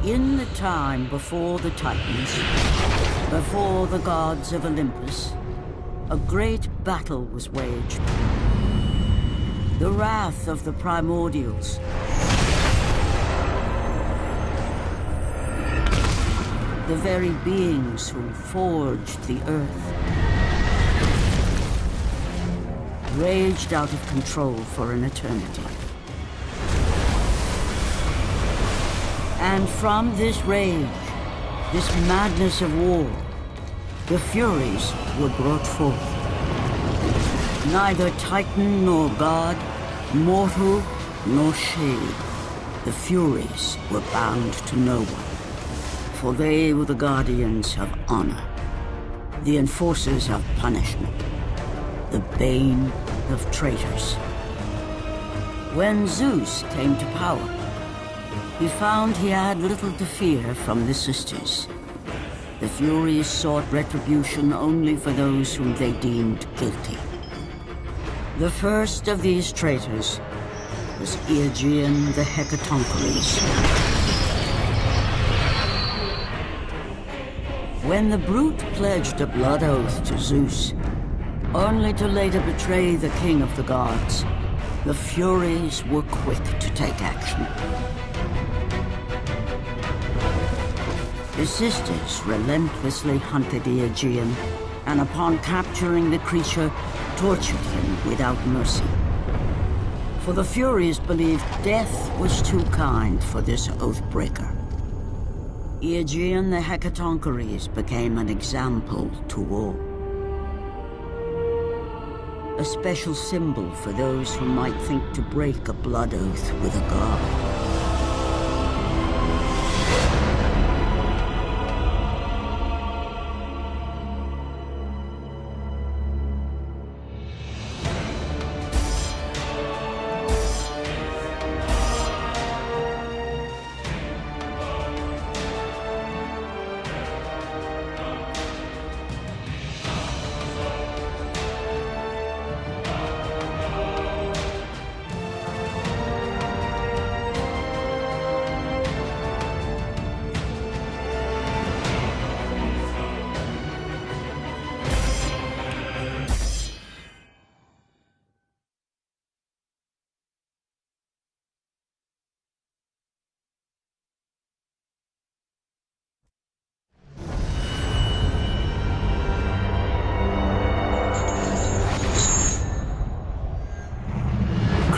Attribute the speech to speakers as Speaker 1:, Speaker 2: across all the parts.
Speaker 1: In the time before the Titans, before the gods of Olympus, a great battle was waged. The wrath of the primordials. The very beings who forged the earth. Raged out of control for an eternity. And from this rage, this madness of war, the Furies were brought forth. Neither Titan nor God, mortal nor shade, the Furies were bound to no one. For they were the guardians of honor, the enforcers of punishment, the bane of traitors. When Zeus came to power, he found he had little to fear from the sisters. The Furies sought retribution only for those whom they deemed guilty. The first of these traitors was Aegean the Hecatoncheires. When the brute pledged a blood oath to Zeus, only to later betray the king of the gods, the Furies were quick to take action. The sisters relentlessly hunted Aegean, and upon capturing the creature, tortured him without mercy. For the Furies believed death was too kind for this oath-breaker. Aegean the Hecatoncheires became an example to all. A special symbol for those who might think to break a blood oath with a god.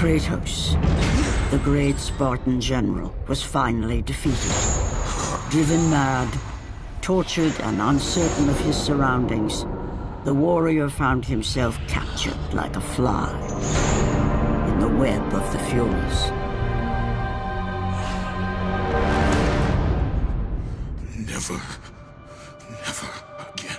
Speaker 1: Kratos, the great Spartan general, was finally defeated. Driven mad, tortured and uncertain of his surroundings, the warrior found himself captured like a fly in the web of the Furies.
Speaker 2: Never again.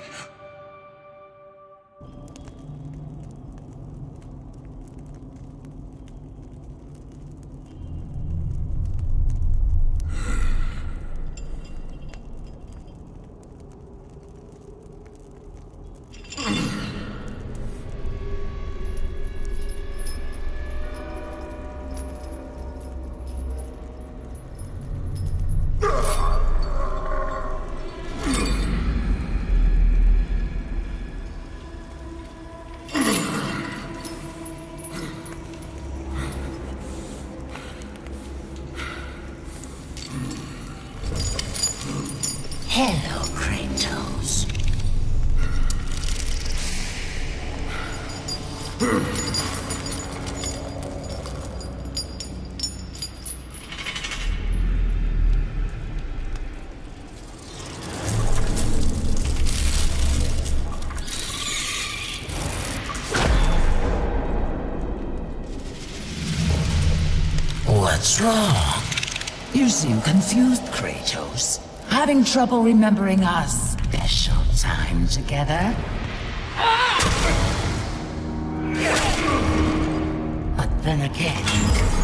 Speaker 3: Hello, Kratos. What's wrong? You seem confused, Kratos. Having trouble remembering our special time together? But then again,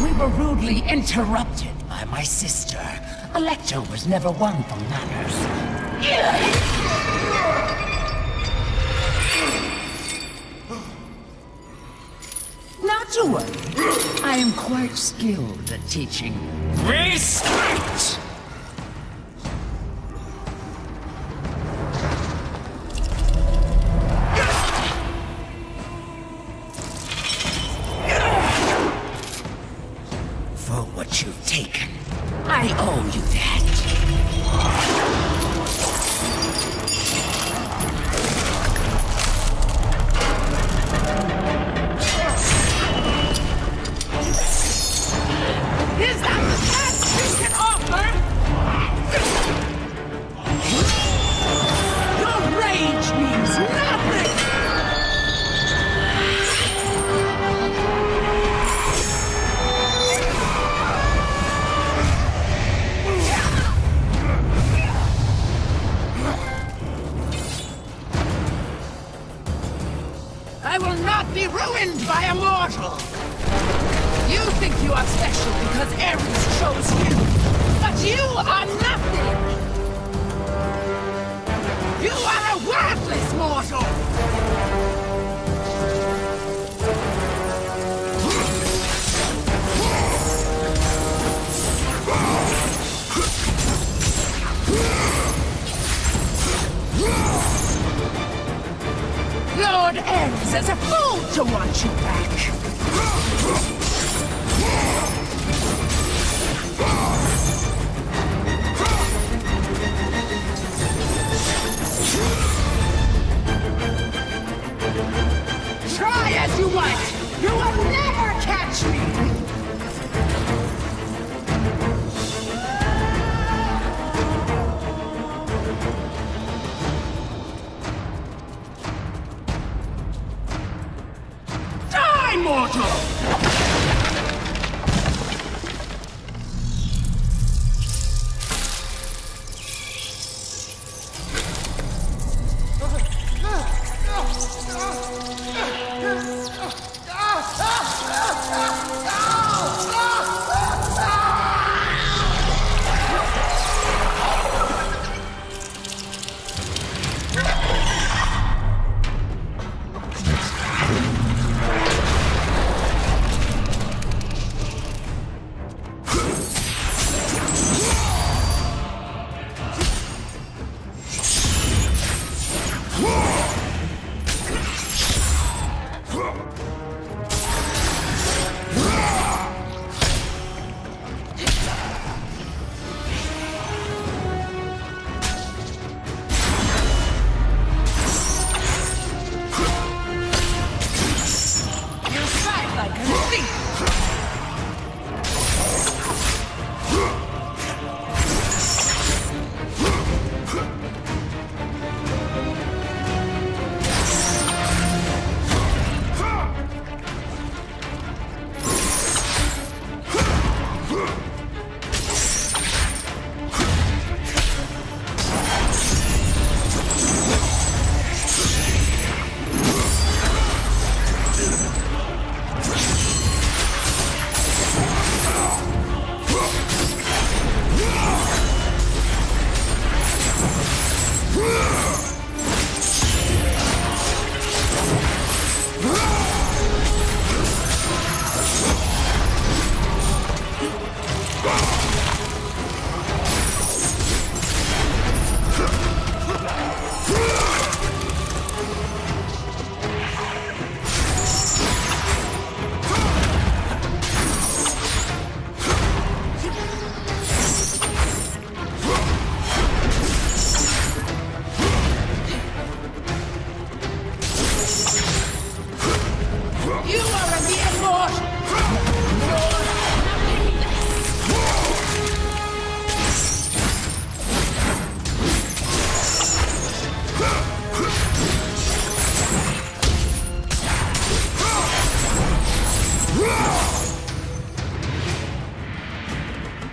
Speaker 3: we were rudely interrupted by my sister. Alecto was never one for manners. Not to worry. I am quite skilled at teaching respect. what you've taken. I owe you that. Is that the best you can offer? Your rage means nothing! I will not be ruined by a mortal! You think you are special because Ares chose you, but you are nothing! You are a worthless mortal! Lord Ares is a fool to want you back! Try as you might, you will never catch me! Die, mortal!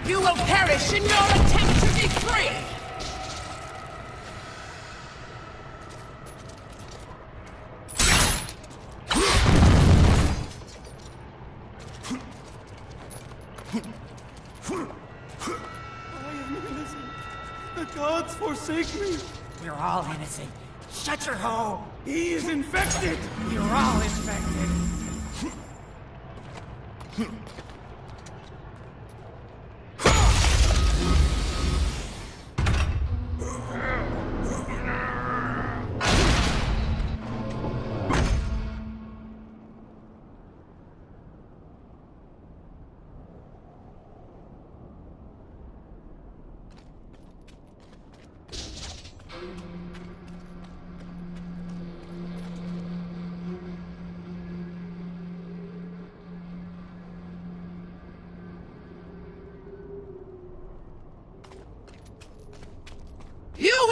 Speaker 3: You will perish in your attempt to be free!
Speaker 2: I am innocent. The gods forsake me.
Speaker 3: We're all innocent. Shut your hole!
Speaker 2: He is infected.
Speaker 3: You're all infected.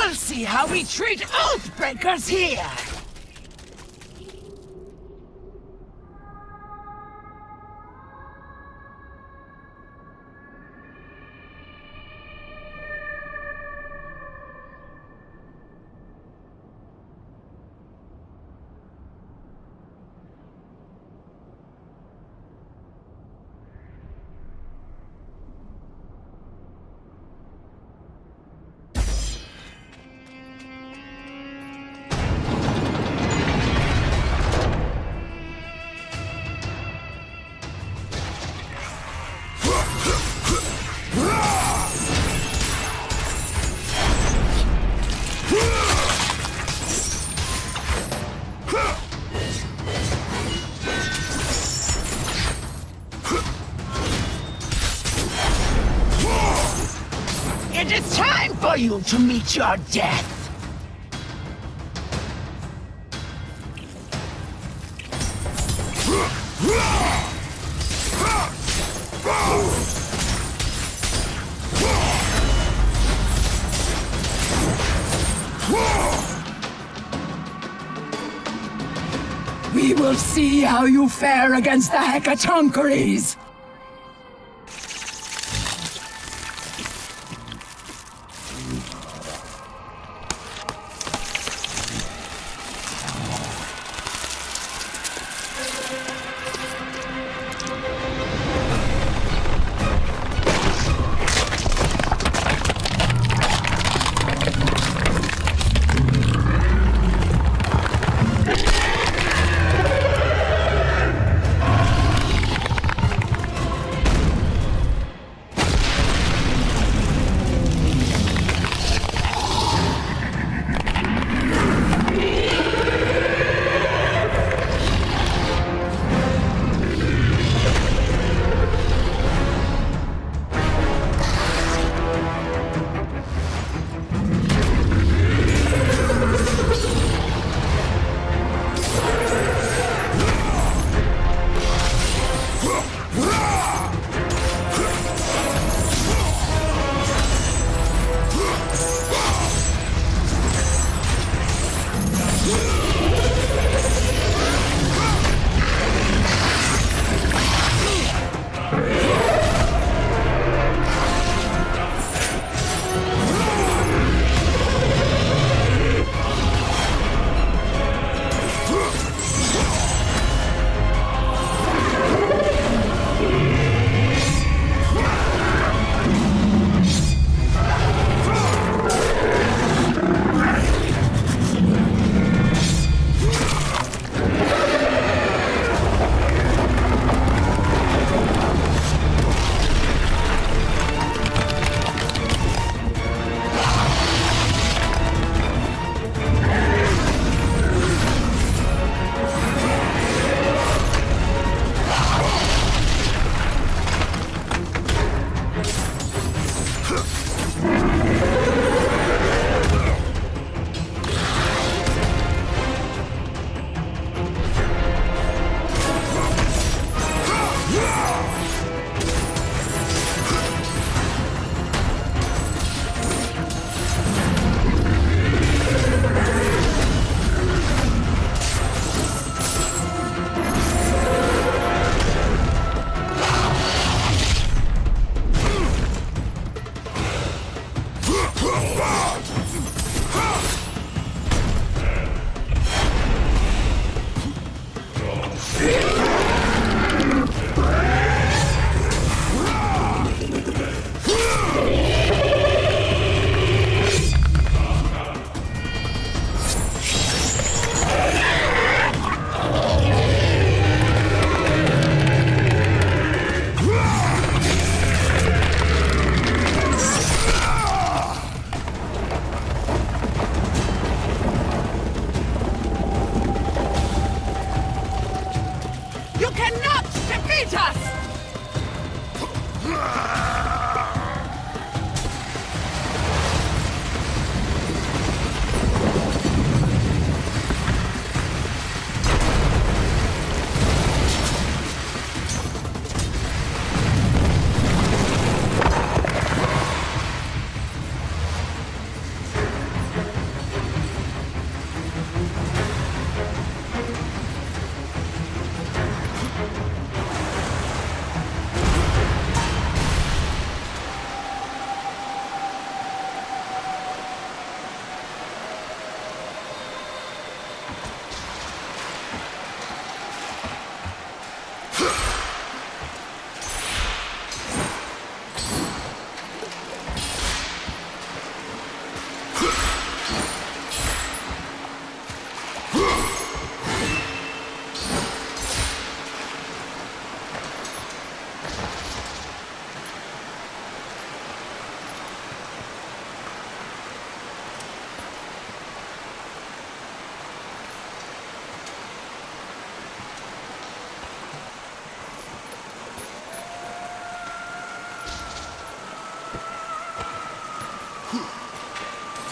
Speaker 3: You'll see how we treat Oathbreakers here! It is time for you to meet your death! We will see how you fare against the Hecatoncheires!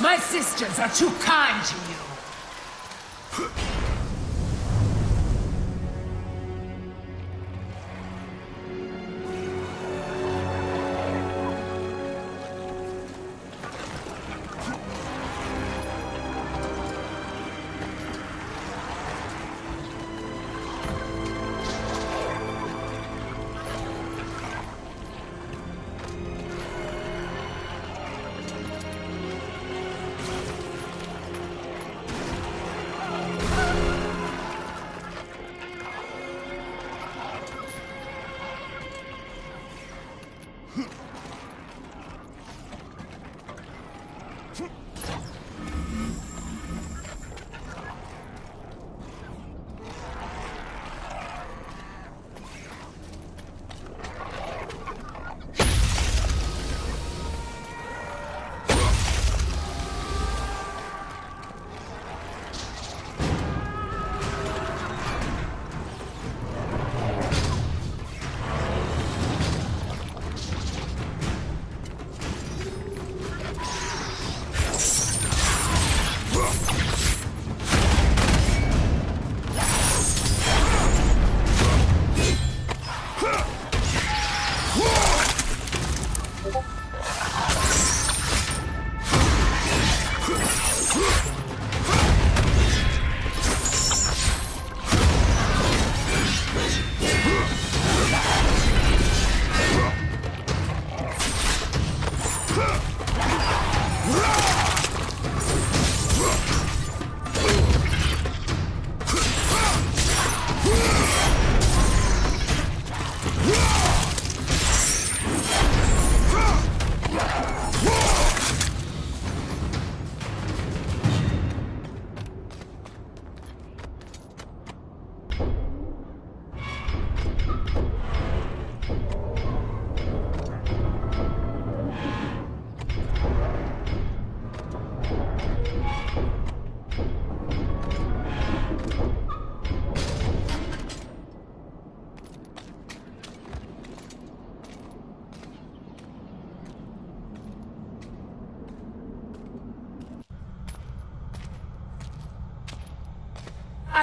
Speaker 3: My sisters are too kind to you.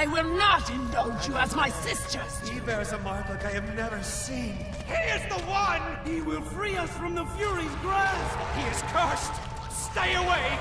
Speaker 3: I will not indulge you as my sisters.
Speaker 2: He bears a mark like I have never seen.
Speaker 4: He is the one!
Speaker 2: He will free us from the Fury's grasp!
Speaker 4: He is cursed! Stay away!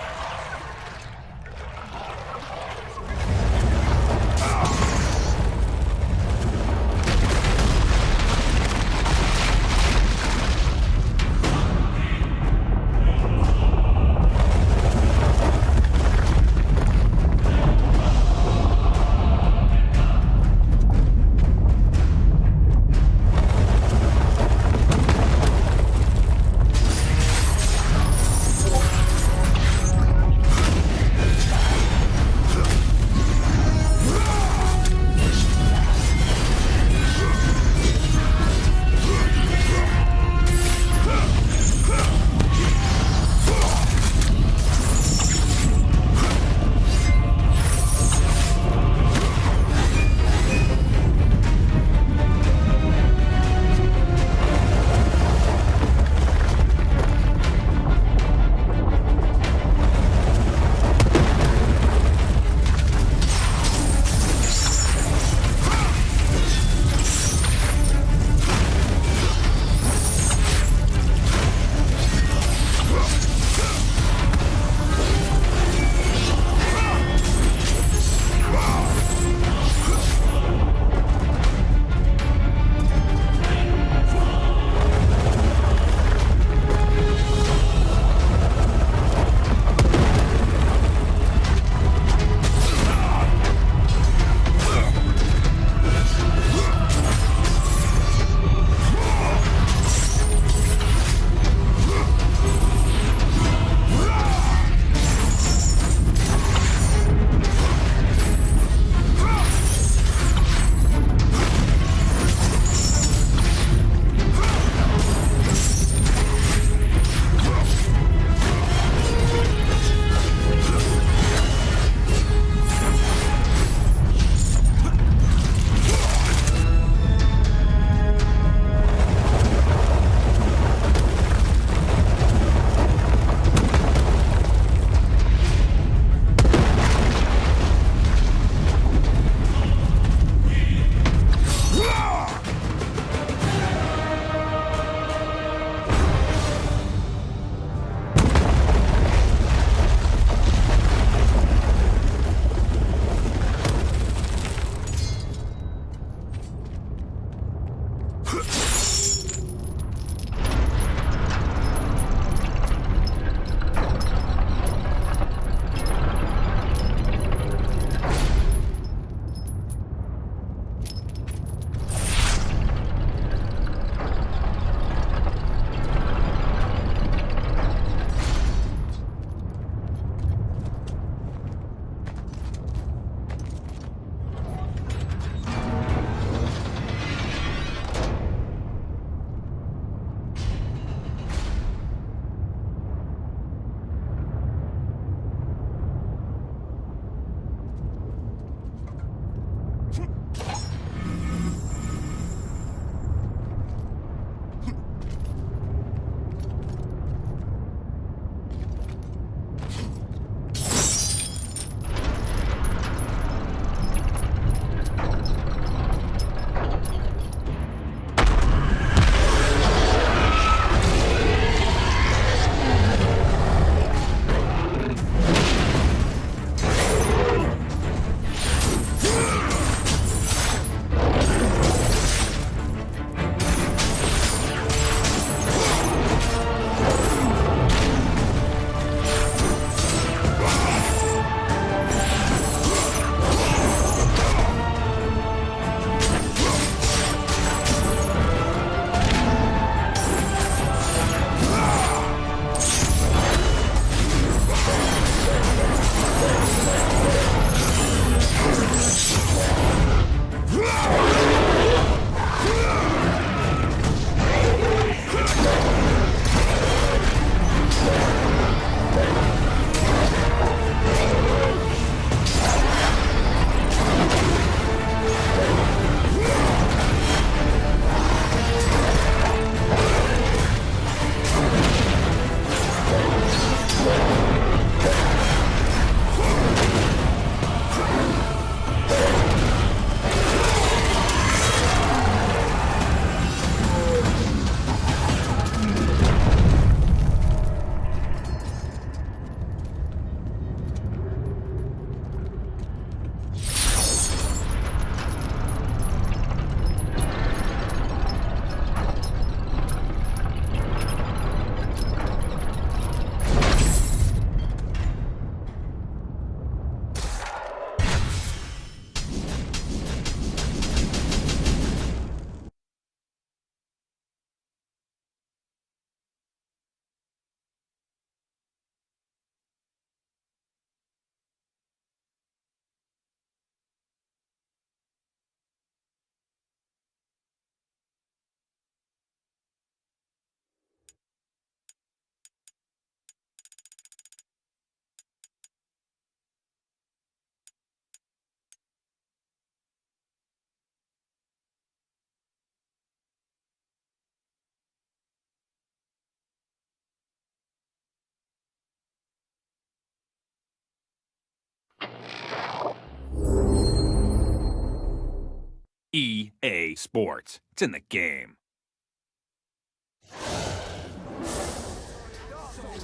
Speaker 5: EA Sports. It's in the game.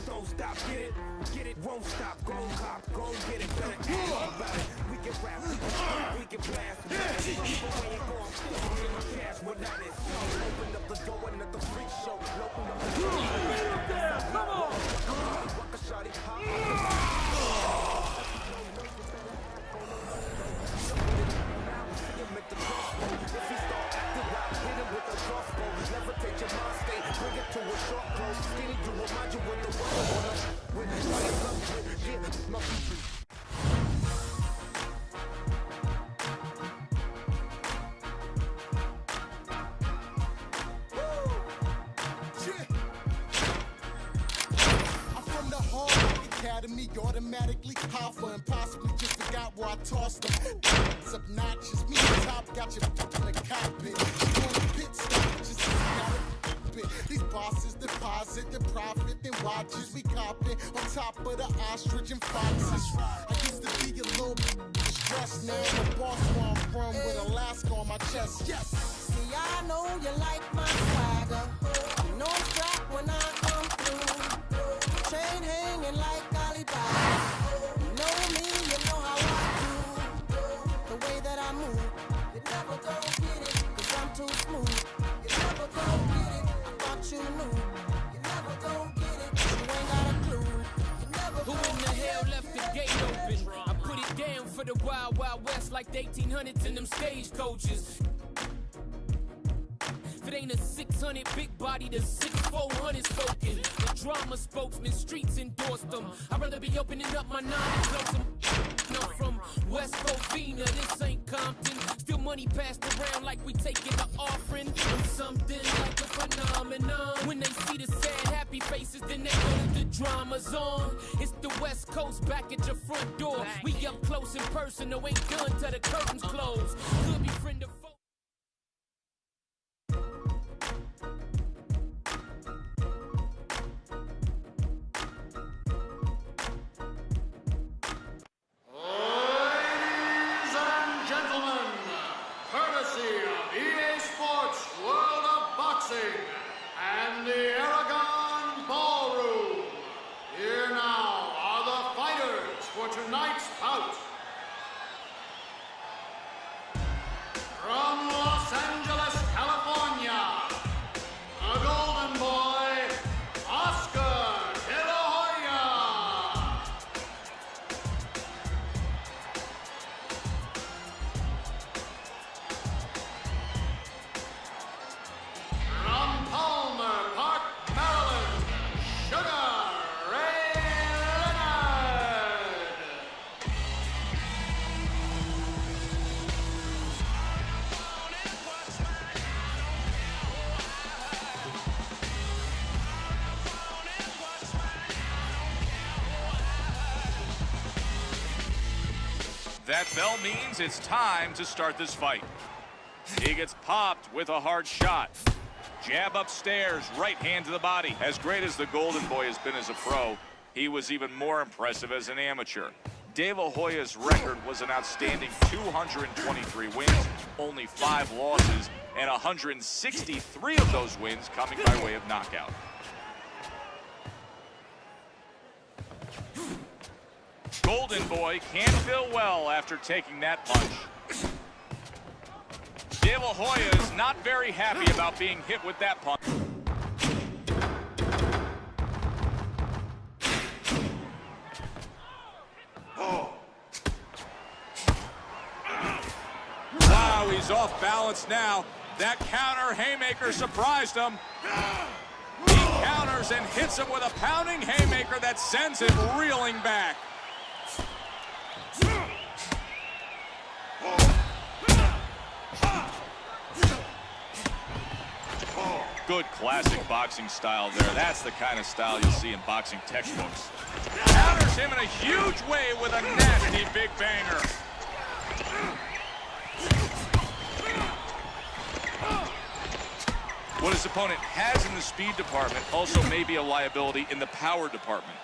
Speaker 6: Don't stop, get it, won't stop, go cop, go get it back. We can rap, we can blast, we ain't going to cash without it. Open up the door, another freak show. Open up the door. Come on! Rock a shawty, if he start acting wild, hit him with a crossbow. Never take your mind state, bring it to a short close. Skinny to remind you what the world wanna with fire up with, yeah, my people.
Speaker 7: Academy, automatically hoffer and possibly just forgot where I tossed them. It's obnoxious, me on top, got your in the cockpit. You want a pit stop, just got it. These bosses deposit the profit and watches we copping on top of the ostrich and foxes. I used to be a little stressed, now I'm a boss where I'm from with Alaska on my chest. Yes.
Speaker 8: See, I know you like my swagger. You know I'm strapped when I come through. Chain hanging like Alibaba. You know me, you know how I do. The way that I move, you never gon' get it, 'cause I'm too smooth. You never gon' get it, I thought you knew. You never gon' get it, you ain't got a clue. You never
Speaker 9: Who in the hell left the gate open? I put it down for the Wild Wild West like the 1800s in them stagecoaches. If it ain't a 600 big body, the 6400 spoken. The drama spokesman, streets endorsed them. I'd rather be opening up my 9 and close them. I'm from West Covina, this ain't Compton. Still money passed around like we taking the offering. I'm something like a phenomenon. When they see the sad, happy faces, then they know that the drama's on. It's the West Coast back at your front door. We up close and personal, ain't done till the curtains close. Could be friend of foe.
Speaker 10: And the Aragon Ballroom. Here now are the fighters for tonight's bout. From Los Angeles, California, the Golden Boy, Oscar De La Hoya. From Palmer Park, Maryland, Sugar Ray Leonard.
Speaker 5: That bell means it's time to start this fight. He gets popped with a hard shot. Jab upstairs, right hand to the body. As great as the Golden Boy has been as a pro, he was even more impressive as an amateur. De La Hoya's record was an outstanding 223 wins, only 5 losses, and 163 of those wins coming by way of knockout. Golden Boy can't feel well after taking that punch. De La Hoya is not very happy about being hit with that punch. Wow, he's off balance now. That counter haymaker surprised him. He counters and hits him with a pounding haymaker that sends him reeling back. Good classic boxing style there. That's the kind of style you'll see in boxing textbooks. Counters him in a huge way with a nasty big banger. What his opponent has in the speed department also may be a liability in the power department.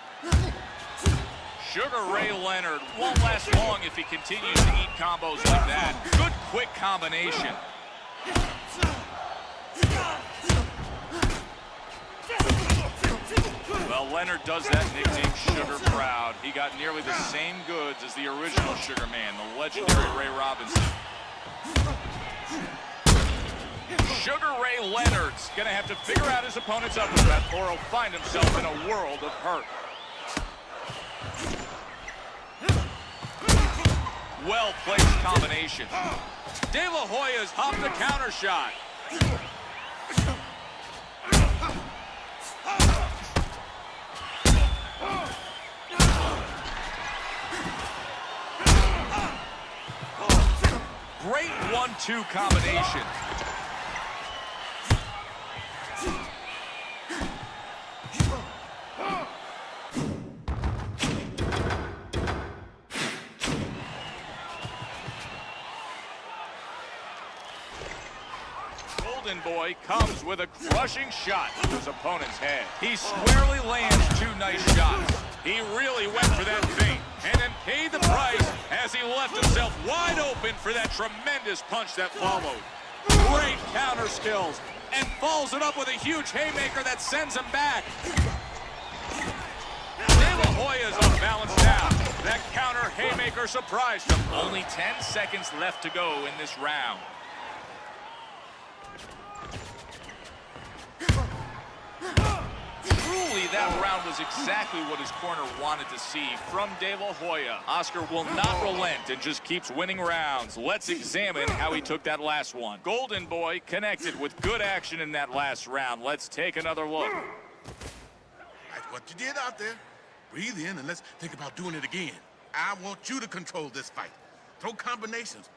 Speaker 5: Sugar Ray Leonard won't last long if he continues to eat combos like that. Good quick combination. Well, Leonard does that nickname Sugar proud. He got nearly the same goods as the original Sugar Man, the legendary Ray Robinson. Sugar Ray Leonard's gonna have to figure out his opponent's uppercut, or he'll find himself in a world of hurt. Well-placed combination. De La Hoya's hopped a counter shot. Great 1-2 combination. Golden Boy comes with a crushing shot to his opponent's head. He squarely lands 2 nice shots. He really went for that feint and then paid the price as he left himself wide open for that tremendous punch that followed. Great counter skills, and follows it up with a huge haymaker that sends him back. De La Hoya's unbalanced now. That counter haymaker surprised him. Only 10 seconds left to go in this round. Truly, that round was exactly what his corner wanted to see from De La Hoya. Oscar will not relent and just keeps winning rounds. Let's examine how he took that last one. Golden Boy connected with good action in that last round. Let's take another look.
Speaker 11: That's what you did out there. Breathe in and let's think about doing it again. I want you to control this fight. Throw combinations.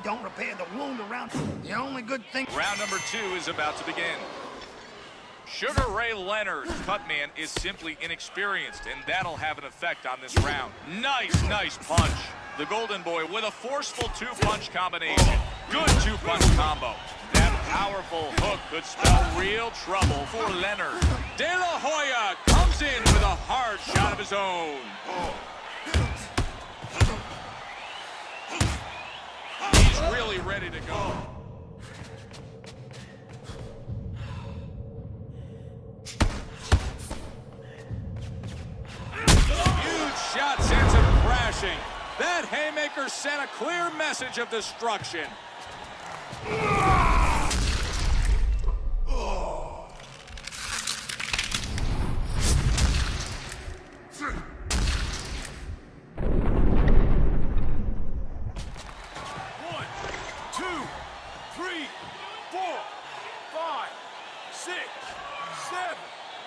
Speaker 2: Don't repair the wound around the only good thing.
Speaker 5: Round number 2 is about to begin. Sugar Ray Leonard's cutman is simply inexperienced, and that'll have an effect on this round. Nice punch. The Golden Boy with a forceful 2-punch combination. Good 2-punch combo. That powerful hook could spell real trouble for Leonard. De La Hoya comes in with a hard shot of his own. Really ready to go. Huge shot sends him crashing. That haymaker sent a clear message of destruction.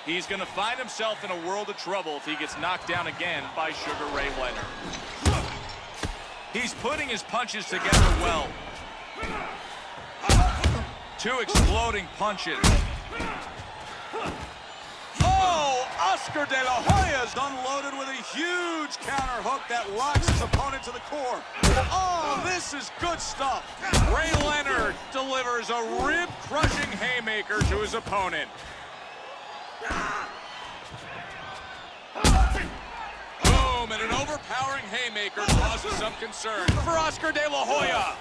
Speaker 5: He's going to find himself in a world of trouble if he gets knocked down again by Sugar Ray Leonard. He's putting his punches together well. 2 exploding punches. Oh, Oscar De La Hoya's unloaded with a huge counter hook that locks his opponent to the core. Oh, this is good stuff. Ray Leonard delivers a rib-crushing haymaker to his opponent. Boom, and an overpowering haymaker causes some concern for Oscar De La Hoya.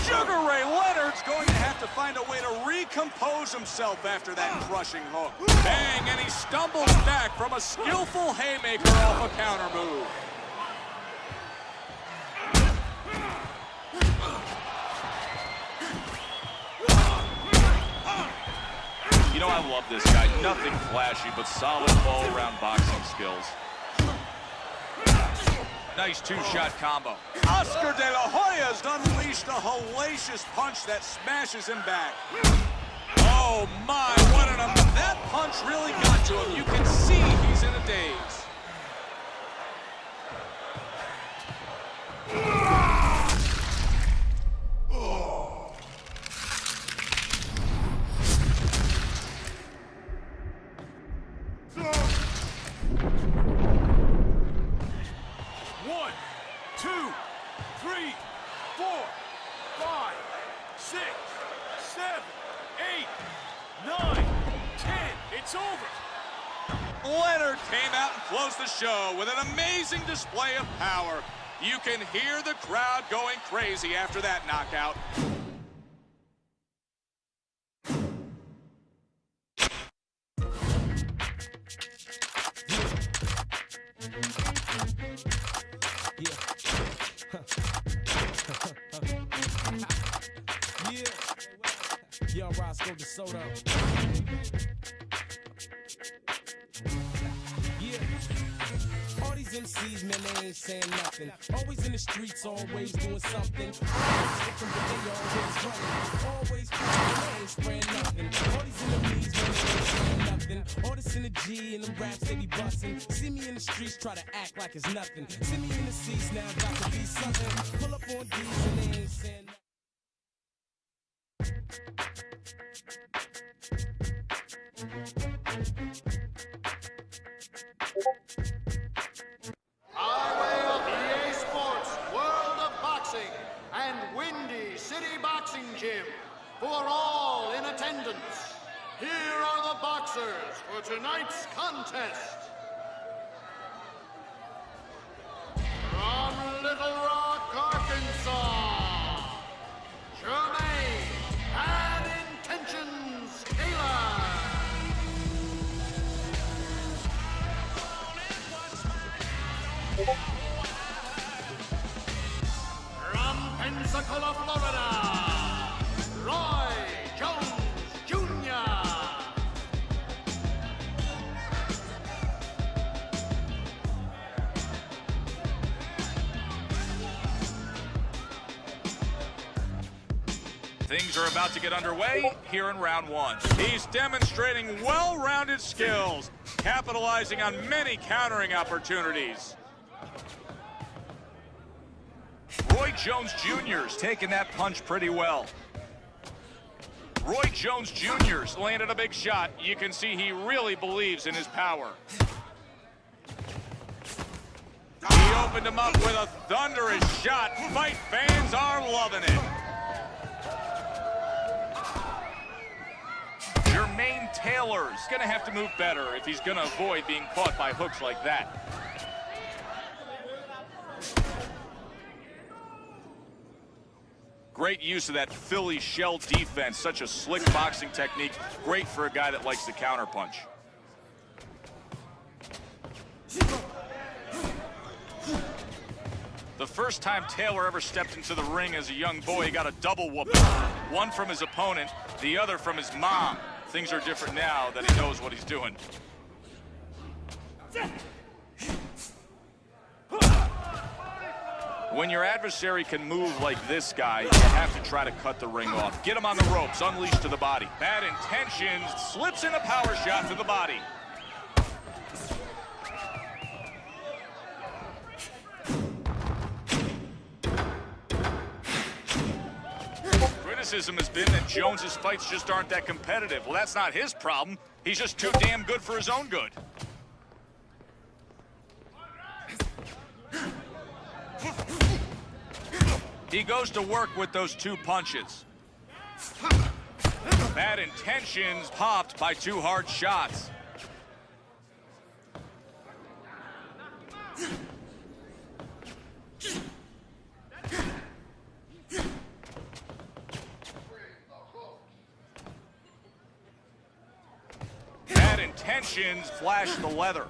Speaker 5: Sugar Ray Leonard's going to have to find a way to recompose himself after that crushing hook. Bang, and he stumbles back from a skillful haymaker off a counter move. You know, I love this guy. Nothing flashy, but solid all-around boxing skills. Nice 2-shot combo. Oscar De La Hoya's unleashed a hellacious punch that smashes him back. Oh, my, what an that punch really got to him. You can see he's in a daze.
Speaker 4: It's over.
Speaker 5: Leonard came out and closed the show with an amazing display of power. You can hear the crowd going crazy after that knockout.
Speaker 6: Yo, Roscoe the soda. Yeah. All these MCs, man, they ain't saying nothing. Always in the streets, always doing something. Always looking, but they always running. Always coming, they ain't spraying nothing. All these enemies, man, they ain't saying nothing. All this energy and them raps, they be busting. See me in the streets, try to act like it's nothing. See me in the seats, now got to be something. Pull up on these and they ain't saying nothing.
Speaker 10: EA Sports World of Boxing and Windy City Boxing Gym who are all in attendance. Here are the boxers for tonight's contest. From Little Rock, Arkansas, Jermaine Bad Intentions Taylor. From Pensacola, Florida, Roy Jones Jr.
Speaker 5: Things are about to get underway here in round one. He's demonstrating well-rounded skills, capitalizing on many countering opportunities. Roy Jones Jr.'s taking that punch pretty well. Roy Jones Jr.'s landed a big shot. You can see he really believes in his power. He opened him up with a thunderous shot. Fight fans are loving it. Jermaine Taylor's gonna have to move better if he's gonna avoid being caught by hooks like that. Great use of that Philly shell defense. Such a slick boxing technique. Great for a guy that likes to counterpunch. The first time Taylor ever stepped into the ring as a young boy, he got a double whooping. One from his opponent, the other from his mom. Things are different now that he knows what he's doing. When your adversary can move like this guy, you have to try to cut the ring off. Get him on the ropes, unleash to the body. Bad Intentions slips in a power shot to the body. Criticism has been that Jones's fights just aren't that competitive. Well, that's not his problem. He's just too damn good for his own good. He goes to work with those two punches. Bad Intentions popped by two hard shots. Bad Intentions flashed the leather.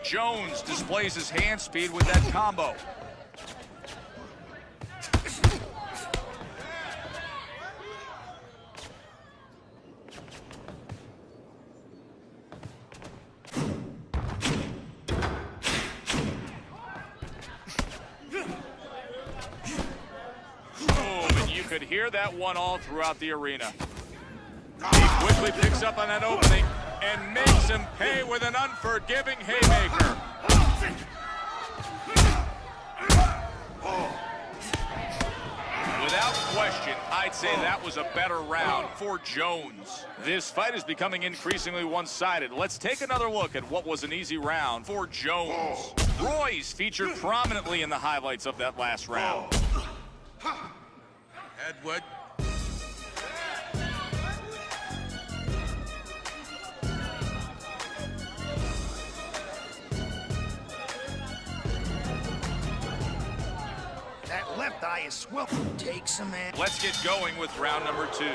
Speaker 5: Jones displays his hand speed with that combo. Could hear that one all throughout the arena. He quickly picks up on that opening and makes him pay with an unforgiving haymaker. Without question, I'd say that was a better round for Jones. This fight is becoming increasingly one-sided. Let's take another look at what was an easy round for Jones. Roy's featured prominently in the highlights of that last round.
Speaker 11: Edward.
Speaker 2: That left eye is swell. Take some air.
Speaker 5: Let's get going with round number 2.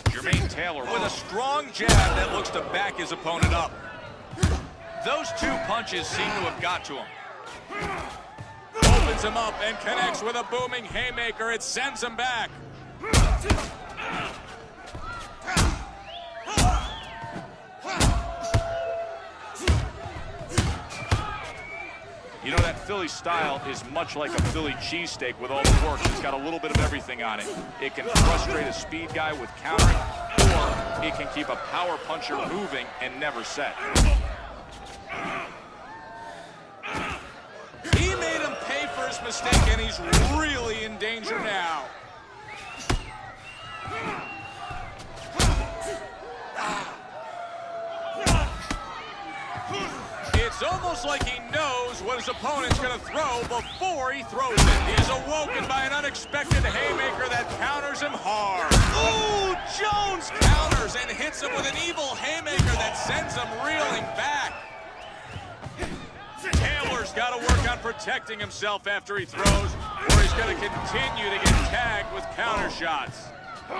Speaker 5: Jermaine Taylor with a strong jab that looks to back his opponent up. Those 2 punches seem to have got to him. Opens him up and connects with a booming haymaker. It sends him back. You know, that Philly style is much like a Philly cheesesteak with all the work. It's got a little bit of everything on it. It can frustrate a speed guy with countering, or it can keep a power puncher moving and never set. He made him pay for his mistake, and he's really in danger now. It's almost like he knows what his opponent's going to throw before he throws it. He's awoken by an unexpected haymaker that counters him hard. Ooh, Jones counters and hits him with an evil haymaker that sends him reeling back. Taylor's got to work on protecting himself after he throws, or he's going to continue to get tagged with counter shots.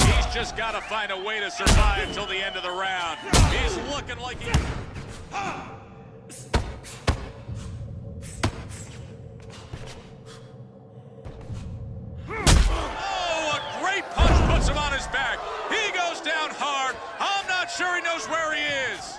Speaker 5: He's just got to find a way to survive till the end of the round. He's looking like he... Oh, a great punch puts him on his back. He goes down hard. I'm not sure he knows where he is.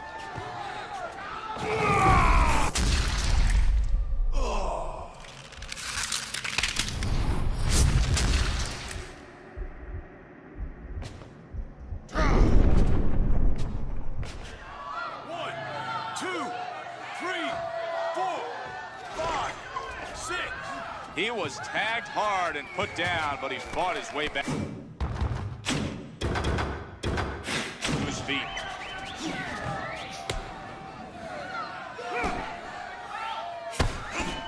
Speaker 5: He was tagged hard and put down, but he fought his way back to his feet.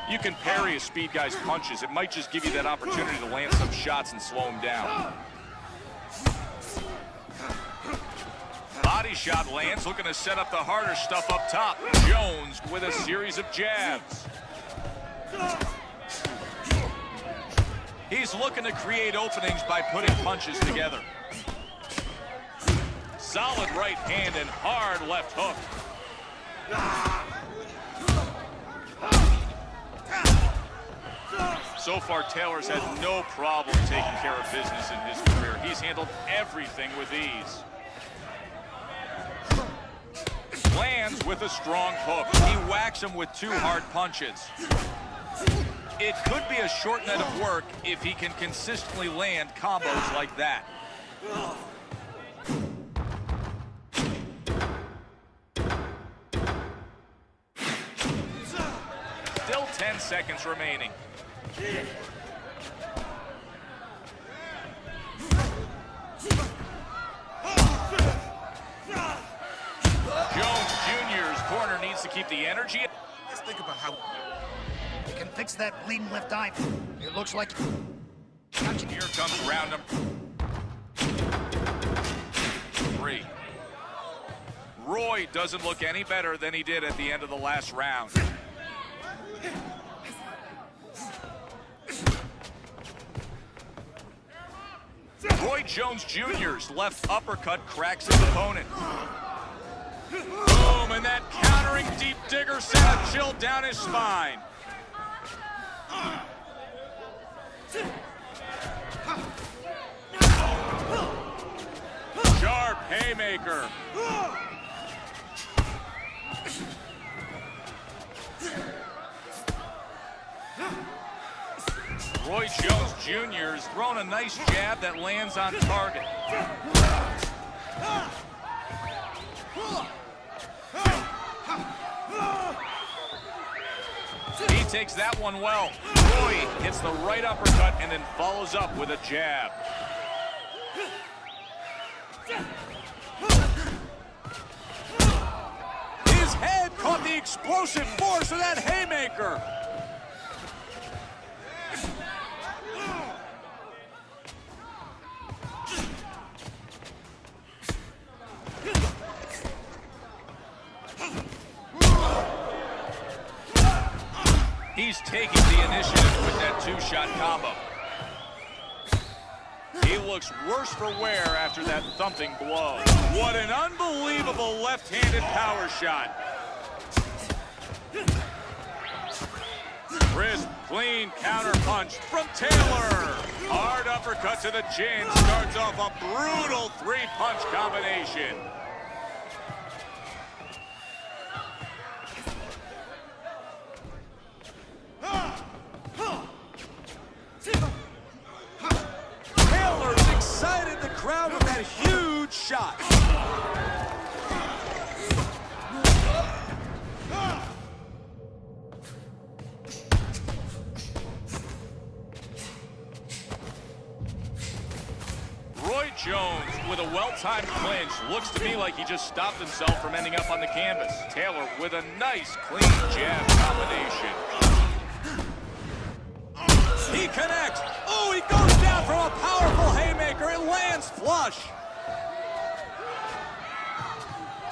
Speaker 5: You can parry a speed guy's punches. It might just give you that opportunity to land some shots and slow him down. Body shot lands, looking to set up the harder stuff up top. Jones with a series of jabs. He's looking to create openings by putting punches together. Solid right hand and hard left hook. So far, Taylor's had no problem taking care of business in his career. He's handled everything with ease. Lands with a strong hook. He whacks him with 2 hard punches. It could be a short night of work if he can consistently land combos like that. Still 10 seconds remaining. Jones Jr.'s corner needs to keep the energy.
Speaker 11: Let's think about how...
Speaker 2: You can fix that bleeding left eye. It looks like...
Speaker 5: Here comes round number 3. Roy doesn't look any better than he did at the end of the last round. Roy Jones Jr.'s left uppercut cracks his opponent. Boom, and that countering deep digger sent a chill down his spine. Sharp haymaker. Roy Jones Jr. has thrown a nice jab that lands on target. He takes that one well. Roy hits the right uppercut and then follows up with a jab. His head caught the explosive force of that haymaker. He's taking the initiative with that two-shot combo. He looks worse for wear after that thumping blow. What an unbelievable left-handed power shot. Crisp, clean counter punch from Taylor. Hard uppercut to the chin starts off a brutal three-punch combination. Taylor's excited the crowd with that huge shot. Roy Jones with a well-timed clinch. Looks to me like he just stopped himself from ending up on the canvas. Taylor with a nice, clean jab combination. He connects. Oh, he goes down from a powerful haymaker. It lands flush.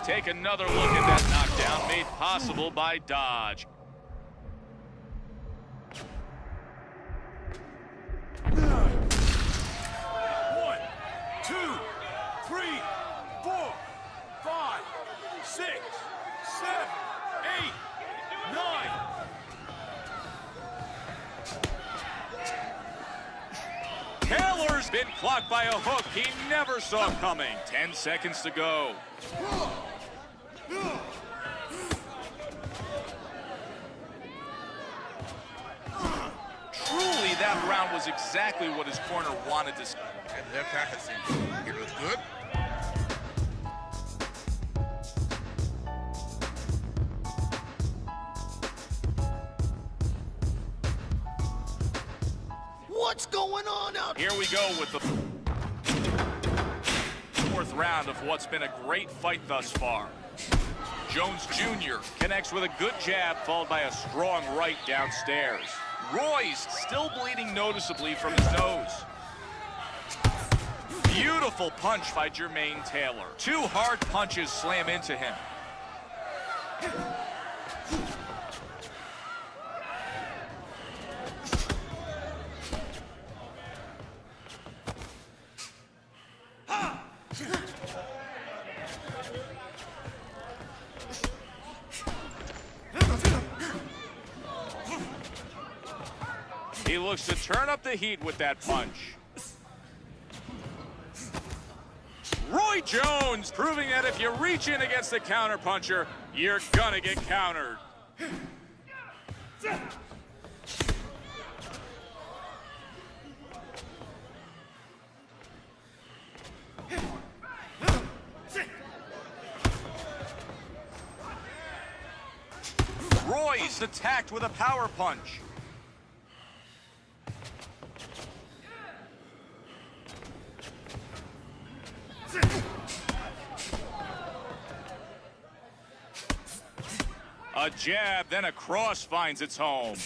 Speaker 5: Take another look at that knockdown made possible by dodge. Taylor's been clocked by a hook he never saw coming. 10 seconds to go. Truly, that round was exactly what his corner wanted to see.
Speaker 11: That left eye has seen. It was good.
Speaker 2: What's going on out
Speaker 5: here? We go with the fourth round of what's been a great fight thus far. Jones Jr. connects with a good jab followed by a strong right downstairs. Roy's still bleeding noticeably from his nose. Beautiful punch by Jermaine Taylor. Two hard punches slam into him. He looks to turn up the heat with that punch. Roy Jones proving that if you reach in against the counterpuncher, you're gonna get countered. Roy's attacked with a power punch. A jab, then a cross finds its home.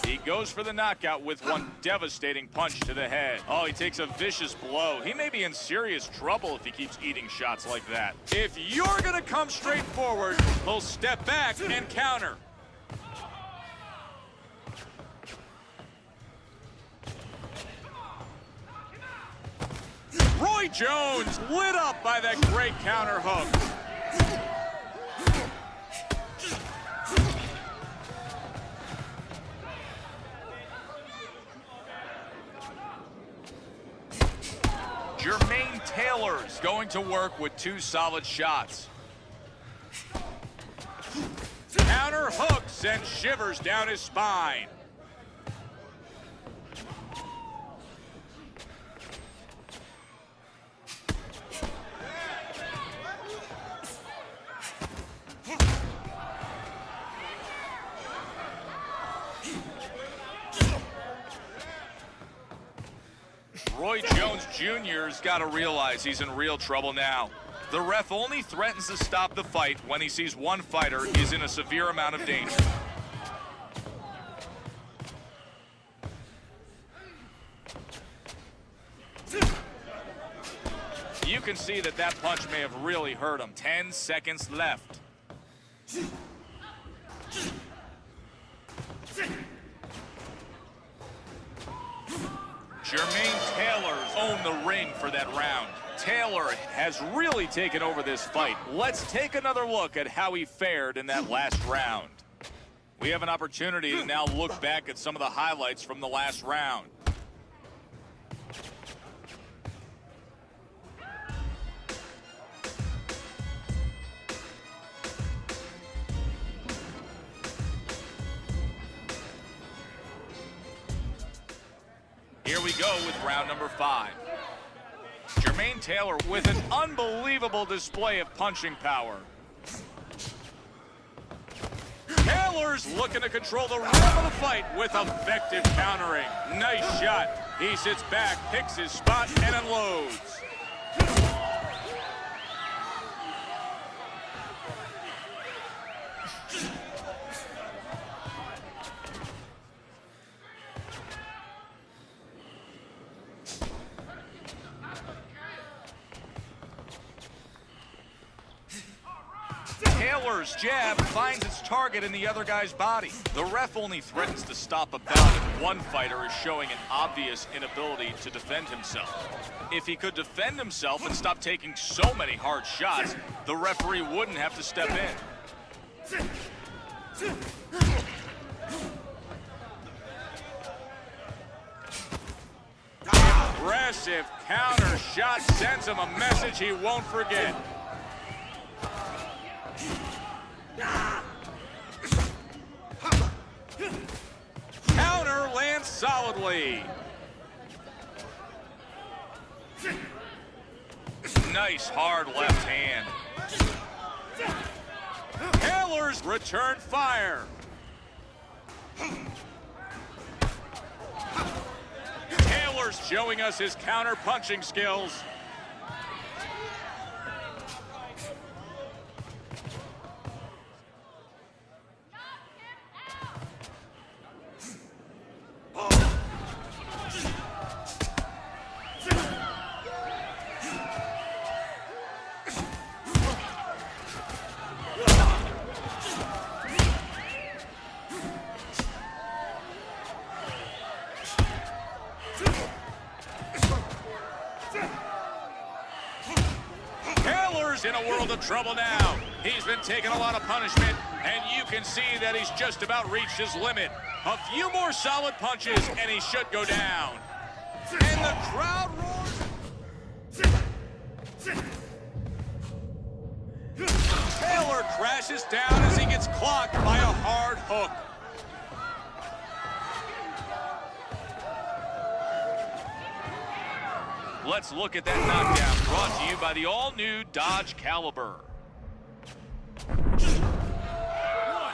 Speaker 5: He goes for the knockout with one devastating punch to the head. Oh, he takes a vicious blow. He may be in serious trouble if he keeps eating shots like that. If you're gonna come straight forward, he'll step back and counter. Roy Jones lit up by that great counter hook. Jermaine Taylor's going to work with two solid shots. Counter hook sends shivers down his spine. Roy Jones Jr.'s got to realize he's in real trouble now. The ref only threatens to stop the fight when he sees one fighter is in a severe amount of danger. You can see that that punch may have really hurt him. 10 seconds left. Jermaine Taylor's owned the ring for that round. Taylor has really taken over this fight. Let's take another look at how he fared in that last round. We have an opportunity to now look back at some of the highlights from the last round. Here we go with round number 5. Jermaine Taylor with an unbelievable display of punching power. Taylor's looking to control the rhythm of the fight with effective countering. Nice shot. He sits back, picks his spot, and unloads. Taylor's jab finds its target in the other guy's body. The ref only threatens to stop a bout if one fighter is showing an obvious inability to defend himself. If he could defend himself and stop taking so many hard shots, the referee wouldn't have to step in. Impressive counter shot sends him a message he won't forget. Counter lands solidly. Nice hard left hand. Taylor's return fire. Taylor's showing us his counter punching skills. In a world of trouble now. He's been taking a lot of punishment, and you can see that he's just about reached his limit. A few more solid punches, and he should go down. And the crowd roars. Taylor crashes down as he gets clocked by a hard hook. Let's look at that knockdown, brought to you by the all-new Dodge Caliber.
Speaker 4: 1,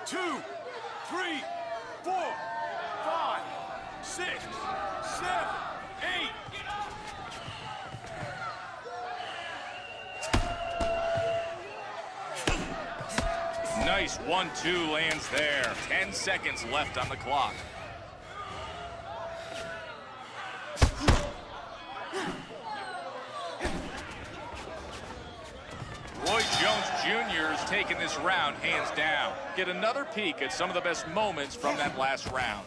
Speaker 4: 2, 3, 4, 5, 6, 7, 8.
Speaker 5: Nice 1-2 lands there. 10 seconds left on the clock. Roy Jones Jr. is taking this round hands down. Get another peek at some of the best moments from that last round.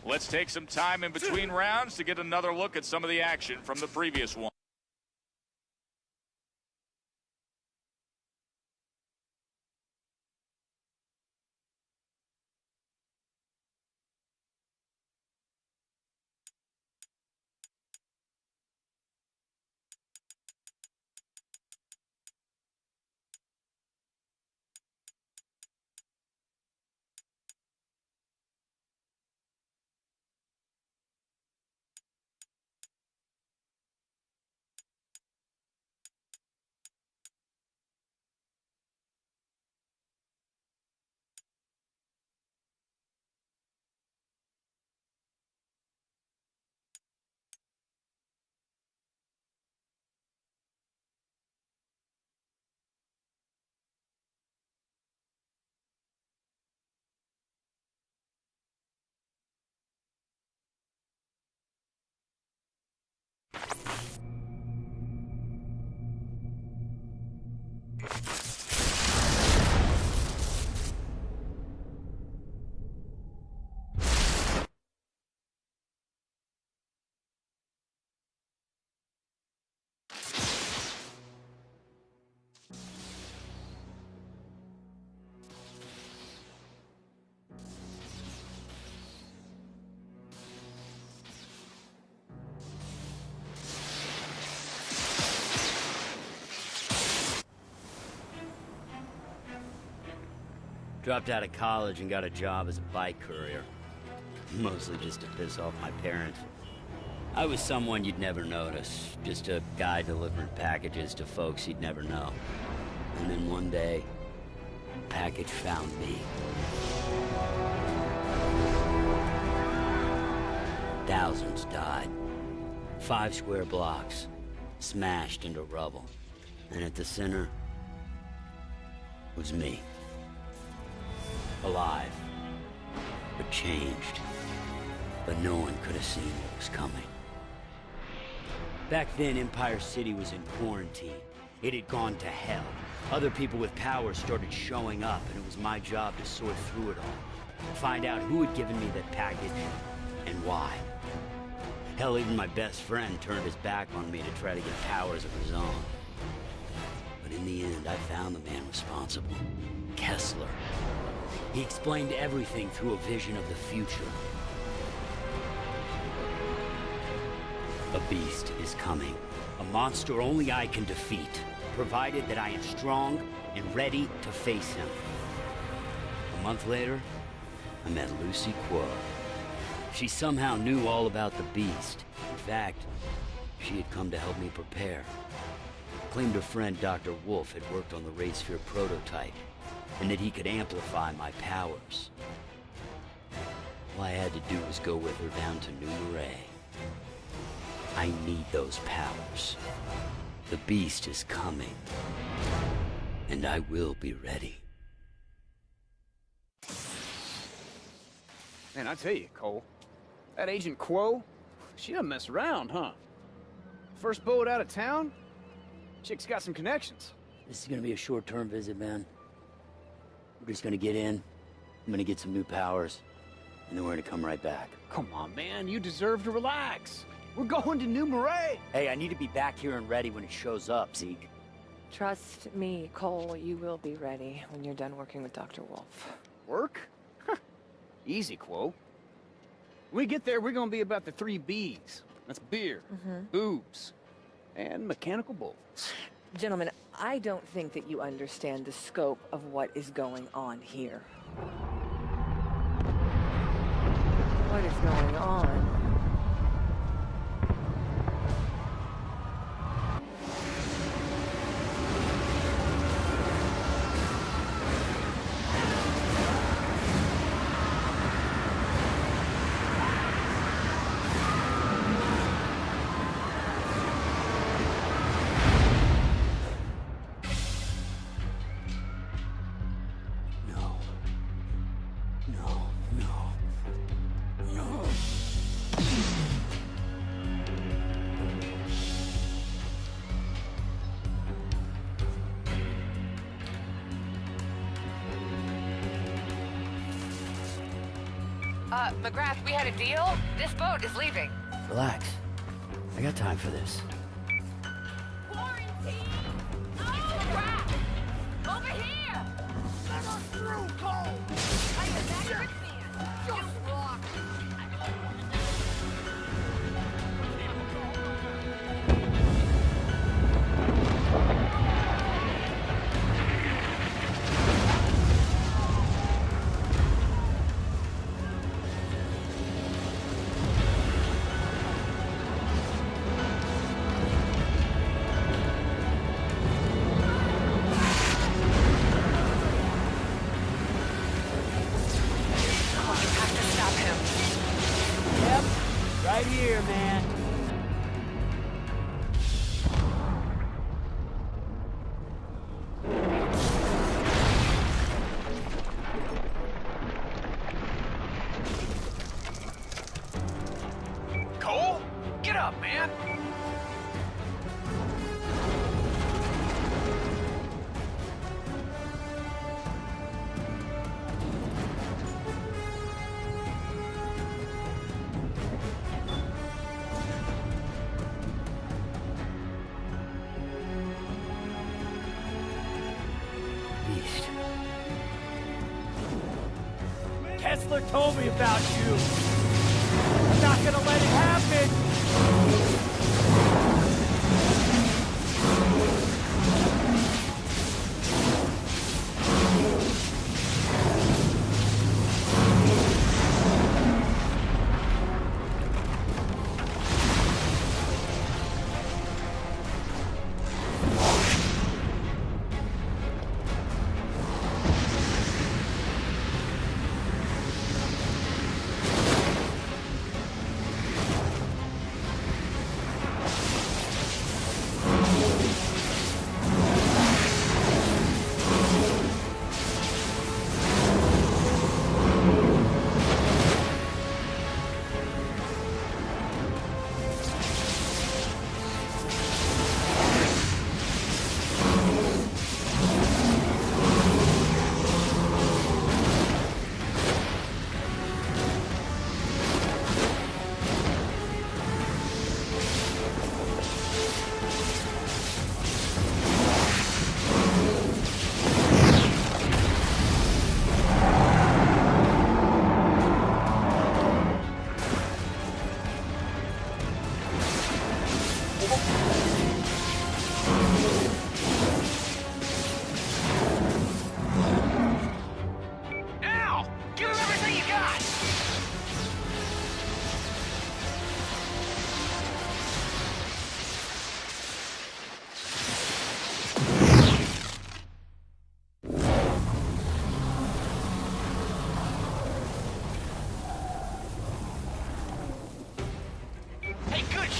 Speaker 5: Let's take some time in between rounds to get another look at some of the action from the previous one.
Speaker 12: Dropped out of college and got a job as a bike courier. Mostly just to piss off my parents. I was someone you'd never notice. Just a guy delivering packages to folks you'd never know. And then one day, a package found me. Thousands died. 5 square blocks, smashed into rubble. And at the center was me. Alive, but changed. But no one could have seen what was coming. Back then, Empire City was in quarantine. It had gone to hell. Other people with power started showing up, and it was my job to sort through it all. Find out who had given me that package, and why. Hell, even my best friend turned his back on me to try to get powers of his own. But in the end, I found the man responsible. Kessler. He explained everything through a vision of the future. A beast is coming. A monster only I can defeat, provided that I am strong and ready to face him. A month later, I met Lucy Quo. She somehow knew all about the beast. In fact, she had come to help me prepare. Claimed her friend Dr. Wolf had worked on the Ray Sphere prototype, and that he could amplify my powers. All I had to do was go with her down to New Marais. I need those powers. The beast is coming, and I will be ready.
Speaker 13: Man, I tell you, Cole, that Agent Quo, she doesn't mess around, huh? First boat out of town? Chick's got some connections.
Speaker 12: This is gonna be a short-term visit, man. We're just gonna get in, I'm gonna get some new powers, and then we're gonna come right back.
Speaker 13: Come on, man, you deserve to relax. We're going to New Marais.
Speaker 12: Hey, I need to be back here and ready when it shows up, Zeke.
Speaker 14: Trust me, Cole, you will be ready when you're done working with Dr. Wolf.
Speaker 13: Work? Easy, Quo. When we get there, we're gonna be about the 3 B's. That's beer, boobs, and mechanical bolts.
Speaker 14: Gentlemen, I don't think that you understand the scope of what is going on here. What is going on?
Speaker 15: McGrath, we had a deal? This boat is leaving.
Speaker 12: Relax. I got time for this.
Speaker 15: Quarantine! Oh, crap! Over here!
Speaker 2: Let us through, Cole!
Speaker 15: Hey, is that your man? Just rock!
Speaker 12: Right here, man.
Speaker 13: Cole? Get up, man!
Speaker 16: Whistler told me about you. I'm not gonna let it happen.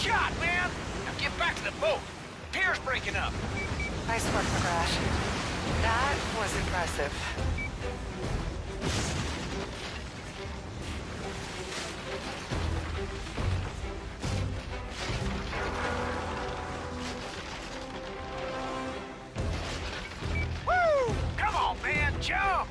Speaker 2: shot, man! Now get back to the boat. The pier's breaking up.
Speaker 15: Nice work, McGrath. That was impressive.
Speaker 2: Woo! Come on, man, jump!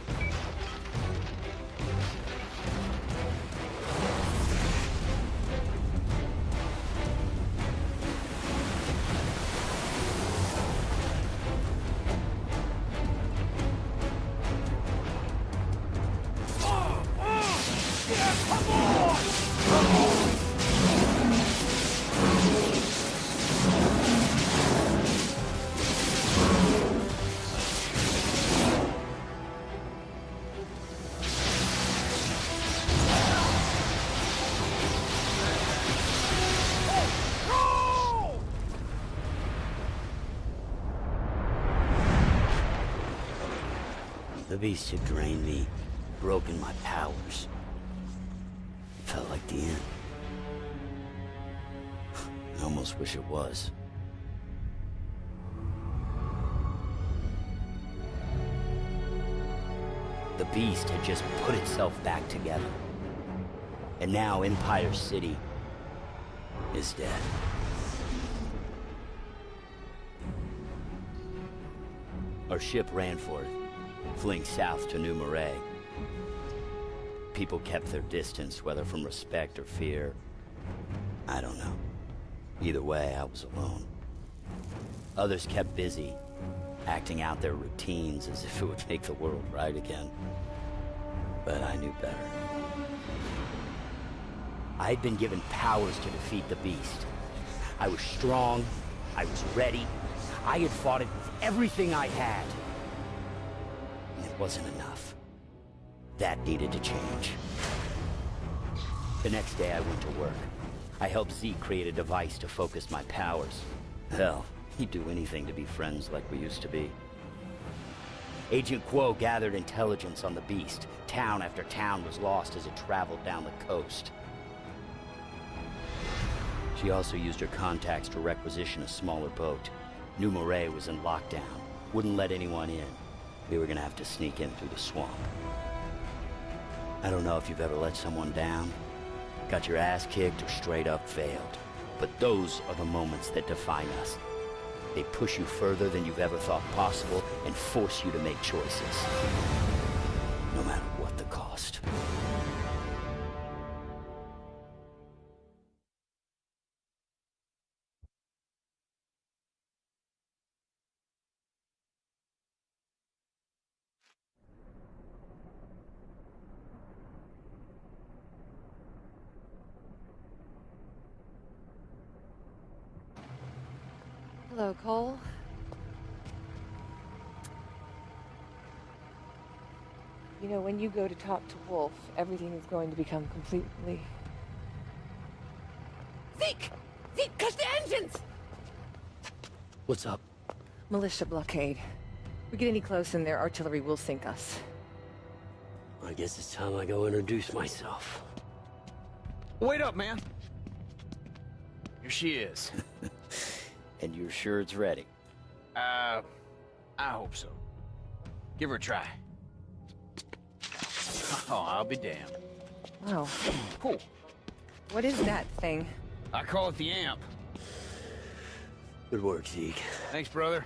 Speaker 12: The beast had drained me, broken my powers. It felt like the end. I almost wish it was. The beast had just put itself back together. And now Empire City is dead. Our ship ran for it, fleeing south to New Marais. People kept their distance, whether from respect or fear. I don't know. Either way, I was alone. Others kept busy, acting out their routines as if it would make the world right again. But I knew better. I had been given powers to defeat the beast. I was strong, I was ready. I had fought it with everything I had. It wasn't enough. That needed to change. The next day I went to work. I helped Zeke create a device to focus my powers. Hell, he'd do anything to be friends like we used to be. Agent Quo gathered intelligence on the beast. Town after town was lost as it traveled down the coast. She also used her contacts to requisition a smaller boat. New Marais was in lockdown. Wouldn't let anyone in. We were gonna have to sneak in through the swamp. I don't know if you've ever let someone down, got your ass kicked, or straight up failed. But those are the moments that define us. They push you further than you've ever thought possible and force you to make choices. No matter what the cost.
Speaker 14: Hello, Cole. You know, when you go to talk to Wolf, everything is going to become completely...
Speaker 3: Zeke! Zeke, cut the engines!
Speaker 12: What's up?
Speaker 14: Militia blockade. We get any close and their artillery will sink us.
Speaker 12: I guess it's time I go introduce myself.
Speaker 13: Wait up, man. Here she is.
Speaker 12: And you're sure it's ready?
Speaker 13: I hope so. Give her a try. Oh, I'll be damned.
Speaker 14: Wow.
Speaker 13: Cool.
Speaker 14: What is that thing?
Speaker 13: I call it the amp.
Speaker 12: Good work, Zeke.
Speaker 13: Thanks, brother.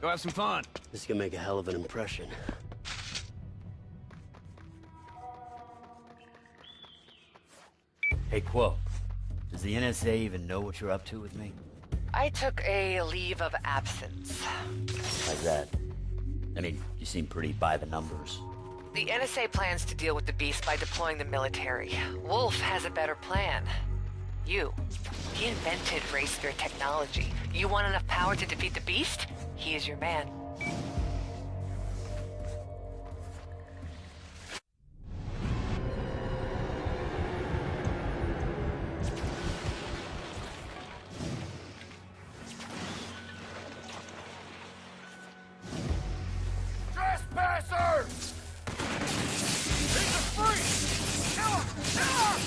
Speaker 13: Go have some fun.
Speaker 12: This is gonna make a hell of an impression. Hey, Quo. Does the NSA even know what you're up to with me?
Speaker 15: I took a leave of absence.
Speaker 12: How's that? I mean, you seem pretty by the numbers.
Speaker 15: The NSA plans to deal with the beast by deploying the military. Wolf has a better plan. You. He invented racer technology. You want enough power to defeat the beast? He is your man.
Speaker 4: Trespassers! He's a freak! Kill him! Kill him!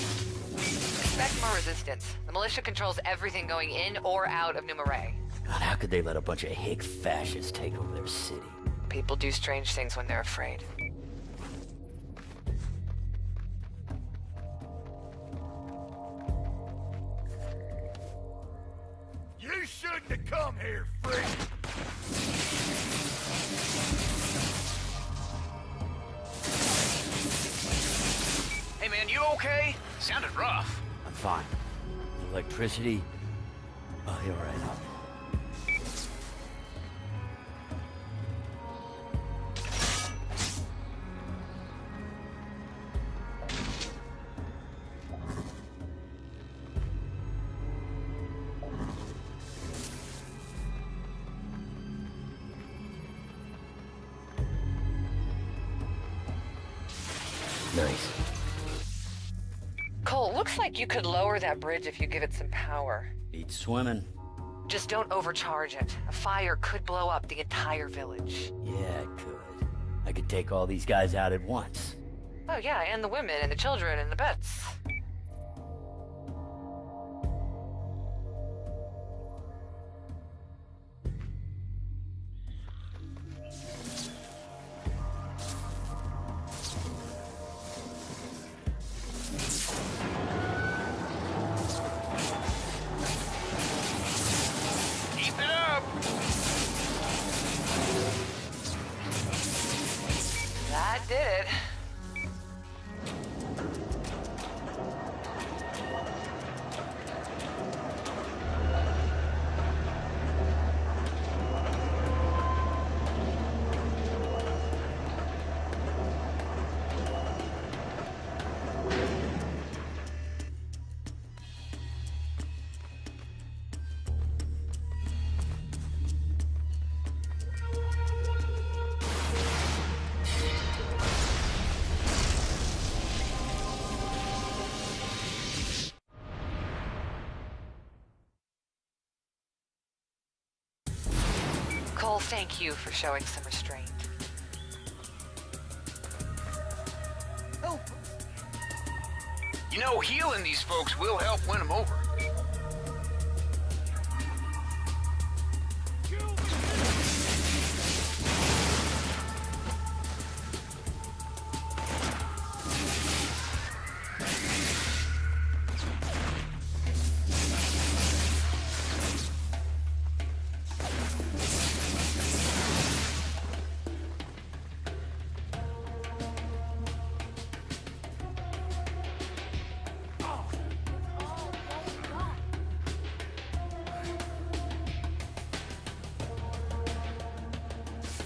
Speaker 15: Expect more resistance. The militia controls everything going in or out of Numaray.
Speaker 12: God, how could they let a bunch of hick fascists take over their city?
Speaker 15: People do strange things when they're afraid.
Speaker 4: You shouldn't have come here, freak!
Speaker 13: Hey, man, you okay? Sounded rough.
Speaker 12: I'm fine. Electricity? Oh, you're right up. Nice.
Speaker 15: Cole, looks like you could lower that bridge if you give it some power.
Speaker 12: Beats swimming.
Speaker 15: Just don't overcharge it. A fire could blow up the entire village.
Speaker 12: Yeah, it could. I could take all these guys out at once.
Speaker 15: Oh yeah, and the women and the children and the pets.
Speaker 13: Keep it up!
Speaker 15: That did it. Cole, thank you for showing some restraint.
Speaker 13: You know, healing these folks will help win them over.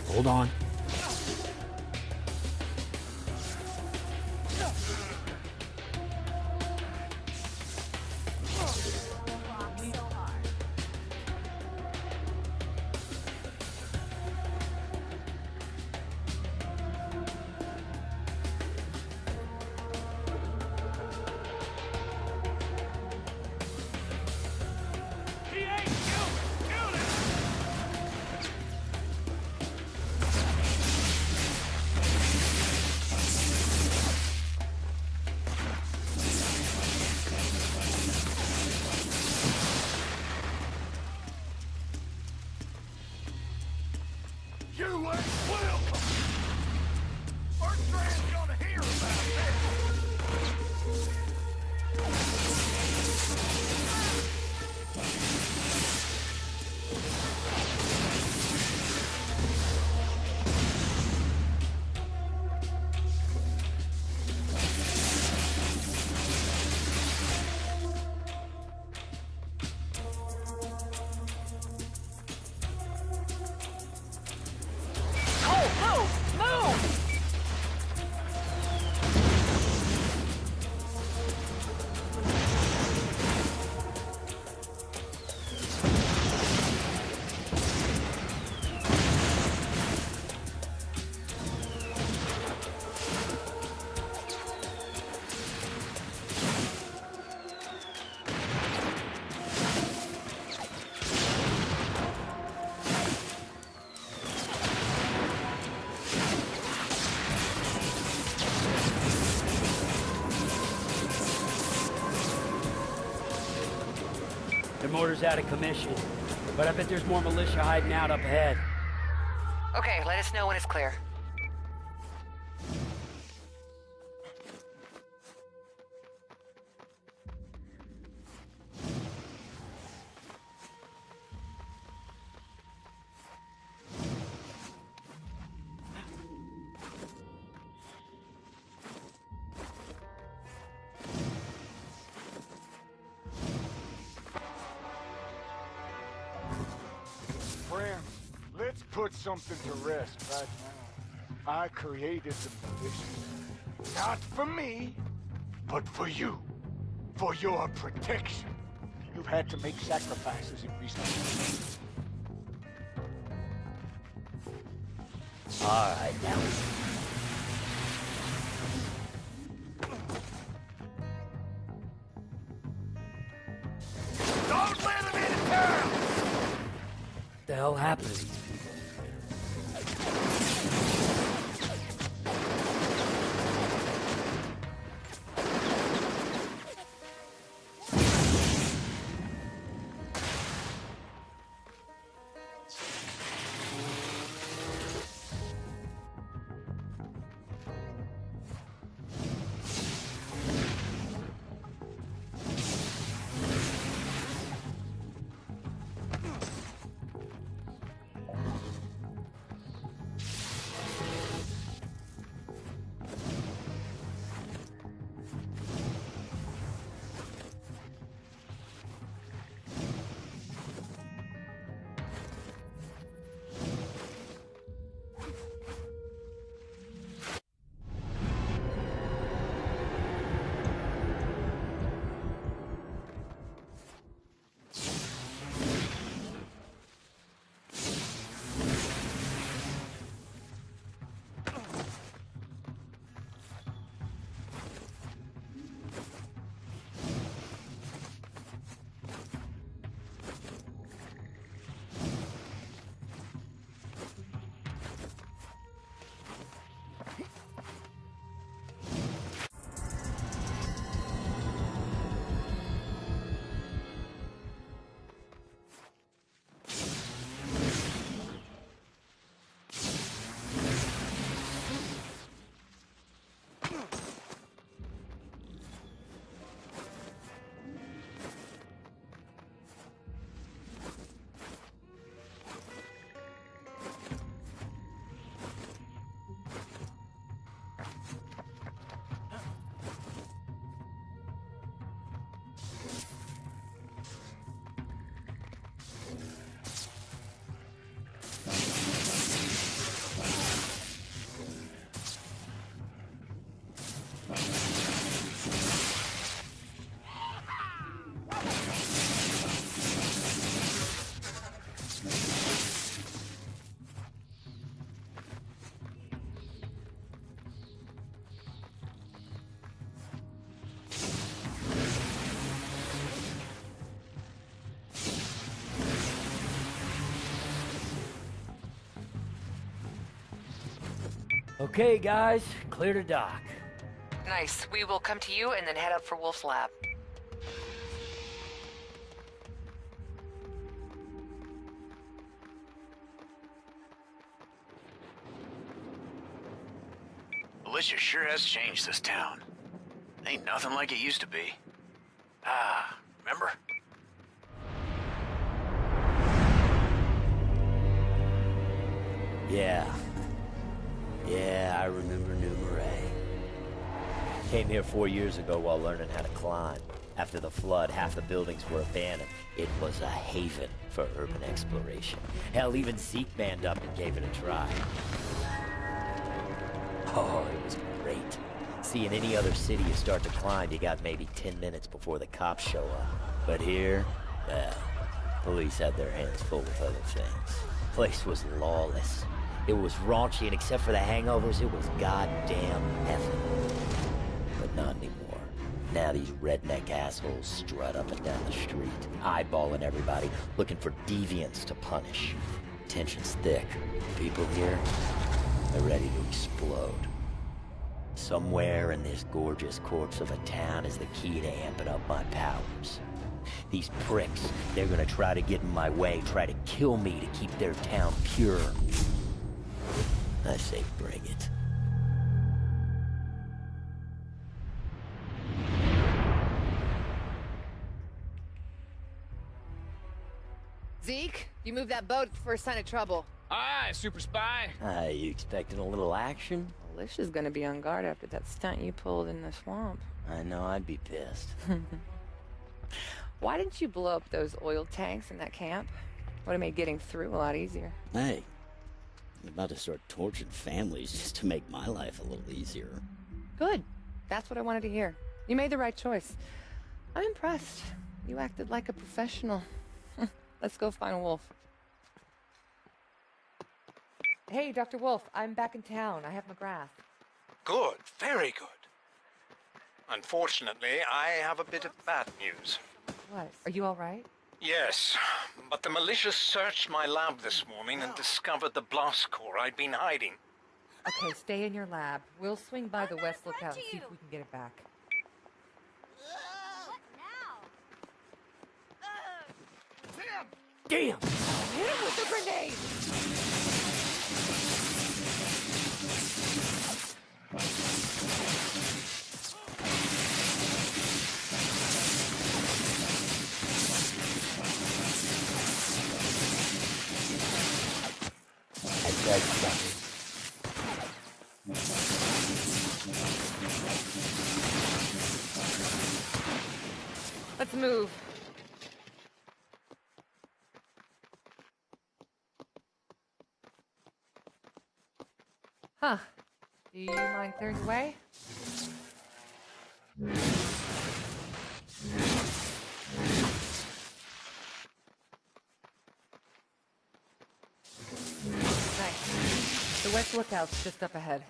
Speaker 12: Hold on. Their mortar's out of commission, but I bet there's more militia hiding out up ahead.
Speaker 15: Okay, let us know when it's clear.
Speaker 4: Friends, let's put something to rest right now. I created the militia. Not for me, but for you. For your protection. You've had to make sacrifices in recent years.
Speaker 12: All right, now.
Speaker 4: Don't let them into town!
Speaker 12: What the hell happened to these people? Okay, guys, clear to dock.
Speaker 15: Nice. We will come to you and then head up for Wolf's lab.
Speaker 17: Militia sure has changed this town. Ain't nothing like it used to be. Ah, remember?
Speaker 18: Yeah, I remember New Marais. Came here 4 years ago while learning how to climb. After the flood, half the buildings were abandoned. It was a haven for urban exploration. Hell, even Zeke manned up and gave it a try. Oh, it was great. See, in any other city you start to climb, you got maybe 10 minutes before the cops show up. But here, well, police had their hands full with other things. Place was lawless. It was raunchy, and except for the hangovers, it was goddamn heaven. But not anymore. Now these redneck assholes strut up and down the street, eyeballing everybody, looking for deviants to punish. Tension's thick. People here, they're ready to explode. Somewhere in this gorgeous corpse of a town is the key to amping up my powers. These pricks, they're gonna try to get in my way, try to kill me to keep their town pure. I say bring it.
Speaker 15: Zeke, you move that boat, it's the first sign of trouble.
Speaker 13: Aye, super spy.
Speaker 18: You expecting a little action?
Speaker 14: Alicia's gonna be on guard after that stunt you pulled in the swamp.
Speaker 18: I know I'd be pissed.
Speaker 14: Why didn't you blow up those oil tanks in that camp? Would have made getting through a lot easier.
Speaker 12: Hey, I'm about to start torching families just to make my life a little easier.
Speaker 14: Good. That's what I wanted to hear. You made the right choice. I'm impressed. You acted like a professional. Let's go find Wolf. Hey, Dr. Wolf, I'm back in town. I have McGrath.
Speaker 19: Good, very good. Unfortunately, I have a bit of bad news.
Speaker 14: What? Are you all right?
Speaker 19: Yes, but the militia searched my lab this morning and discovered the blast core I'd been hiding.
Speaker 14: Okay, stay in your lab. We'll swing by the West Lookout and see if we can get it back.
Speaker 12: Damn!
Speaker 14: Hit him with the grenade! Let's move. Huh. Do you mind clearing the way? Nice. The West Lookout's just up ahead.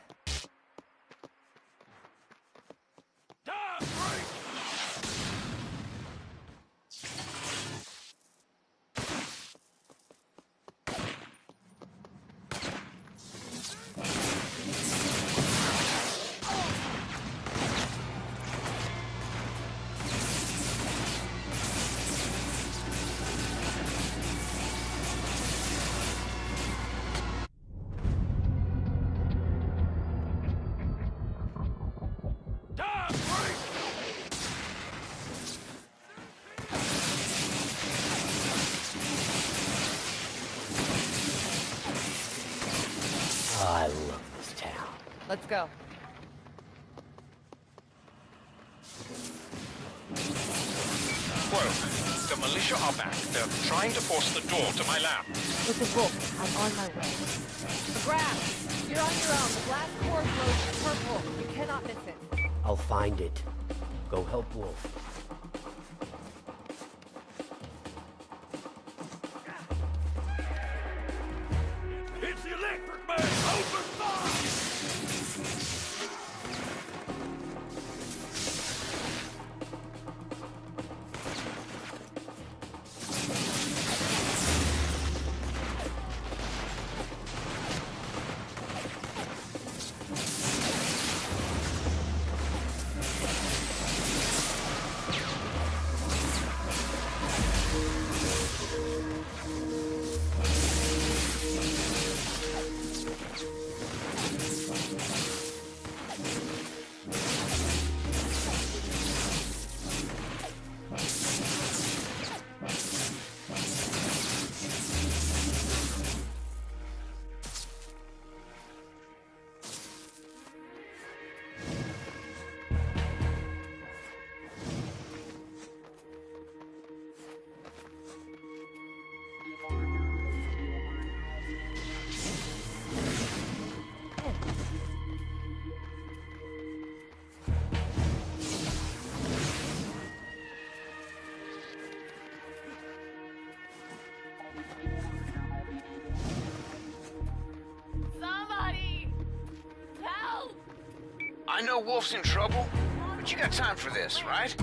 Speaker 18: I love this town.
Speaker 14: Let's go.
Speaker 19: Well, the militia are back. They're trying to force the door to my lab.
Speaker 14: Listen, Wolf, I'm on my way. McGrath, you're on your own. The blast core glows purple. You cannot miss it.
Speaker 12: I'll find it. Go help Wolf.
Speaker 6: It's the electric man! Open fire!
Speaker 17: I know Wolf's in trouble, but you got time for this, right?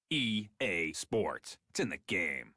Speaker 20: EA Sports. It's in the game.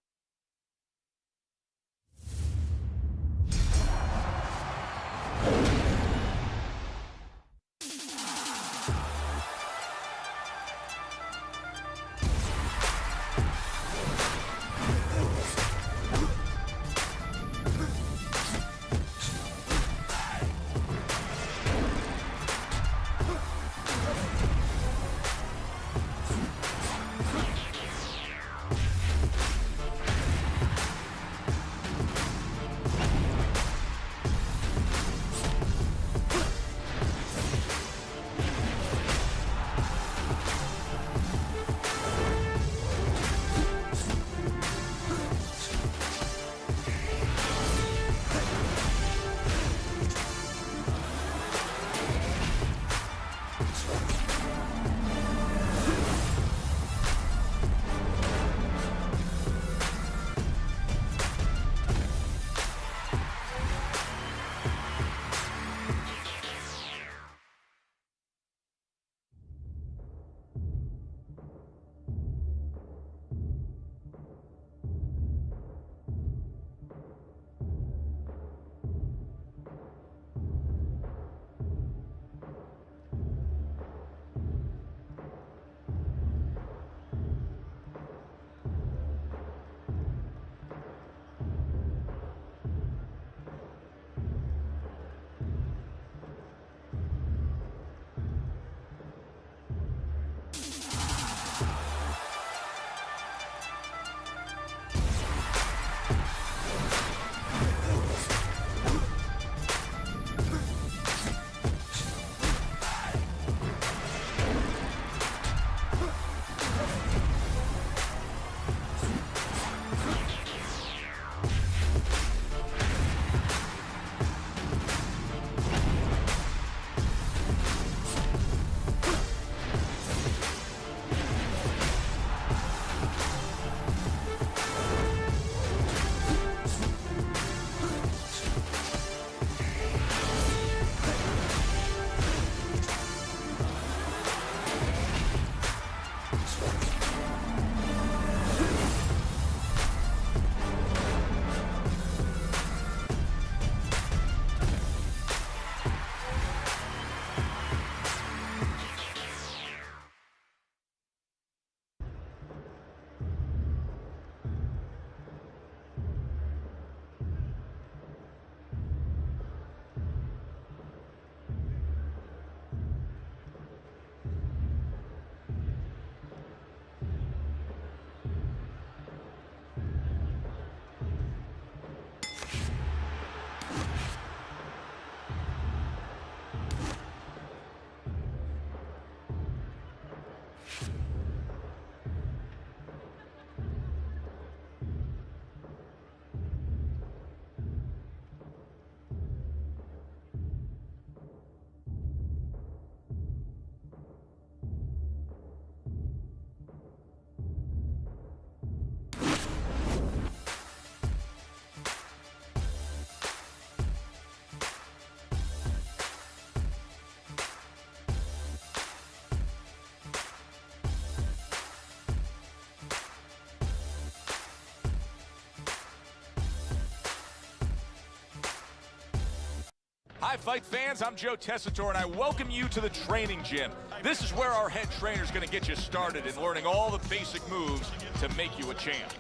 Speaker 5: Hi, Fight fans. I'm Joe Tessitore, and I welcome you to the training gym. This is where our head trainer is going to get you started in learning all the basic moves to make you a champ.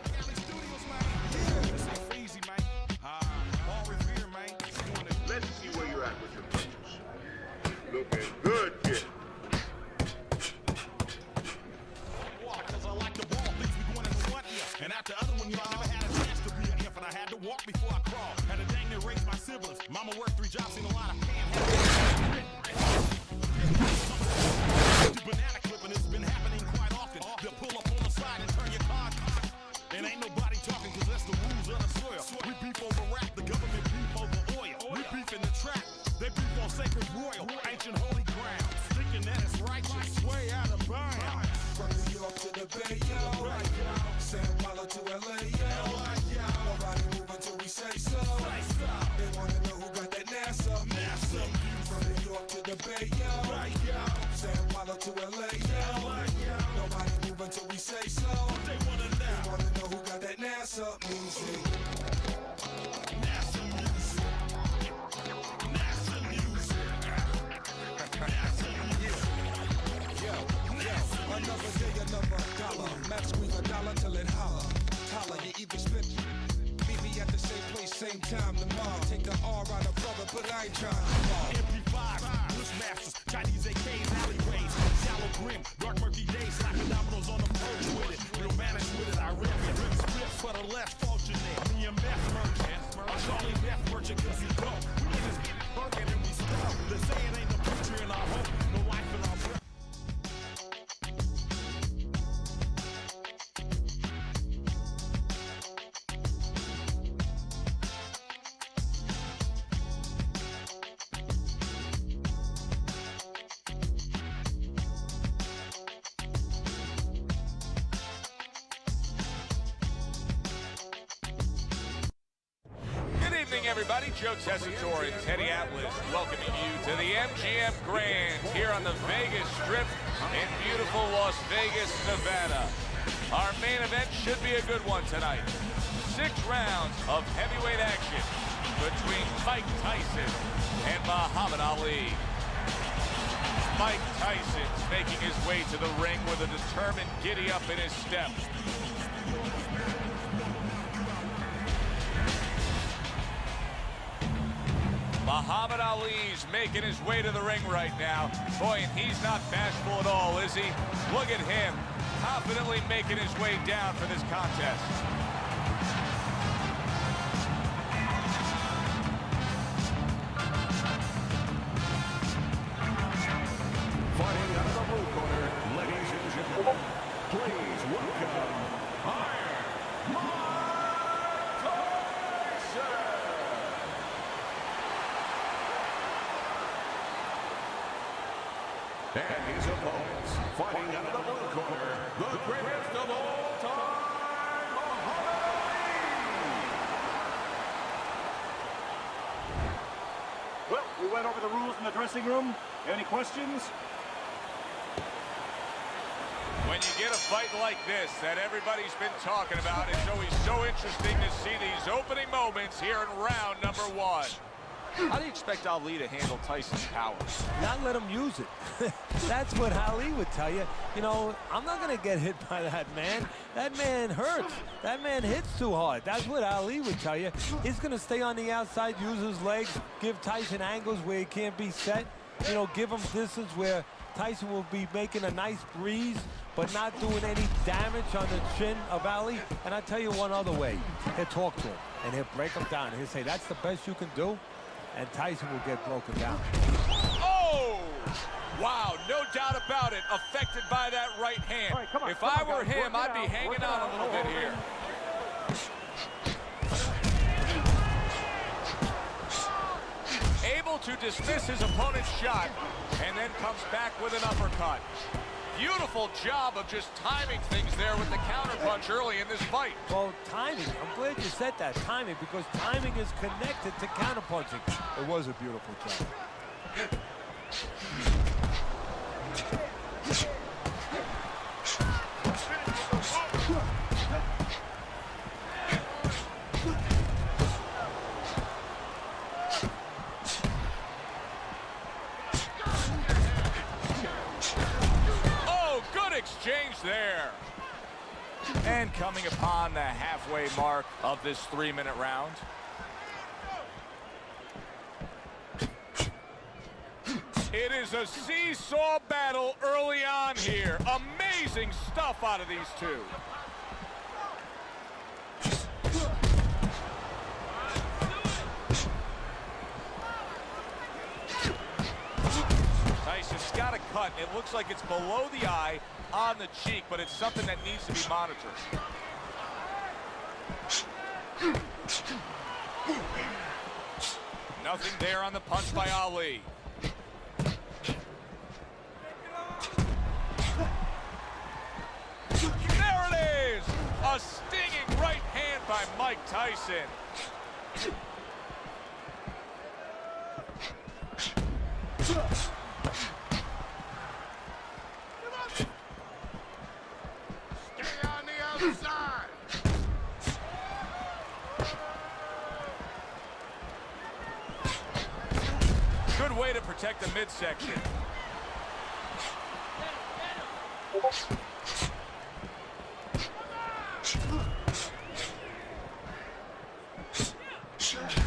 Speaker 11: Let's see where you're at with your punches. Looking good, kid.
Speaker 6: And after other one, y'all never had a chance to be an infant. I had to walk before I crawl. Had to dang near raise my siblings. Mama worked 3 jobs, seen a lot of banana clipping, it's been happening quite often. They'll pull up on the side and turn your car. And ain't nobody talking, cause that's the rules of the soil. We beef over rap, the government beef over oil. We beef in the trap, they beef on sacred royal, ancient holy ground. Thinking that it's righteous, way out of bounds. From New York to the Bay, yo. San Paulo to LA, yo. Nobody move until we say so. They wanna know who got that NASA. From New York to the Bay, yo. San Paulo to LA, yo. Nobody move serve until we say so. They wanna know who got that NASA music. NASA music. NASA music. NASA music. Yo, another day, another dollar. Max squeeze $1 till it holler. Holler, you even spit. Meet me at the same place, same time tomorrow. Take the R out of brother, but I ain't trying to fall. MP5, Bushmasters, Chinese AKs, alleyways, shallow grim, dark murky days, slapping dominoes on the porch with it. Real managed with it, I rip it. Rip split for the less fortunate. Me and meth merchant, I'm Charlie Meth merchant, cause we go. We just get it bucket and we start. The saying ain't the picture in our hope, no life in our breath.
Speaker 5: Everybody, Joe Tessitore and Teddy Atlas welcoming you to the MGM Grand here on the Vegas Strip in beautiful Las Vegas, Nevada. Our main event should be a good one tonight. 6 rounds of heavyweight action between Mike Tyson and Muhammad Ali. Mike Tyson's making his way to the ring with a determined giddy-up in his step. Muhammad Ali's making his way to the ring right now. Boy, and he's not bashful at all, is he? Look at him, confidently making his way down for this contest.
Speaker 6: Fighting out of the blue corner, ladies and gentlemen, please welcome Iron Mike Tyson. And his opponents, fighting out of the blue corner, the greatest of all time, Muhammad Ali.
Speaker 21: Well, we went over the rules in the dressing room. Any questions?
Speaker 5: When you get a fight like this that everybody's been talking about, it's always so interesting to see these opening moments here in round number 1. How do you expect Ali to handle Tyson's power?
Speaker 16: Not let him use it. That's what Ali would tell you. You know, I'm not going to get hit by that man. That man hurts. That man hits too hard. That's what Ali would tell you. He's going to stay on the outside, use his legs, give Tyson angles where he can't be set. You know, give him distance where Tyson will be making a nice breeze, but not doing any damage on the chin of Ali. And I'll tell you one other way. He'll talk to him, and he'll break him down. He'll say, that's the best you can do. And Tyson will get broken down.
Speaker 5: Oh! Wow, no doubt about it. Affected by that right hand.
Speaker 21: Right,
Speaker 5: if I were him, I'd be hanging on a little bit here. Able to dismiss his opponent's shot, and then comes back with an uppercut. Beautiful job of just timing things there with the counterpunch early in this fight.
Speaker 16: Well, timing. I'm glad you said that, timing, because timing is connected to counterpunching. It was a beautiful job.
Speaker 5: Exchange there. And coming upon the halfway mark of this 3-minute round. It is a seesaw battle early on here. Amazing stuff out of these two. Tyson's got a cut. It looks like it's below the eye on the cheek, but it's something that needs to be monitored. Nothing there on the punch by Ali. There it is! A stinging right hand by Mike Tyson. protect the midsection.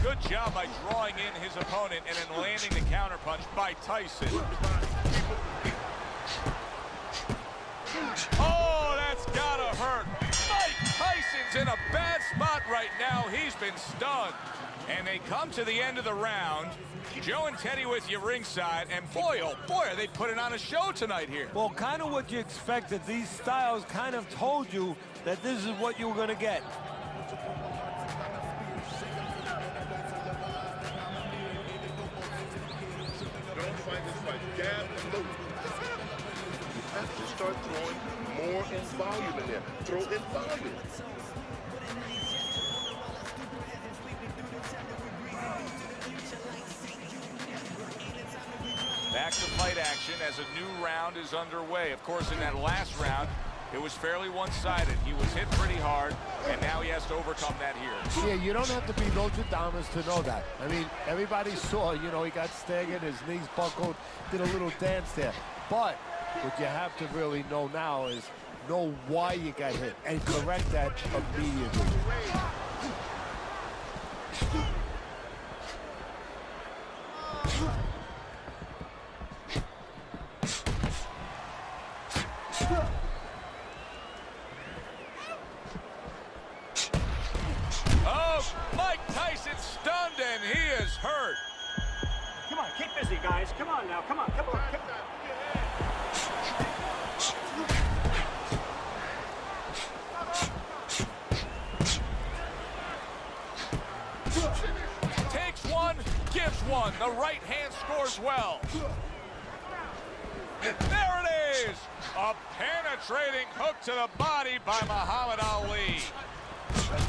Speaker 5: Good job by drawing in his opponent and then landing the counterpunch by Tyson. Oh, that's gotta hurt. Mike Tyson's in a bad spot right now. He's been stunned. And they come to the end of the round. Joe and Teddy with you ringside, and boy, oh boy, are they putting on a show tonight here.
Speaker 16: Well, kind of what you expected. These styles kind of told you that this is what you were going to get.
Speaker 11: Don't fight this fight. Jab and move. You have to start throwing more in volume in there. Throw in volume.
Speaker 5: Back to fight action as a new round is underway. Of course, in that last round, it was fairly one-sided. He was hit pretty hard, and now he has to overcome that here.
Speaker 16: Yeah, you don't have to be Nostradamus to know that. I mean, everybody saw, you know, he got staggered, his knees buckled, did a little dance there. But what you have to really know now is know why you got hit and correct that immediately.
Speaker 5: Oh, Mike Tyson stunned and he is hurt.
Speaker 21: Come on, keep busy, guys. Come on now. Come on, come on. Come on.
Speaker 5: Takes one, gives one. The right hand scores well. There it is! A penetrating hook to the body by Muhammad Ali.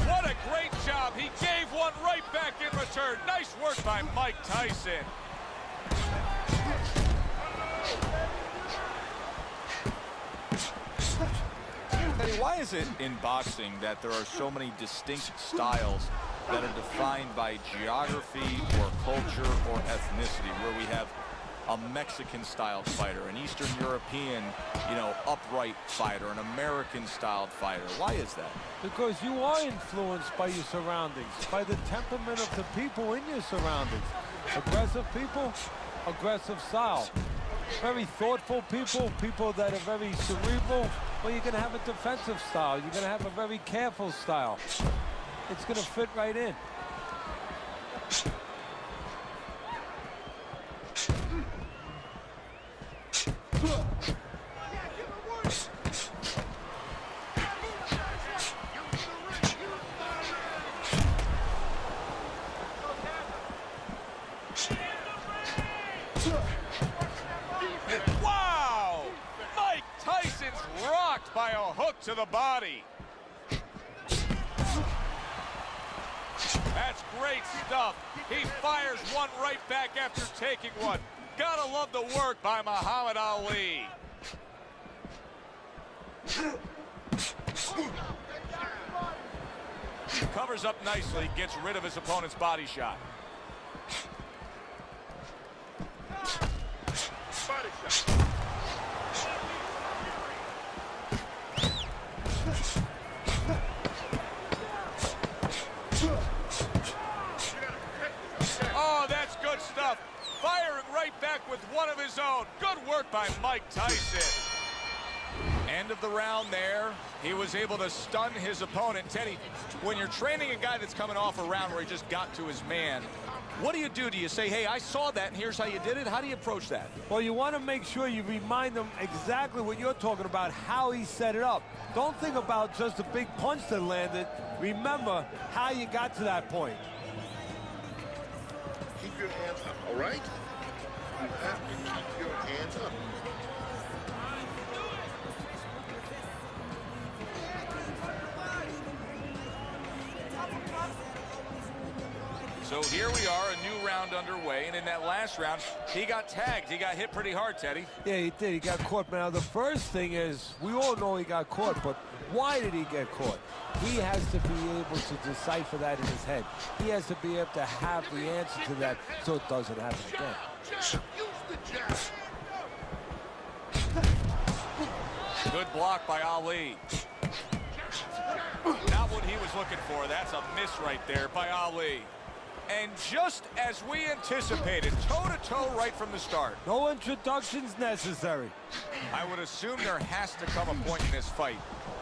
Speaker 5: What a great job. He gave one right back in return. Nice work by Mike Tyson. Why is it in boxing that there are so many distinct styles that are defined by geography or culture or ethnicity, where we have a Mexican-styled fighter, an Eastern European, you know, upright fighter, an American-styled fighter? Why is that?
Speaker 16: Because you are influenced by your surroundings, by the temperament of the people in your surroundings. Aggressive people, aggressive style. Very thoughtful people, people that are very cerebral, well, you're going to have a defensive style. You're going to have a very careful style. It's going to fit right in.
Speaker 5: Wow! Mike Tyson's rocked by a hook to the body. That's great stuff. He fires one right back after taking one. Gotta love the work by Muhammad Ali. Covers up nicely, gets rid of his opponent's body shot.
Speaker 11: Body shot.
Speaker 5: Oh, that's good stuff. Firing right back with one of his own. Good work by Mike Tyson. End of the round there. He was able to stun his opponent. Teddy, when you're training a guy that's coming off a round where he just got to his man, what do you do? Do you say, hey, I saw that and here's how you did it? How do you approach that?
Speaker 16: Well, you want to make sure you remind them exactly what you're talking about, how he set it up. Don't think about just a big punch that landed. Remember how you got to that point.
Speaker 11: Keep your hands up, all right? You have to keep your hands up.
Speaker 5: So here we are, a new round underway, and in that last round, he got tagged. He got hit pretty hard, Teddy.
Speaker 16: Yeah, he did. He got caught. Now, the first thing is, we all know he got caught, but Why did he get caught? He has to be able to decipher that in his head. He has to be able to have the answer to that so it doesn't happen again.
Speaker 5: Good block by Ali. Not what he was looking for. That's a miss right there by Ali. And just as we anticipated, toe-to-toe right from the start.
Speaker 16: No introductions necessary.
Speaker 5: I would assume there has to come a point in this fight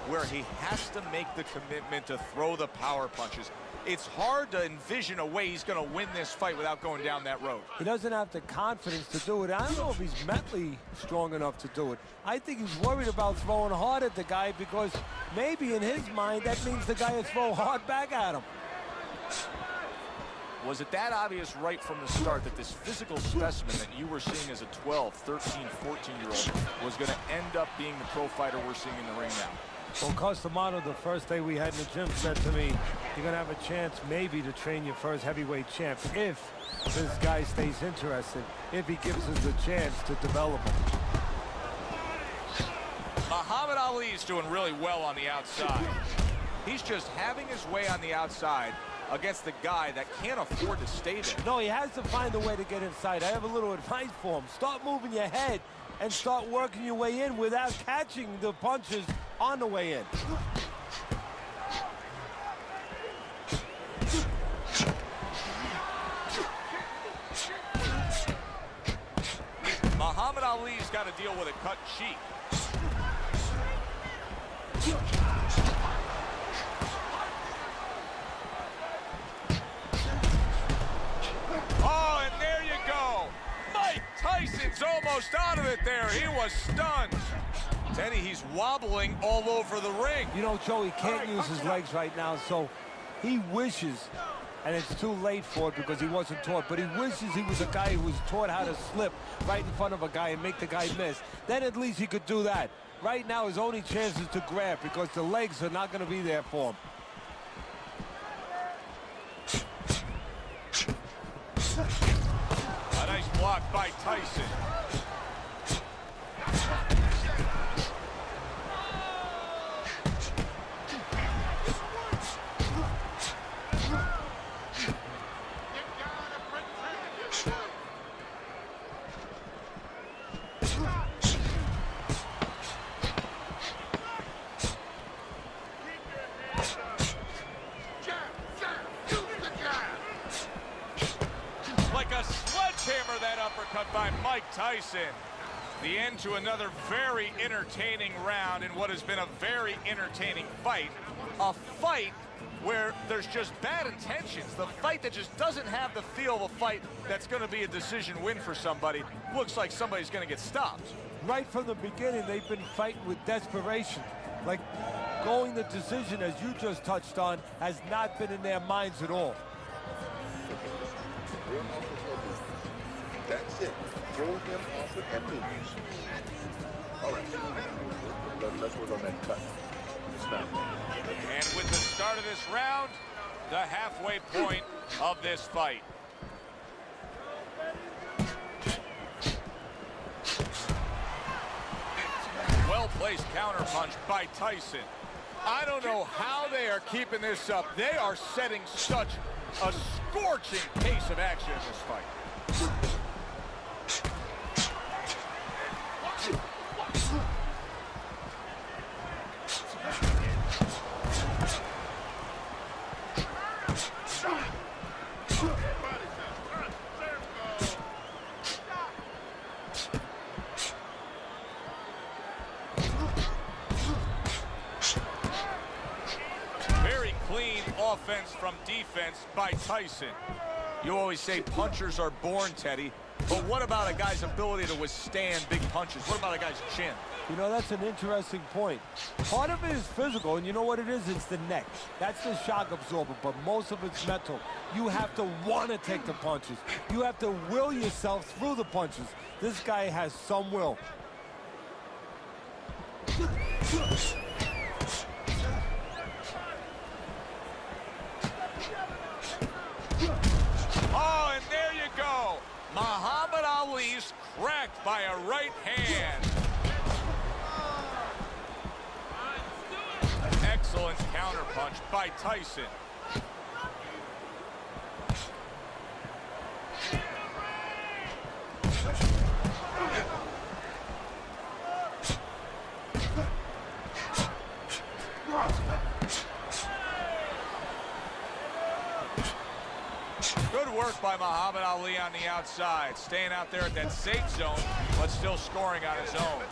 Speaker 5: where he has to make the commitment to throw the power punches. It's hard to envision a way he's going to win this fight without going down that road.
Speaker 16: He doesn't have the confidence to do it. I don't know if he's mentally strong enough to do it. I think he's worried about throwing hard at the guy because maybe in his mind that means the guy will throw hard back at him.
Speaker 5: Was it that obvious right from the start that this physical specimen that you were seeing as a 12, 13, 14-year-old was going to end up being the pro fighter we're seeing in the ring now?
Speaker 16: Well, Costamano, the first day we had in the gym, said to me, you're going to have a chance maybe to train your first heavyweight champ if this guy stays interested, if he gives us a chance to develop him.
Speaker 5: Muhammad Ali is doing really well on the outside. He's just having his way on the outside against the guy that can't afford to stay there.
Speaker 16: No, he has to find a way to get inside. I have a little advice for him. Start moving your head and start working your way in without catching the punches on the way in.
Speaker 5: Muhammad Ali's got to deal with a cut cheek. Oh, and there you go. Mike Tyson's almost out of it there. He was stunned. Teddy, he's wobbling all over the ring.
Speaker 16: You know, Joe, he can't use his legs right now, so he wishes, and it's too late for it because he wasn't taught, but he wishes he was a guy who was taught how to slip right in front of a guy and make the guy miss. Then at least he could do that. Right now, his only chance is to grab because the legs are not going to be there for him.
Speaker 5: A nice block by Tyson. By Mike Tyson. The end to another very entertaining round in what has been a very entertaining fight. A fight where there's just bad intentions. The fight that just doesn't have the feel of a fight that's going to be a decision win for somebody. Looks like somebody's going to get stopped.
Speaker 16: Right from the beginning, they've been fighting with desperation. Like going the decision, as you just touched on, has not been in their minds at all.
Speaker 1: That's it. Throw him off it and lose. All right. Let's work on that cut.
Speaker 5: And with the start of this round, the halfway point of this fight. Well-placed counterpunch by Tyson. I don't know how they are keeping this up. They are setting such a scorching pace of action in this fight. Very clean offense from defense by Tyson. You always say punchers are born, Teddy. But what about a guy's ability to withstand big punches? What about a guy's chin?
Speaker 16: You know, that's an interesting point. Part of it is physical, and you know what it is? It's the neck. That's the shock absorber, but most of it's mental. You have to want to take the punches. You have to will yourself through the punches. This guy has some will.
Speaker 5: Oh, and there you go. Muhammad Ali's cracked by a right hand. Excellent counterpunch by Tyson. Good work by Muhammad Ali on the outside, staying out there at that safe zone, but still scoring on his own.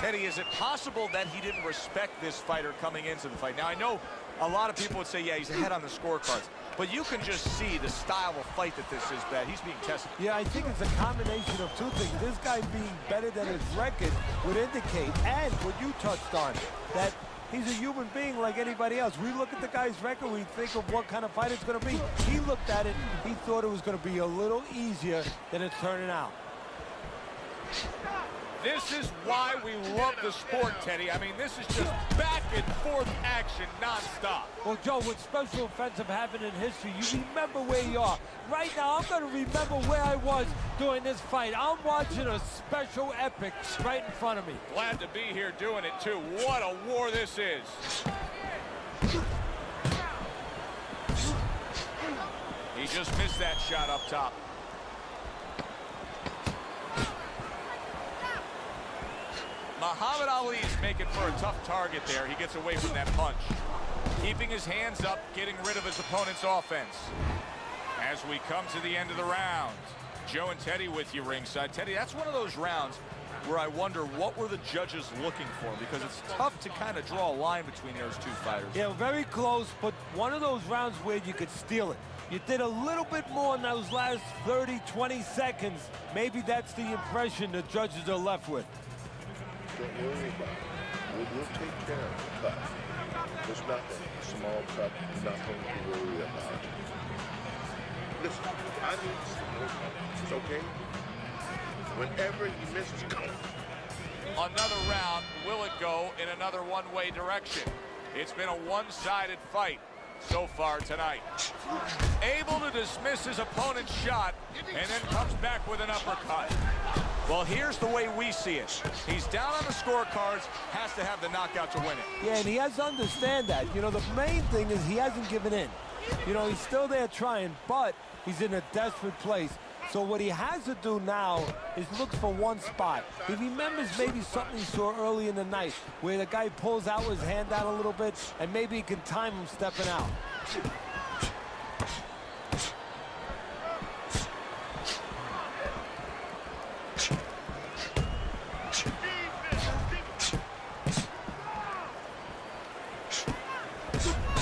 Speaker 5: Teddy, is it possible that he didn't respect this fighter coming into the fight? Now, I know a lot of people would say, yeah, he's ahead on the scorecards, but you can just see the style of fight that this is, that he's being tested.
Speaker 16: Yeah, I think it's a combination of two things. This guy being better than his record would indicate, and what you touched on, that he's a human being like anybody else. We look at the guy's record, we think of what kind of fight it's going to be. He looked at it, he thought it was going to be a little easier than it's turning out.
Speaker 5: This is why we love the sport, Teddy. I mean, this is just back and forth action nonstop.
Speaker 16: Well, Joe, with special offensive happened in history, you remember where you are. Right now, I'm going to remember where I was during this fight. I'm watching a special epic right in front of me.
Speaker 5: Glad to be here doing it, too. What a war this is. He just missed that shot up top. Muhammad Ali is making for a tough target there. He gets away from that punch. Keeping his hands up, getting rid of his opponent's offense. As we come to the end of the round, Joe and Teddy with you ringside. Teddy, that's one of those rounds where I wonder what were the judges looking for, because it's tough to kind of draw a line between those two fighters.
Speaker 16: Yeah, very close, but one of those rounds where you could steal it. You did a little bit more in those last 30, 20 seconds. Maybe that's the impression the judges are left with.
Speaker 1: Don't worry about it. We'll take care of the cut. There's nothing. Small cut, nothing to worry about. Listen, I need some more punches, okay? Whenever he misses, go.
Speaker 5: Another round. Will it go in another one-way direction? It's been a one-sided fight so far tonight. Able to dismiss his opponent's shot and then comes back with an uppercut. Well, here's the way we see it. He's down on the scorecards, has to have the knockout to win it.
Speaker 16: Yeah, and he has to understand that. You know, the main thing is he hasn't given in. You know, he's still there trying, but he's in a desperate place. So what he has to do now is look for one spot. He remembers maybe something he saw early in the night where the guy pulls out his hand down a little bit, and maybe he can time him stepping out.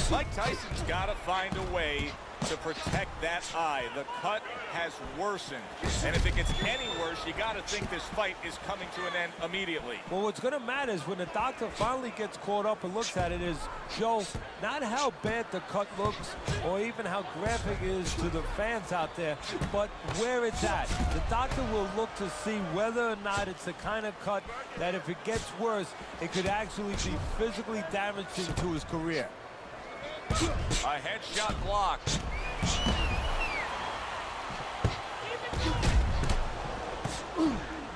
Speaker 5: Mike Tyson's got to find a way to protect that eye. The cut has worsened, and if it gets any worse, you got to think this fight is coming to an end immediately.
Speaker 16: Well, what's going to matter is when the doctor finally gets caught up and looks at it is, Joe, not how bad the cut looks or even how graphic it is to the fans out there, but where it's at. The doctor will look to see whether or not it's the kind of cut that if it gets worse, it could actually be physically damaging to his career.
Speaker 5: A headshot blocked.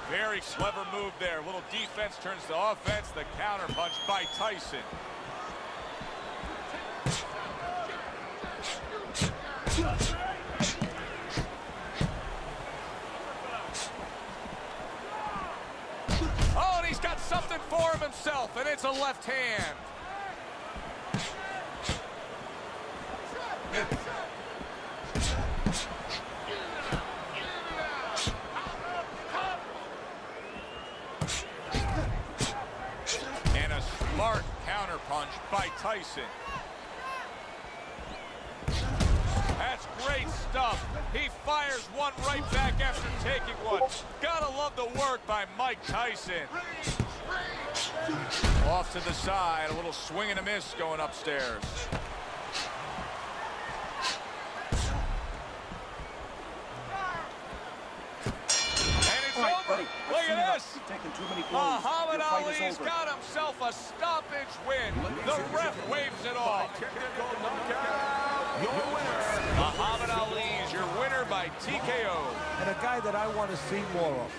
Speaker 5: Very clever move there. A little defense turns to offense. The counter punch by Tyson. Oh, and he's got something for him himself, and it's a left hand. And a smart counterpunch by Tyson. That's great stuff. He fires one right back after taking one. Gotta love the work by Mike Tyson. Off to the side, a little swing and a miss going upstairs. Over. Look at this. Muhammad Ali's got himself a stoppage win. The ref waves it off. Muhammad Ali is your winner by TKO.
Speaker 16: And a guy that I want to see more of.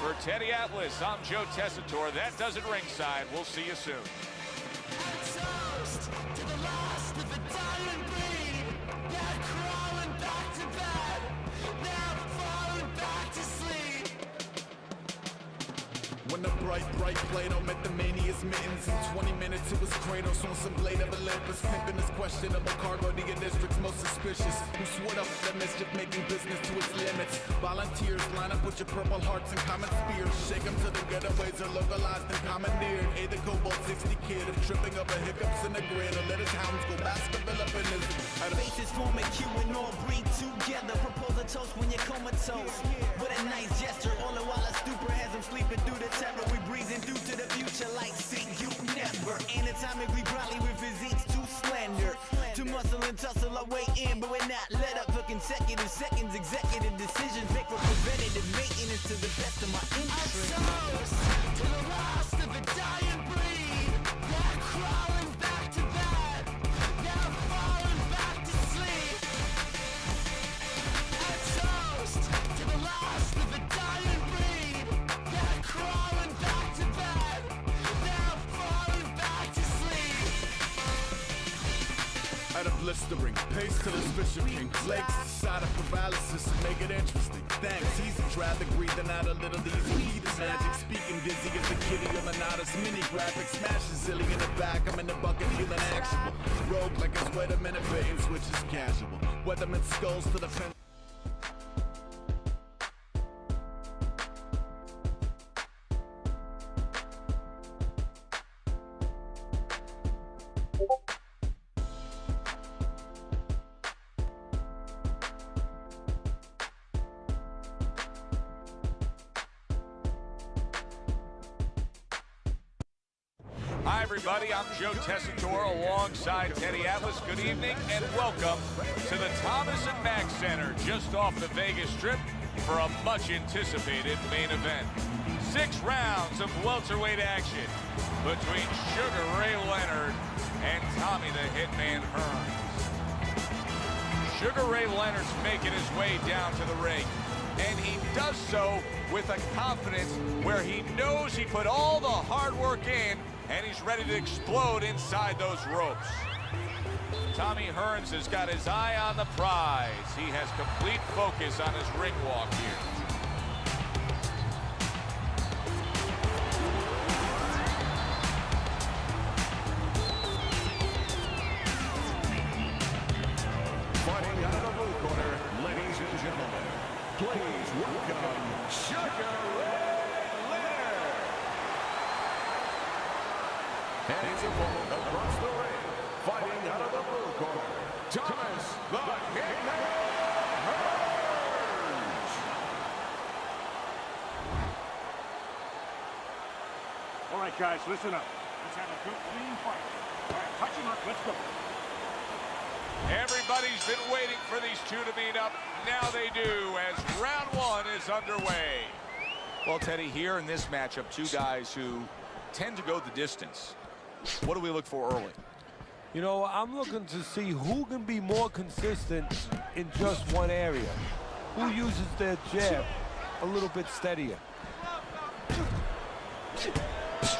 Speaker 5: For Teddy Atlas, I'm Joe Tessitore. That does it ringside. We'll see you soon.
Speaker 7: bright Play-Doh met the mania's mittens. In 20 minutes it was Kratos on some blade of Olympus. Pimping this questionable cargo to your district's most suspicious. Who swore up the mischief, making business to its limits. Volunteers line up with your purple hearts and common spears. Shake them till the getaways are localized and commandeered. A the Cobalt 60 kid of tripping over hiccups in the grid. Or let his hounds go Baskerville up in his...
Speaker 22: Faces form a Q and all breathe together. Propose a toast when you're comatose. What a nice gesture, all the while a stupor has them sleeping through the terror. We breezing through to the future like see you never. Anatomically probably with physiques too slender. To muscle and tussle our way in, but we're not let up for consecutive seconds. Executive decisions make for preventative maintenance to the best of my interest. A toast to the last of a dying breed. They're crawling back to bed. They're falling back to sleep. A toast to the last of a dying breed. They're crawling back to bed. They're falling back to sleep.
Speaker 7: At a blistering pace to this Bishop King. Legs side of paralysis to make it interesting. Thanks, easy. Try to breathing out a little easy. Heat is magic. Speaking dizzy as a kitty on the Nodus mini graphic. Smashing silly in the back. I'm in the bucket feeling actual. Rogue like it's wait a minute, bait and switch is casual. Weatherman skulls to the fence.
Speaker 5: Hi, everybody. I'm Joe Tessitore alongside Teddy Atlas. Good evening and welcome to the Thomas & Mack Center just off the Vegas Strip for a much-anticipated main event. 6 rounds of welterweight action between Sugar Ray Leonard and Tommy the Hitman Hearns. Sugar Ray Leonard's making his way down to the ring, and he does so with a confidence where he knows he put all the hard work in and he's ready to explode inside those ropes. Tommy Hearns has got his eye on the prize. He has complete focus on his ring walk here.
Speaker 23: Fighting out of the blue corner, ladies and gentlemen, please welcome Sugar Ray Leonard. And his opponent across the ring, fighting out of the blue corner, Thomas the Hitman Hearns.
Speaker 21: All right, guys, listen up. Let's have a good, clean fight. All right, touch him up. Let's go.
Speaker 5: Everybody's been waiting for these two to meet up. Now they do, as round 1 is underway. Well, Teddy, here in this matchup, two guys who tend to go the distance. What do we look for early?
Speaker 16: You know, I'm looking to see who can be more consistent in just one area. Who uses their jab a little bit steadier.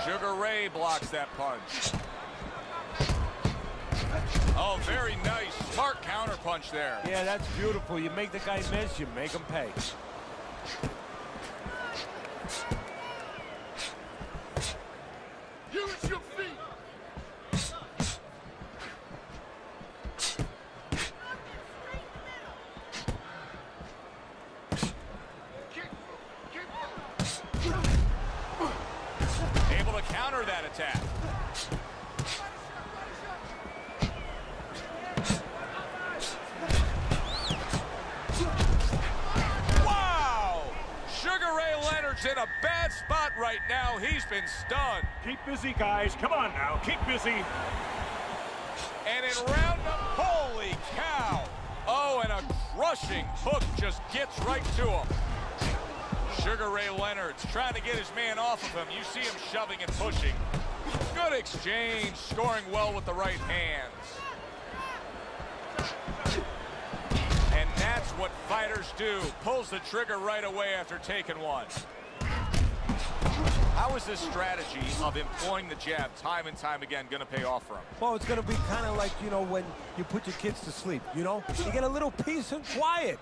Speaker 5: Sugar Ray blocks that punch. Oh, very nice. Smart counter punch there.
Speaker 16: Yeah, that's beautiful. You make the guy miss, you make him pay.
Speaker 7: Use your feet.
Speaker 5: Able to counter that attack. Wow! Sugar Ray Leonard's in a bad spot right now. He's been stunned.
Speaker 21: Keep busy, guys. Come on now. Keep busy.
Speaker 5: And in round holy cow! Oh, and a crushing hook just gets right to him. Sugar Ray Leonard's trying to get his man off of him. You see him shoving and pushing. Good exchange, scoring well with the right hands. And that's what fighters do. Pulls the trigger right away after taking one. How is this strategy of employing the jab time and time again going to pay off for him?
Speaker 16: Well, it's going to be kind of like, you know, when you put your kids to sleep, you know? You get a little peace and quiet.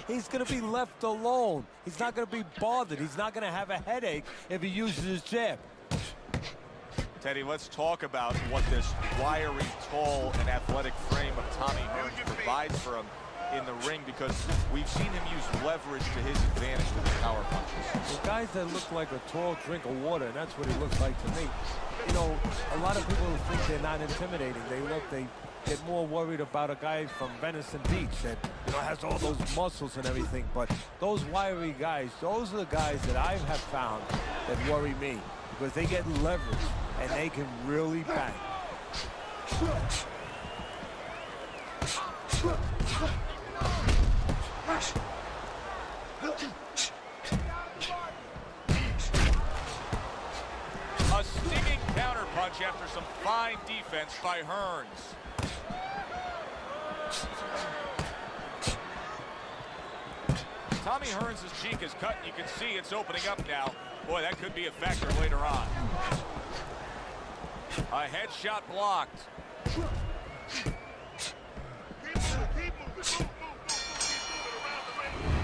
Speaker 16: He's going to be left alone. He's not going to be bothered. He's not going to have a headache if he uses his jab.
Speaker 5: Teddy, let's talk about what this wiry, tall, and athletic frame of Tommy Hearns provides for him in the ring, because we've seen him use leverage to his advantage with his power punches.
Speaker 16: The guys that look like a tall drink of water, and that's what he looks like to me. You know, a lot of people think they're not intimidating. They get more worried about a guy from Venice Beach that, you know, has all those muscles and everything. But those wiry guys, those are the guys that I have found that worry me, because they get leverage and they can really bang.
Speaker 5: A stinging counterpunch after some fine defense by Hearns. Tommy Hearns' cheek is cut, and you can see it's opening up now. Boy, that could be a factor later on. A headshot blocked.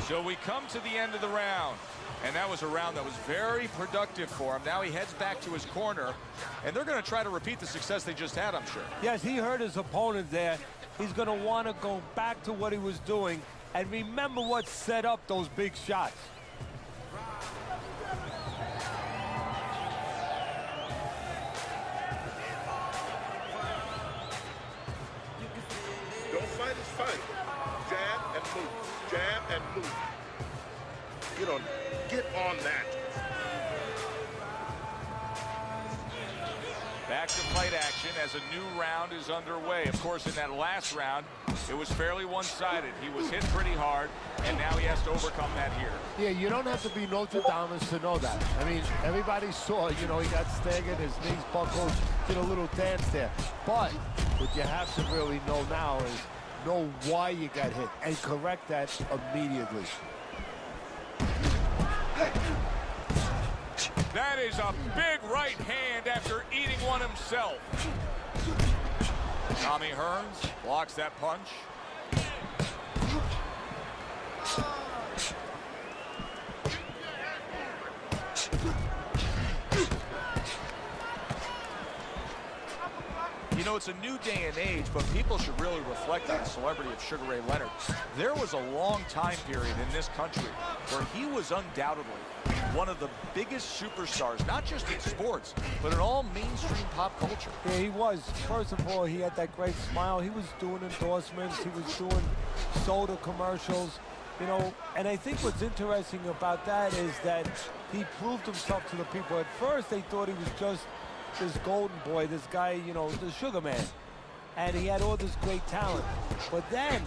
Speaker 5: So we come to the end of the round, and that was a round that was very productive for him. Now he heads back to his corner, and they're going to try to repeat the success they just had, I'm sure.
Speaker 16: Yes, he hurt his opponent there. He's going to want to go back to what he was doing and remember what set up those big shots.
Speaker 1: Don't fight his fight. Jab and move. Jab and move. You know, get on that.
Speaker 5: Back to fight action as a new round is underway. Of course, in that last round, it was fairly one-sided. He was hit pretty hard, and now he has to overcome that here.
Speaker 16: Yeah, you don't have to be Notre Dame to know that. I mean, everybody saw, you know, he got staggered, his knees buckled, did a little dance there. But what you have to really know now is know why you got hit and correct that immediately.
Speaker 5: That is a big right hand after eating one himself. Tommy Hearns blocks that punch. You know, it's a new day and age, but people should really reflect on the celebrity of Sugar Ray Leonard. There was a long time period in this country where he was undoubtedly one of the biggest superstars, not just in sports, but in all mainstream pop culture.
Speaker 16: Yeah, he was. First of all, he had that great smile. He was doing endorsements. He was doing soda commercials, you know. And I think what's interesting about that is that he proved himself to the people. At first, they thought he was just this golden boy, this guy, you know, the sugar man. And he had all this great talent. But then,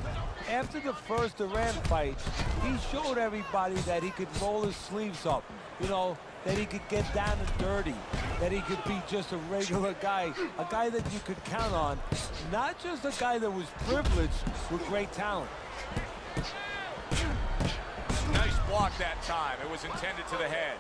Speaker 16: after the first Iran fight, he showed everybody that he could roll his sleeves up, you know, that he could get down and dirty, that he could be just a regular guy, a guy that you could count on, not just a guy that was privileged with great talent.
Speaker 5: Nice block that time. It was intended to the head.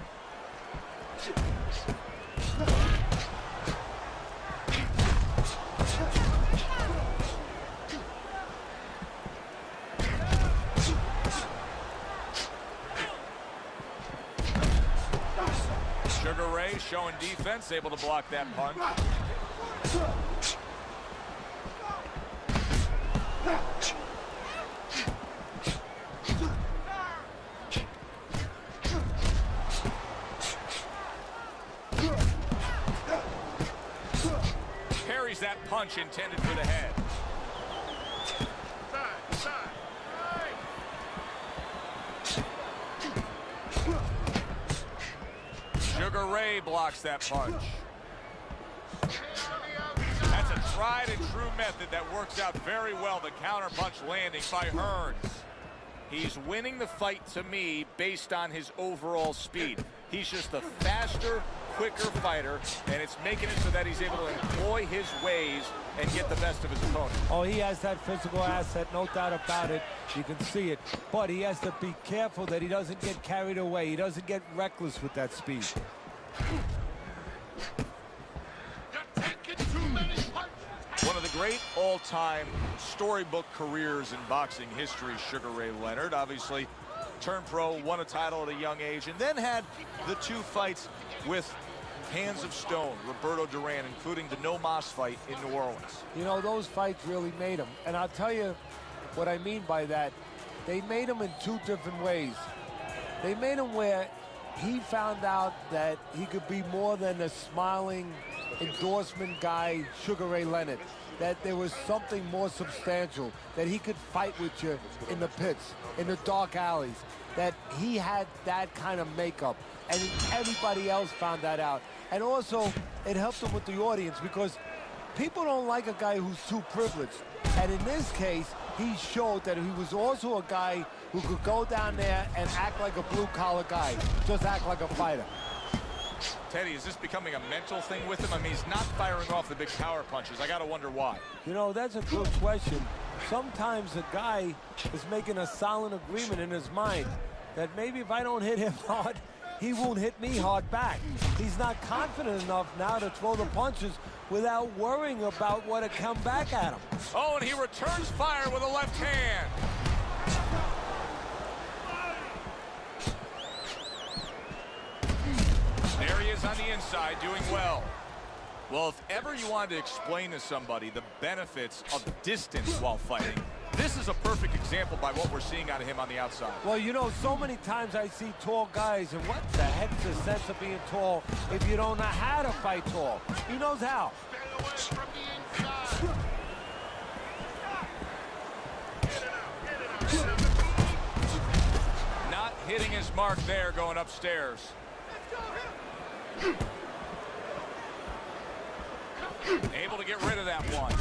Speaker 5: Sugar Ray showing defense, able to block that punch. Parries that punch intended for the head. Sugar Ray blocks that punch. That's a tried and true method that works out very well. The counterpunch landing by Hearns. He's winning the fight to me based on his overall speed. He's just a faster, quicker fighter, and it's making it so that he's able to employ his ways and get the best of his opponent.
Speaker 16: Oh, he has that physical asset, no doubt about it. You can see it. But he has to be careful that he doesn't get carried away. He doesn't get reckless with that speed.
Speaker 5: One of the great all-time storybook careers in boxing history, Sugar Ray Leonard. Obviously, turned pro, won a title at a young age, and then had the 2 fights with Hands of Stone, Roberto Duran, including the No Mas fight in New Orleans.
Speaker 16: You know, those fights really made him. And I'll tell you what I mean by that. They made him in 2 different ways. They made him where he found out that he could be more than a smiling endorsement guy, Sugar Ray Leonard. That there was something more substantial, that he could fight with you in the pits, in the dark alleys, that he had that kind of makeup, and everybody else found that out. And also, it helped him with the audience, because people don't like a guy who's too privileged. And in this case, he showed that he was also a guy who could go down there and act like a blue-collar guy, just act like a fighter.
Speaker 5: Teddy, is this becoming a mental thing with him? I mean, he's not firing off the big power punches. I got to wonder why.
Speaker 16: You know, that's a good question. Sometimes a guy is making a silent agreement in his mind that maybe if I don't hit him hard, he won't hit me hard back. He's not confident enough now to throw the punches without worrying about what will come back at him.
Speaker 5: Oh, and he returns fire with a left hand. There he is on the inside, doing well. Well, if ever you wanted to explain to somebody the benefits of distance while fighting, this is a perfect example by what we're seeing out of him on the outside.
Speaker 16: Well, you know, so many times I see tall guys, and what the heck's the sense of being tall if you don't know how to fight tall? He knows how.
Speaker 5: Not hitting his mark there, going upstairs. Able to get rid of that one.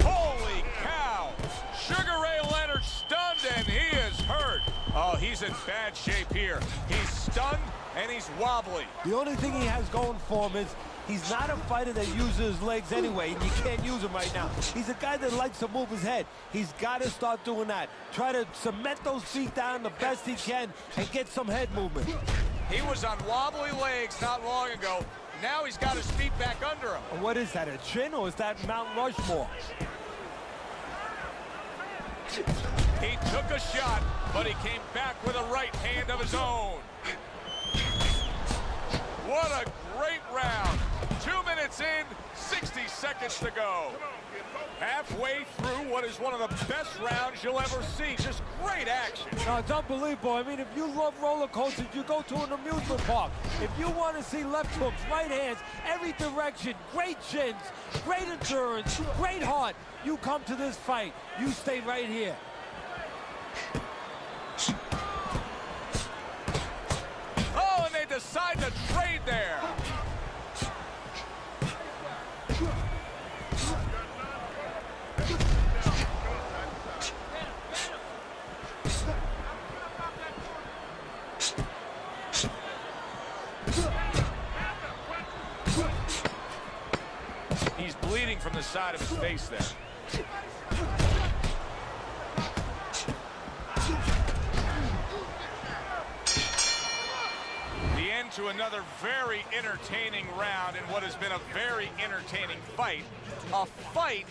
Speaker 5: Holy cow! Sugar Ray Leonard stunned, and he is hurt. Oh, he's in bad shape here. He's stunned and he's wobbly.
Speaker 16: The only thing he has going for him is he's not a fighter that uses his legs anyway, and you can't use him right now. He's a guy that likes to move his head. He's got to start doing that. Try to cement those feet down the best he can and get some head movement.
Speaker 5: He was on wobbly legs not long ago. Now he's got his feet back under him.
Speaker 16: What is that, a chin, or is that Mount Rushmore?
Speaker 5: He took a shot, but he came back with a right hand of his own. What a great round. 2 minutes in, 60 seconds to go. Halfway through what is one of the best rounds you'll ever see. Just great action.
Speaker 16: No, it's unbelievable. I mean, if you love roller coasters, you go to an amusement park. If you want to see left hooks, right hands, every direction, great chins, great endurance, great heart, you come to this fight. You stay right here.
Speaker 5: Oh, and they decide to trade there. He's bleeding from the side of his face there. The end to another very entertaining round in what has been a very entertaining fight. A fight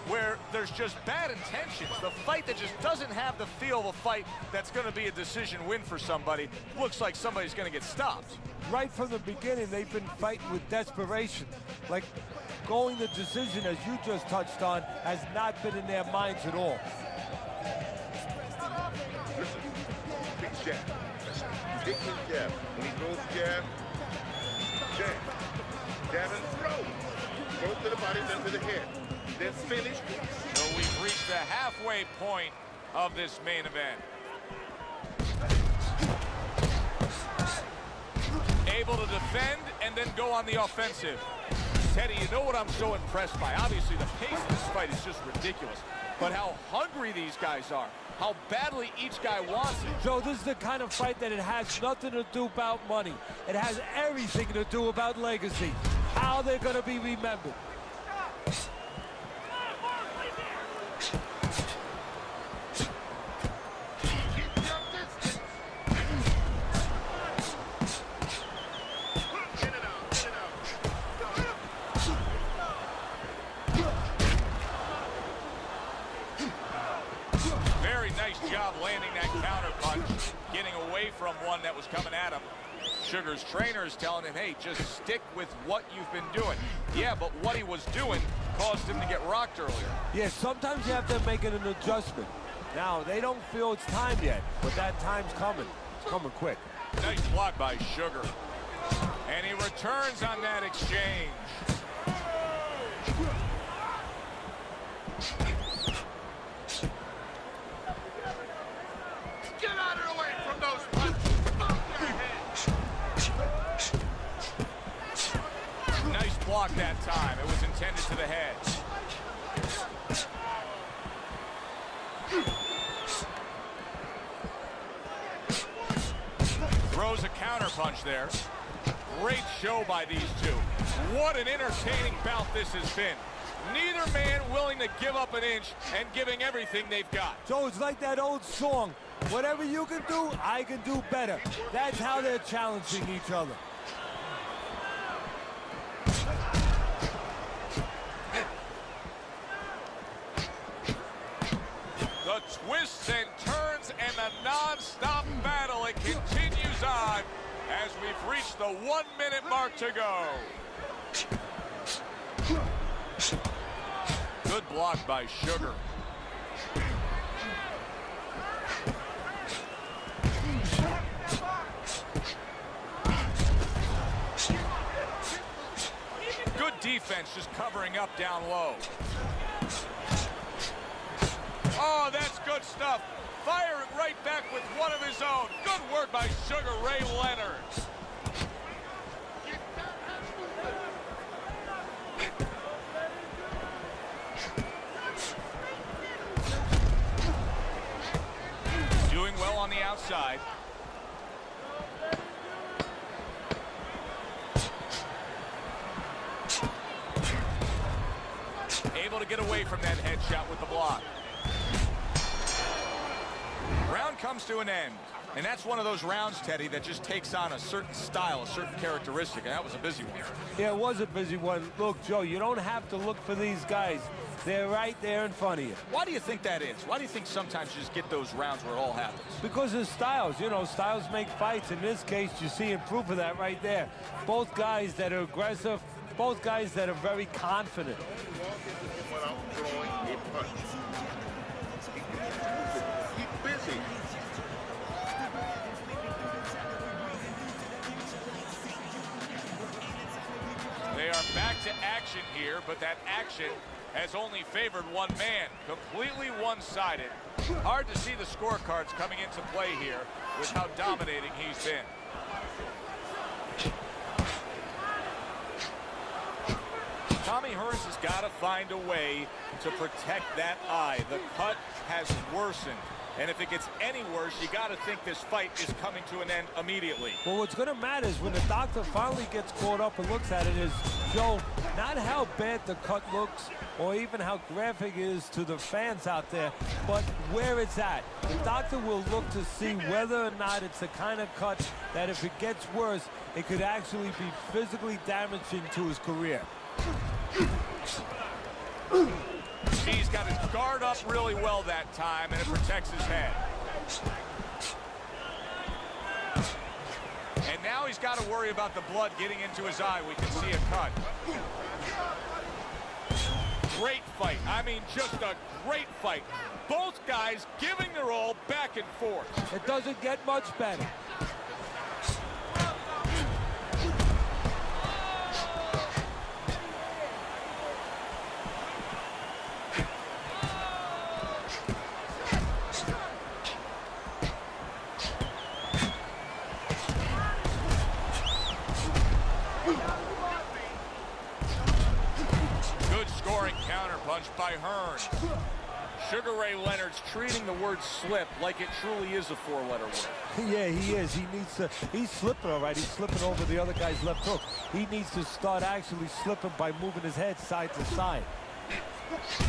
Speaker 5: where there's just bad intentions. The fight that just doesn't have the feel of a fight that's going to be a decision win for somebody. Looks like somebody's going to get stopped.
Speaker 16: Right from the beginning, they've been fighting with desperation. Like, going the decision, as you just touched on, has not been in their minds at all.
Speaker 1: Listen, big jab. Big jab. When he throws the jab, jab. Jab and throw. Throw to the body, then to the head. Then finish.
Speaker 5: So we've reached the halfway point of this main event. Able to defend and then go on the offensive. Teddy, you know what I'm so impressed by? Obviously, the pace of this fight is just ridiculous. But how hungry these guys are. How badly each guy wants it.
Speaker 16: Joe, this is the kind of fight that it has nothing to do about money. It has everything to do about legacy. How they're going to be remembered.
Speaker 5: job landing that counter punch, getting away from one that was coming at him. Sugar's trainer is telling him, hey, just stick with what you've been doing. Yeah, but what he was doing caused him to get rocked earlier.
Speaker 16: Yeah, sometimes you have to make an adjustment. Now, they don't feel it's time yet, but that time's coming. It's coming quick.
Speaker 5: Nice block by Sugar. And he returns on that exchange.
Speaker 11: Get out of the way from those punches. Bump your head.
Speaker 5: Nice block that time. It was intended to the head. Throws a counter punch there. Great show by these two. What an entertaining bout this has been. Neither man willing to give up an inch and giving everything they've got.
Speaker 16: So it's like that old song, whatever you can do, I can do better. That's how they're challenging each other.
Speaker 5: The twists and turns and the non-stop battle, it continues on as we've reached the 1 minute mark to go. Good block by Sugar. Good defense, just covering up down low. Oh, that's good stuff. Firing right back with one of his own. Good work by Sugar Ray Leonard. Doing well on the outside. Able to get away from that headshot with the block. Round comes to an end. And that's one of those rounds, Teddy, that just takes on a certain style, a certain characteristic. And that was a busy one.
Speaker 16: Yeah, it was a busy one. Look, Joe, you don't have to look for these guys. They're right there in front of you.
Speaker 5: Why do you think that is? Why do you think sometimes you just get those rounds where it all happens?
Speaker 16: Because of styles. You know, styles make fights. In this case, you're seeing proof of that right there. Both guys that are aggressive, both guys that are very confident.
Speaker 1: Without throwing a punch. Keep busy.
Speaker 5: They are back to action here, but that action has only favored one man. Completely one-sided. Hard to see the scorecards coming into play here with how dominating he's been. Tommy Hearns has got to find a way to protect that eye. The cut has worsened. And if it gets any worse, you got to think this fight is coming to an end immediately.
Speaker 16: Well, what's going to matter is when the doctor finally gets caught up and looks at it is, Joe, not how bad the cut looks or even how graphic it is to the fans out there, but where it's at. The doctor will look to see whether or not it's the kind of cut that if it gets worse, it could actually be physically damaging to his career.
Speaker 5: He's got his guard up really well that time, and it protects his head. And now he's got to worry about the blood getting into his eye. We can see a cut. Great fight. I mean, just a great fight. Both guys giving their all back and forth.
Speaker 16: It doesn't get much better.
Speaker 5: By Hearns. Sugar Ray Leonard's treating the word slip like it truly is a four-letter word.
Speaker 16: Yeah, he is. He needs to. He's slipping all right. He's slipping over the other guy's left hook. He needs to start actually slipping by moving his head side to side.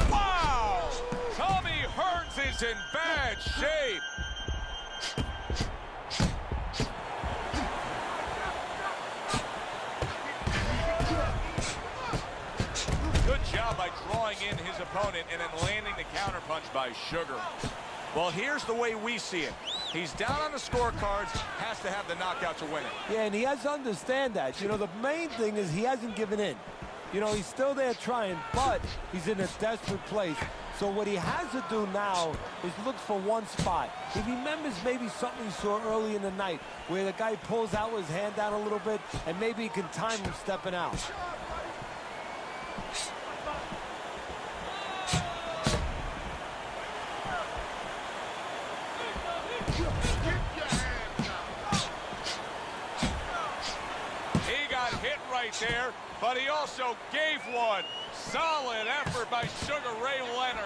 Speaker 5: Wow! Tommy Hearns is in bad shape. Good job by drawing in his opponent and then landing the counterpunch by Sugar.
Speaker 8: Well, here's the way we see it. He's down on the scorecards, has to have the knockout to win it.
Speaker 16: Yeah, and he has to understand that. You know, the main thing is he hasn't given in. You know, he's still there trying, but he's in a desperate place. So what he has to do now is look for one spot. He remembers maybe something he saw early in the night where the guy pulls out his hand down a little bit, and maybe he can time him stepping out.
Speaker 5: He got hit right there, but he also gave one. Solid effort by Sugar Ray Leonard.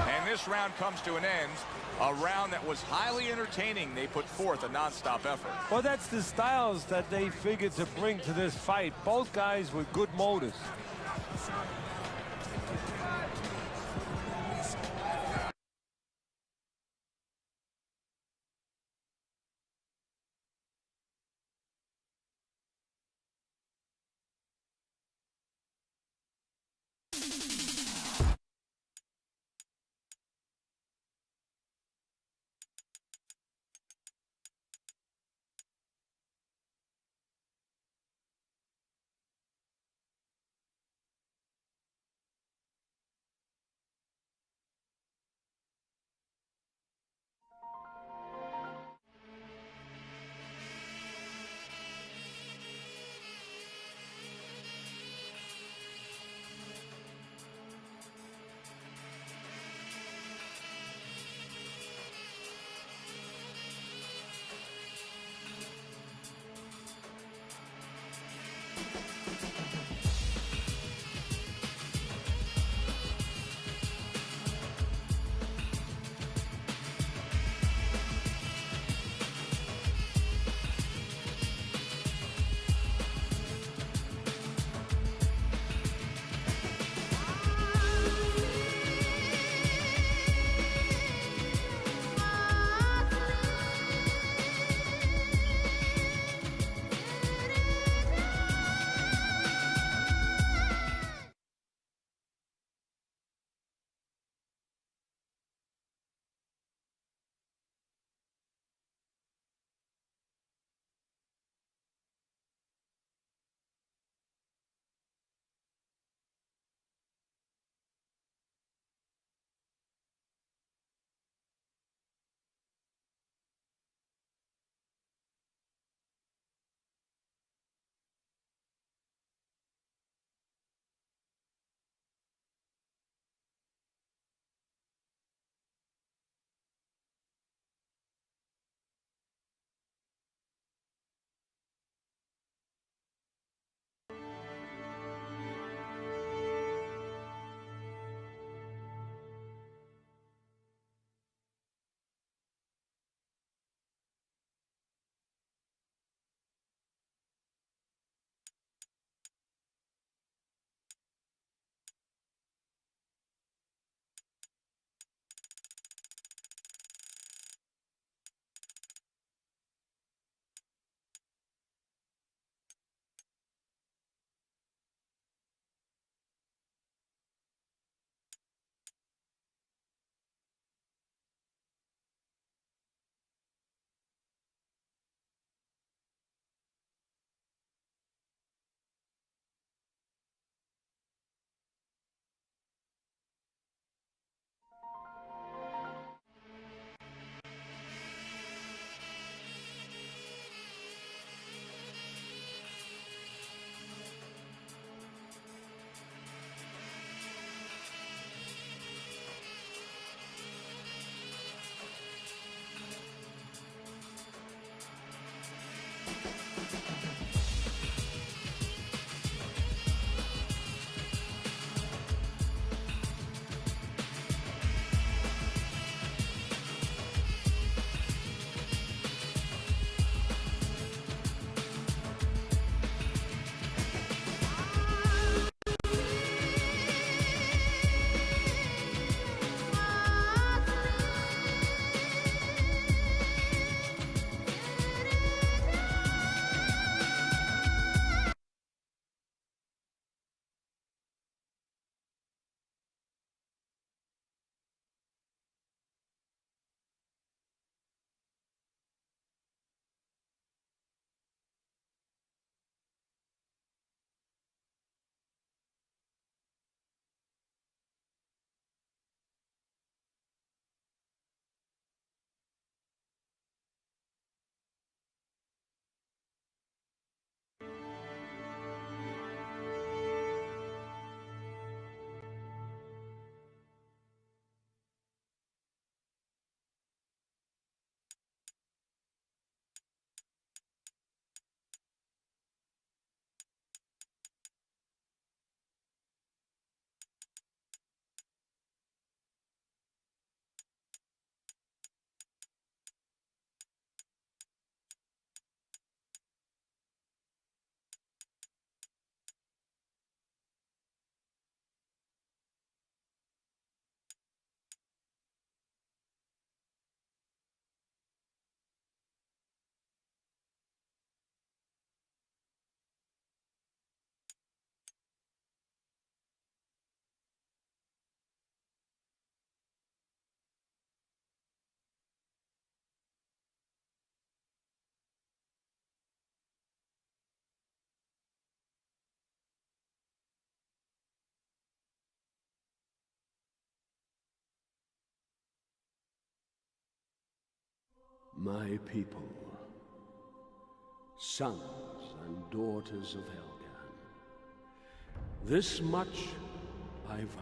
Speaker 5: And this round comes to an end. A round that was highly entertaining. They put forth a nonstop effort.
Speaker 16: Well, that's the styles that they figured to bring to this fight. Both guys with good motors.
Speaker 2: My people, sons and daughters of Helgan, this much I vow.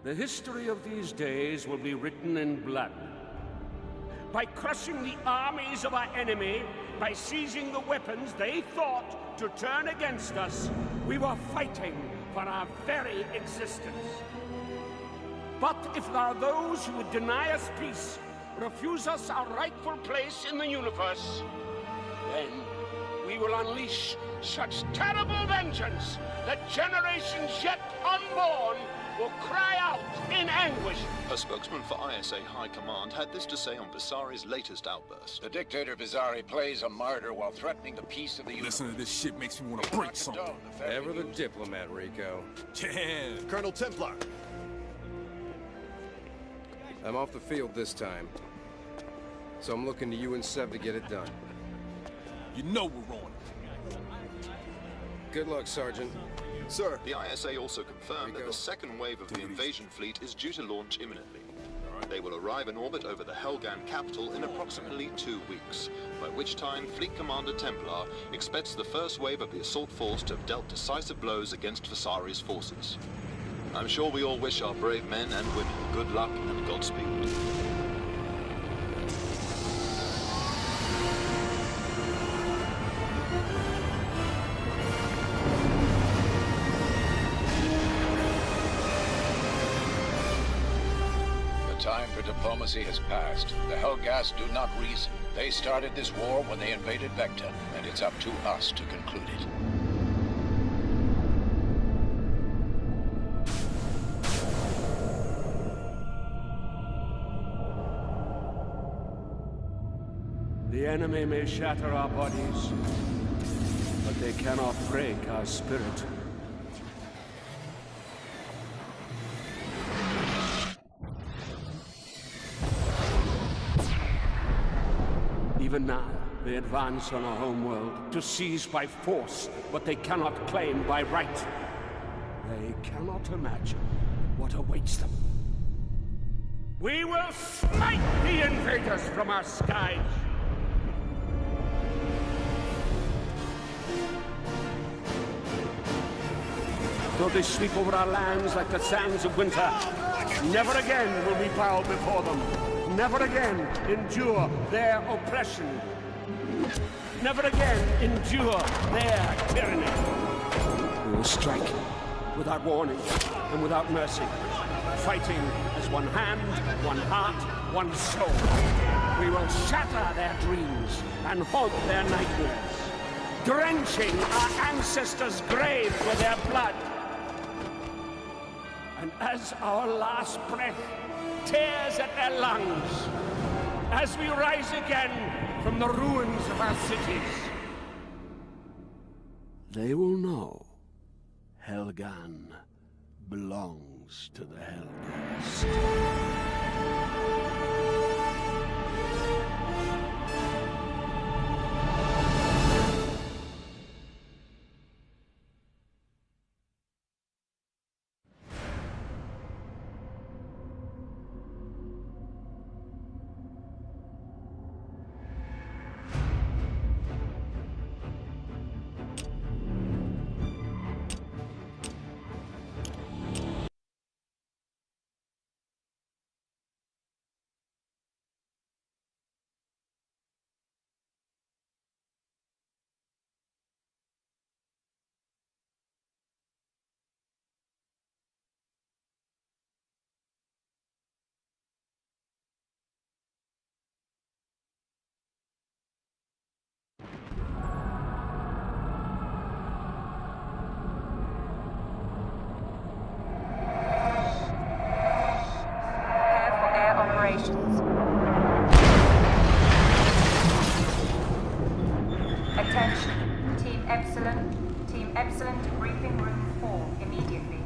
Speaker 2: The history of these days will be written in blood. By crushing the armies of our enemy, by seizing the weapons they thought to turn against us, we were fighting for our very existence. But if there are those who would deny us peace, refuse us our rightful place in the universe, then we will unleash such terrible vengeance that generations yet unborn will cry out in anguish.
Speaker 9: A spokesman for ISA High Command had this to say on Visari's latest outburst.
Speaker 10: The dictator Visari plays a martyr while threatening the peace of the universe.
Speaker 24: Listen to this shit makes me want to break something.
Speaker 25: Ever the diplomat, Rico.
Speaker 24: Yeah.
Speaker 25: Colonel Templar. I'm off the field this time. So I'm looking to you and Sev to get it done.
Speaker 24: You know we're on.
Speaker 25: Good luck, Sergeant.
Speaker 9: Sir. The ISA also confirmed that the second wave of the invasion fleet is due to launch imminently. They will arrive in orbit over the Helgan capital in approximately 2 weeks, by which time Fleet Commander Templar expects the first wave of the assault force to have dealt decisive blows against Visari's forces. I'm sure we all wish our brave men and women good luck and Godspeed.
Speaker 10: Diplomacy has passed. The Helgas do not reason. They started this war when they invaded Vecta, and it's up to us to conclude it.
Speaker 2: The enemy may shatter our bodies, but they cannot break our spirit. Even now, they advance on our homeworld to seize by force what they cannot claim by right. They cannot imagine what awaits them. We will smite the invaders from our skies! Though they sweep over our lands like the sands of winter, never again will we bow before them. Never again endure their oppression. Never again endure their tyranny. We will strike without warning and without mercy, fighting as one hand, one heart, one soul. We will shatter their dreams and haunt their nightmares, drenching our ancestors' graves with their blood. And as our last breath tears at their lungs, as we rise again from the ruins of our cities, they will know Helgan belongs to the Helgas.
Speaker 26: Attention, Team Epsilon to briefing room 4 immediately.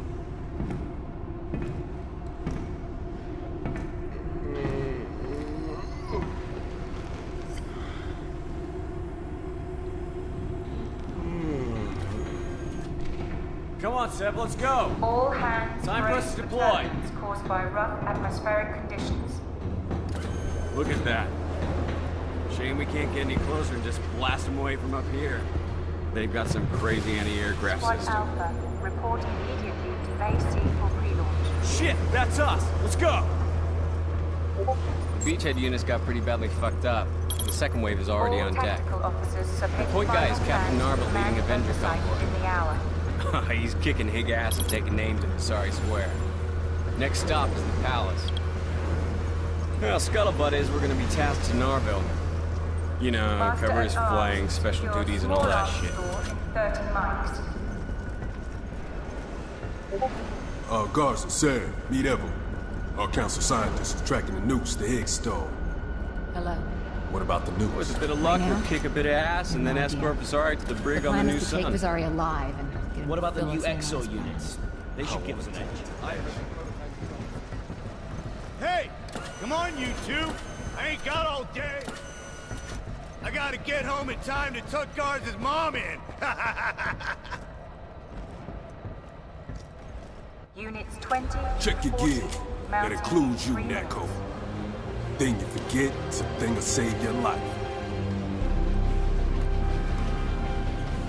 Speaker 16: Come on, Seb, let's go.
Speaker 26: All hands
Speaker 16: Time for us to deploy.
Speaker 26: Caused by rough atmospheric conditions.
Speaker 16: Look at that.
Speaker 3: Shame we can't get any closer and just blast them away from up here. They've got some crazy anti-aircraft
Speaker 26: Squad
Speaker 3: system.
Speaker 26: Alpha, report immediately to Base C for pre-launch.
Speaker 3: Shit, that's us! Let's go! The beachhead units got pretty badly fucked up. The second wave is already
Speaker 26: All
Speaker 3: on deck.
Speaker 26: tactical officers submit
Speaker 3: The point guy is
Speaker 26: final
Speaker 3: Captain
Speaker 26: plans
Speaker 3: Narva
Speaker 26: to
Speaker 3: leading
Speaker 26: command
Speaker 3: Avenger
Speaker 26: oversight
Speaker 3: convoy.
Speaker 26: in the hour.
Speaker 3: He's kicking Hig ass and taking names in the sorry square. Next stop is the palace. Well, scuttlebutt is we're gonna be tasked to Narville. You know,
Speaker 26: Master
Speaker 3: cover his
Speaker 26: at arms,
Speaker 3: flying, special
Speaker 26: secure
Speaker 3: duties, and all
Speaker 26: small
Speaker 3: that
Speaker 26: arms
Speaker 3: shit.
Speaker 26: store in 30 miles.
Speaker 23: Garrison, Sam, meet Evo. Our council scientists are tracking the nukes to Higgs stall.
Speaker 4: Hello.
Speaker 23: What about the nukes?
Speaker 3: With a bit of luck,
Speaker 4: Right now?
Speaker 3: we'll kick a bit of ass and then escort Vasari to the brig
Speaker 4: The
Speaker 3: on the
Speaker 4: plan
Speaker 3: new
Speaker 4: is to take
Speaker 3: sun.
Speaker 4: Vasari alive and get him
Speaker 13: What
Speaker 4: to
Speaker 13: about the
Speaker 4: fill
Speaker 13: new
Speaker 4: us in on
Speaker 13: exo
Speaker 4: his
Speaker 13: units? They should give us an edge.
Speaker 15: Hey, come on, you two. I ain't got all day. I gotta get home in time to tuck Guards' mom in.
Speaker 26: Units 20.
Speaker 23: Check your
Speaker 26: 40,
Speaker 23: gear. That
Speaker 26: mounting
Speaker 23: includes you,
Speaker 26: 3 minutes.
Speaker 23: Neko. Thing you forget, it's a thing will save your life.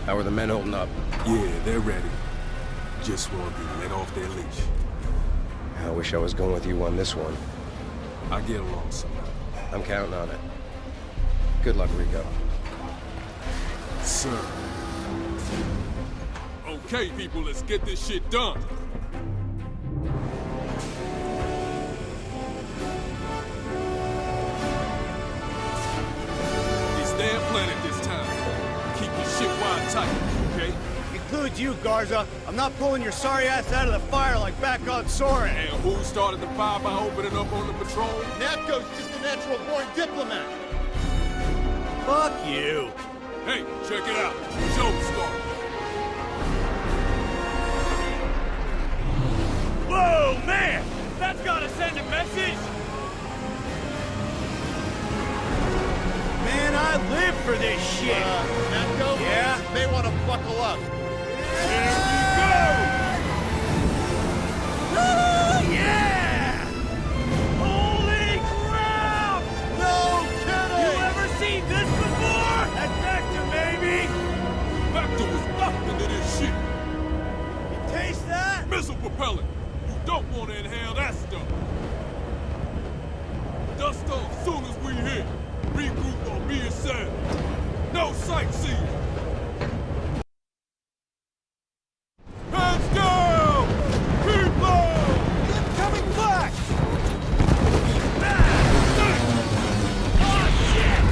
Speaker 25: How are the men holding up?
Speaker 23: Yeah, they're ready. Just want to be let off their leash.
Speaker 25: I wish I was going with you on this one.
Speaker 23: I'll get along somehow.
Speaker 25: I'm counting on it. Good luck, Rico.
Speaker 23: Sir.
Speaker 24: Okay, people, let's get this shit done. It's their planet this time. Keep your shit wide tight, okay?
Speaker 15: Includes you, Garza. I'm not pulling your sorry ass out of the fire like back on Soren.
Speaker 24: And who started the fire by opening up on the patrol?
Speaker 15: Natko's just a natural-born diplomat. Fuck you.
Speaker 24: Hey, check it out. Show start.
Speaker 15: Whoa, man! That's gotta send a message! Man, I live for this shit! Natko? Yeah? May want to buckle up. Here we go! Yeah! Holy crap! No kidding! You ever seen this before? That's Vector, baby!
Speaker 24: Vector was locked into this shit.
Speaker 15: You taste that?
Speaker 24: Missile propellant. You don't want to inhale that stuff. Dust off soon as we hit. Regroup on me and Sam. No sightseeing. Hands down! Keep low!
Speaker 15: Coming back! Oh, shit!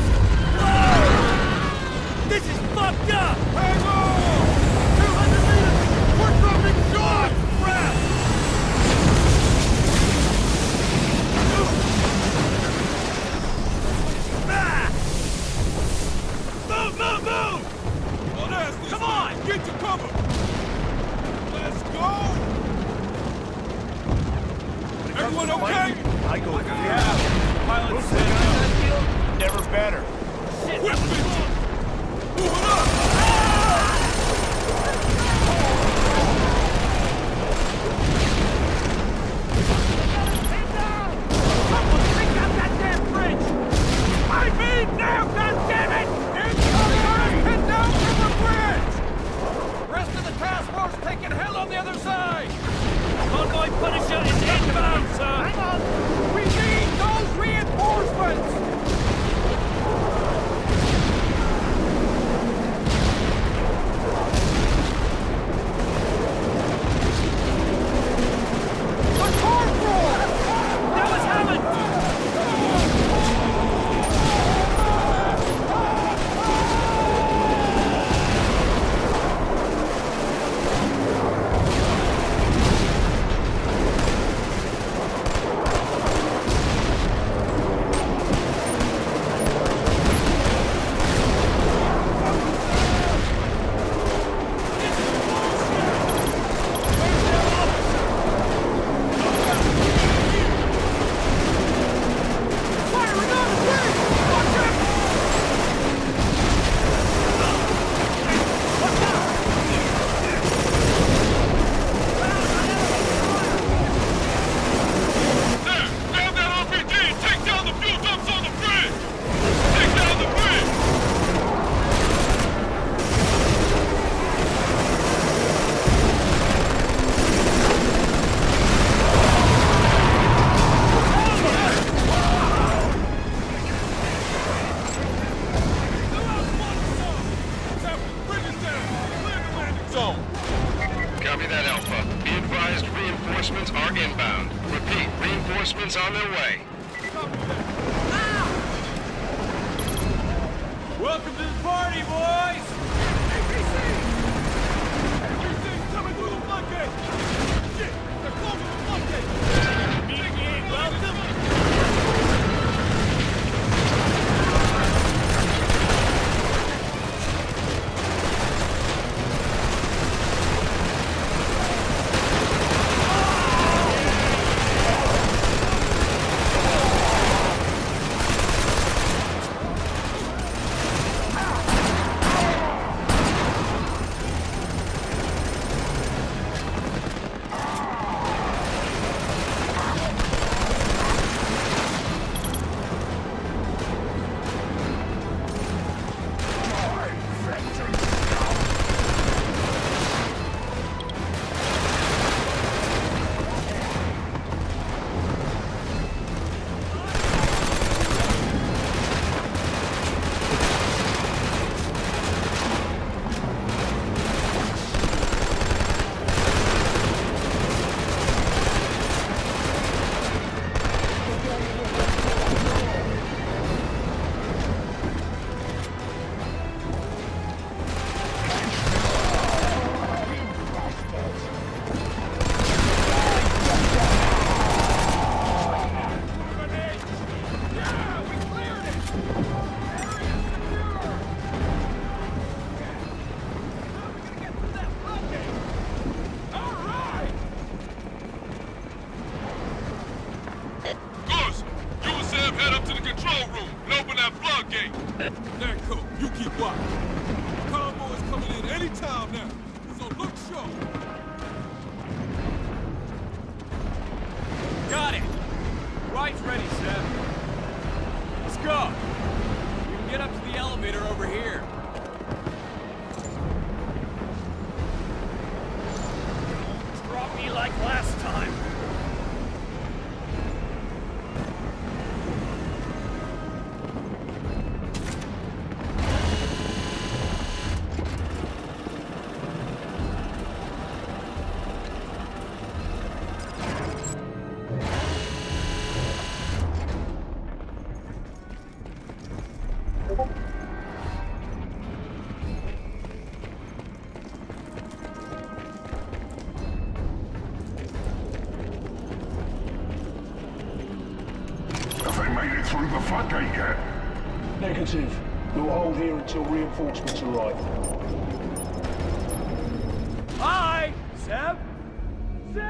Speaker 15: Whoa! This is fucked up! Hang on! 200 meters! We're dropping shots! Crap! Move, move, move!
Speaker 24: Don't ask this.
Speaker 15: Come on!
Speaker 24: Get to cover! Let's go! Everyone okay?
Speaker 15: I go, yeah. Pilot said, never better. Shit,
Speaker 24: Quick, bitch! Move it up!
Speaker 15: I mean now, goddammit! Incoming! Head down from the bridge!
Speaker 8: Rest of the task force taking hell on the other side!
Speaker 15: Convoy Punisher is inbound, sir! Hang on! We need those reinforcements!
Speaker 12: Reinforcements on their way.
Speaker 21: Welcome to the party, boys! Everything's coming through the floodgate! Shit! They're closing the floodgate! Meeting you ain't welcome!
Speaker 3: Got it! Right's ready, Seb. Let's go! We can get up to the elevator over here.
Speaker 21: Drop me like last time!
Speaker 23: Through the floodgate yet?
Speaker 14: Negative. We'll hold here until reinforcements arrive.
Speaker 21: Hi! Seb? Seb!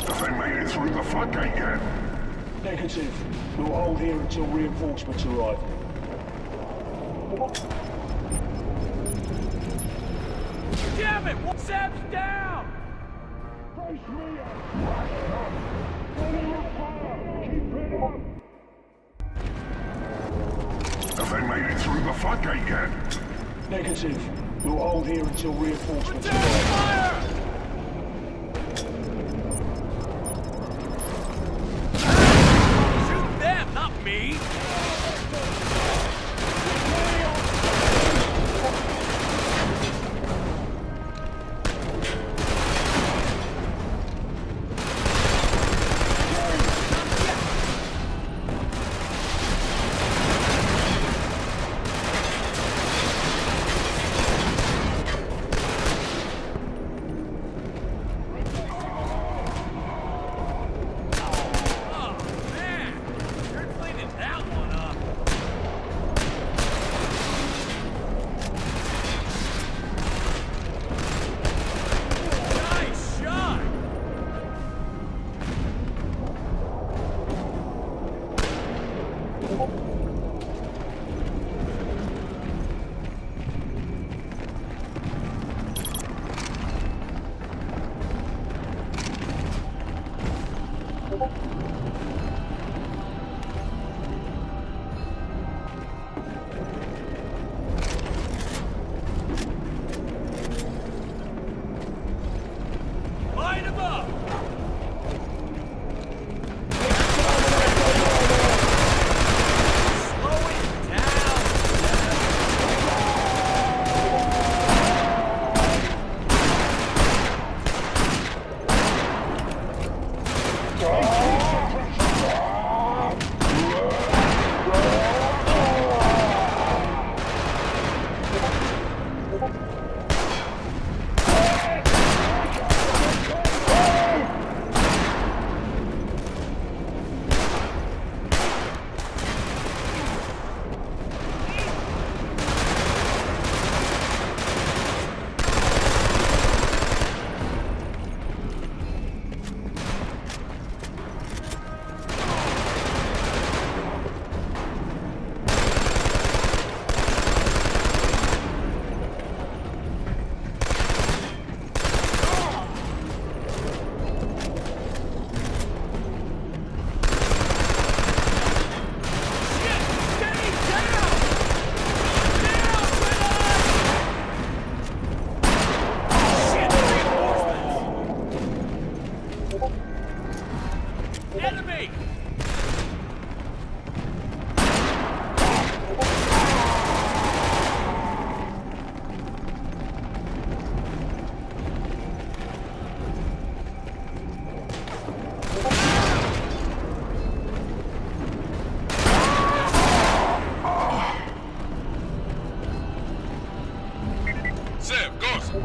Speaker 23: Have they made it through the floodgate yet?
Speaker 14: Negative. We'll hold here until reinforcements arrive.
Speaker 21: Damn it! Seb's down!
Speaker 23: Have they made it through the floodgate yet?
Speaker 14: Negative. We'll hold here until reinforcements arrive.
Speaker 21: Fire! Shoot them, not me! That one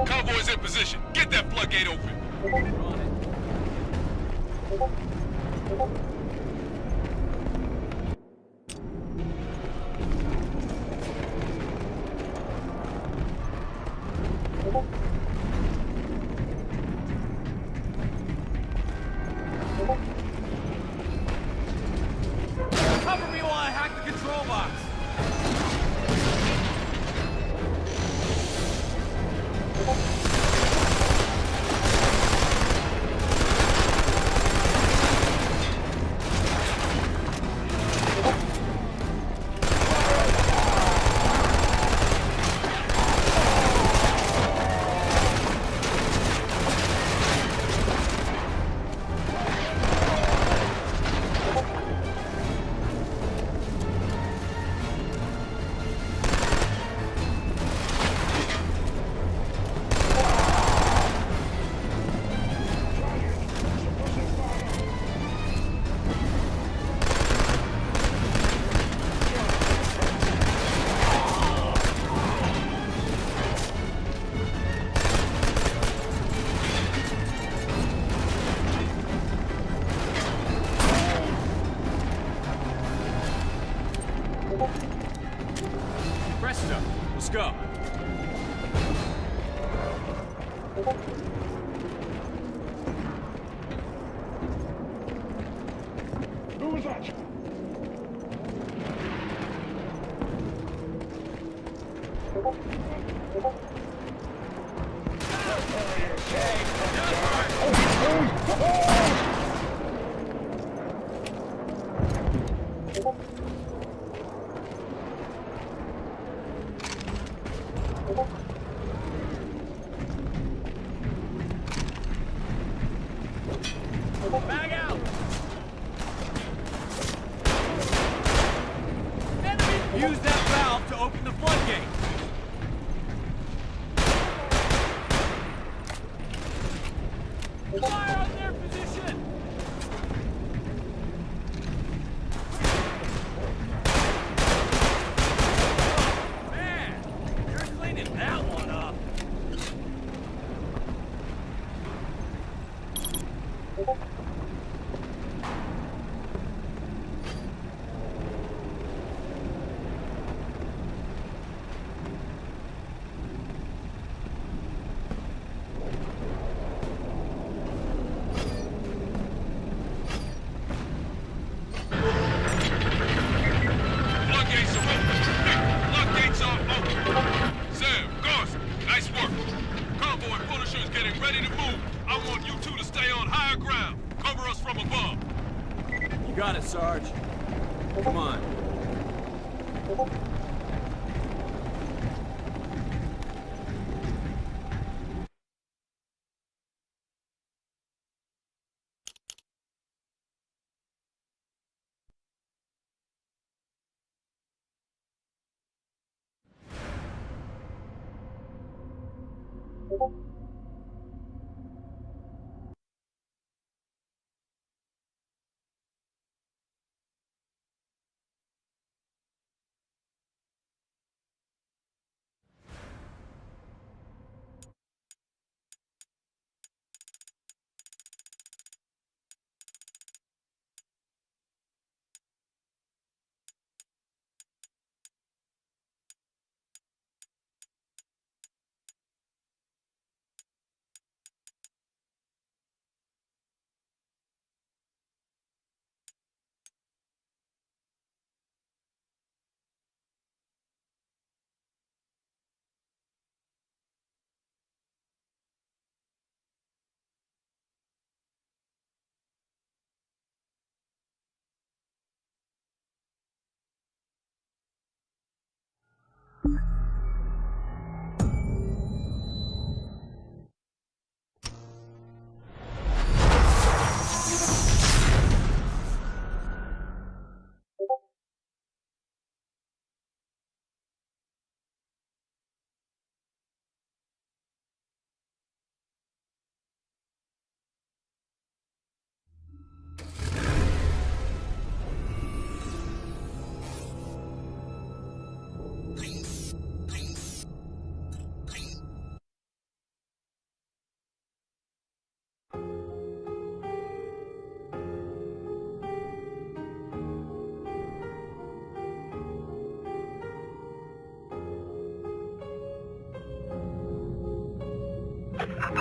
Speaker 24: Convoy's in position. Get that floodgate open.
Speaker 21: Cover me while I hack the control box.
Speaker 3: Presto, let's go.
Speaker 14: Who was that?
Speaker 21: Bag out! Enemy! Use that valve to open the floodgate. Fire on their position! Man, you're cleaning that one up.
Speaker 24: Floodgates are open. Floodgates are open. Sam, Garza, nice work. Convoy and Punisher is getting ready to move. I want you two to stay on higher ground. Cover us from above.
Speaker 3: You got it, Sarge. Come on.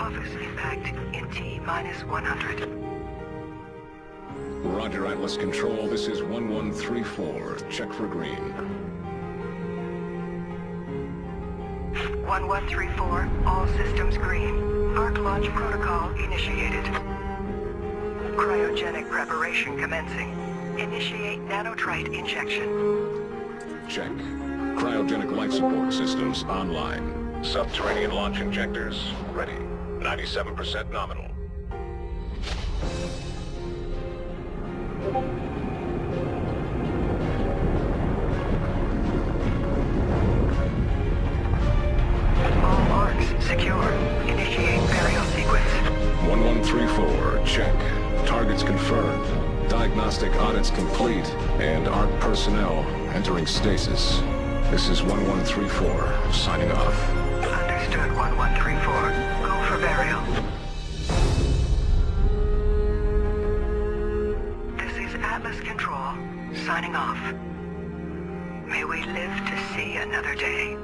Speaker 6: office. Impact in T-minus 100.
Speaker 23: Roger, Atlas Control. This is 1134. Check for green.
Speaker 6: 1134, all systems green. Arc launch protocol initiated. Cryogenic preparation commencing. Initiate nanotrite injection.
Speaker 23: Check. Cryogenic life support systems online. Subterranean launch injectors ready. 97% nominal.
Speaker 6: All arcs secure. Initiate burial sequence.
Speaker 23: 1134, check. Targets confirmed. Diagnostic audits complete. And ARC personnel entering stasis. This is 1134, signing off.
Speaker 6: Understood, 1134. Go for burial. This is Atlas Control, signing off. May we live to see another day.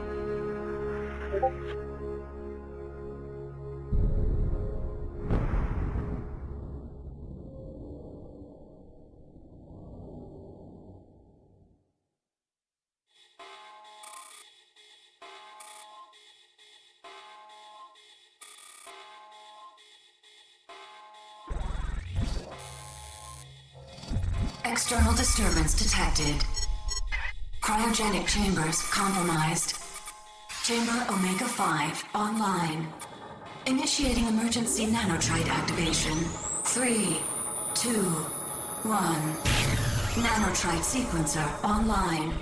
Speaker 12: External disturbance detected. Cryogenic chambers compromised. Chamber Omega-5 online. Initiating emergency nanotrite activation. 3, 2, 1. Nanotrite sequencer online.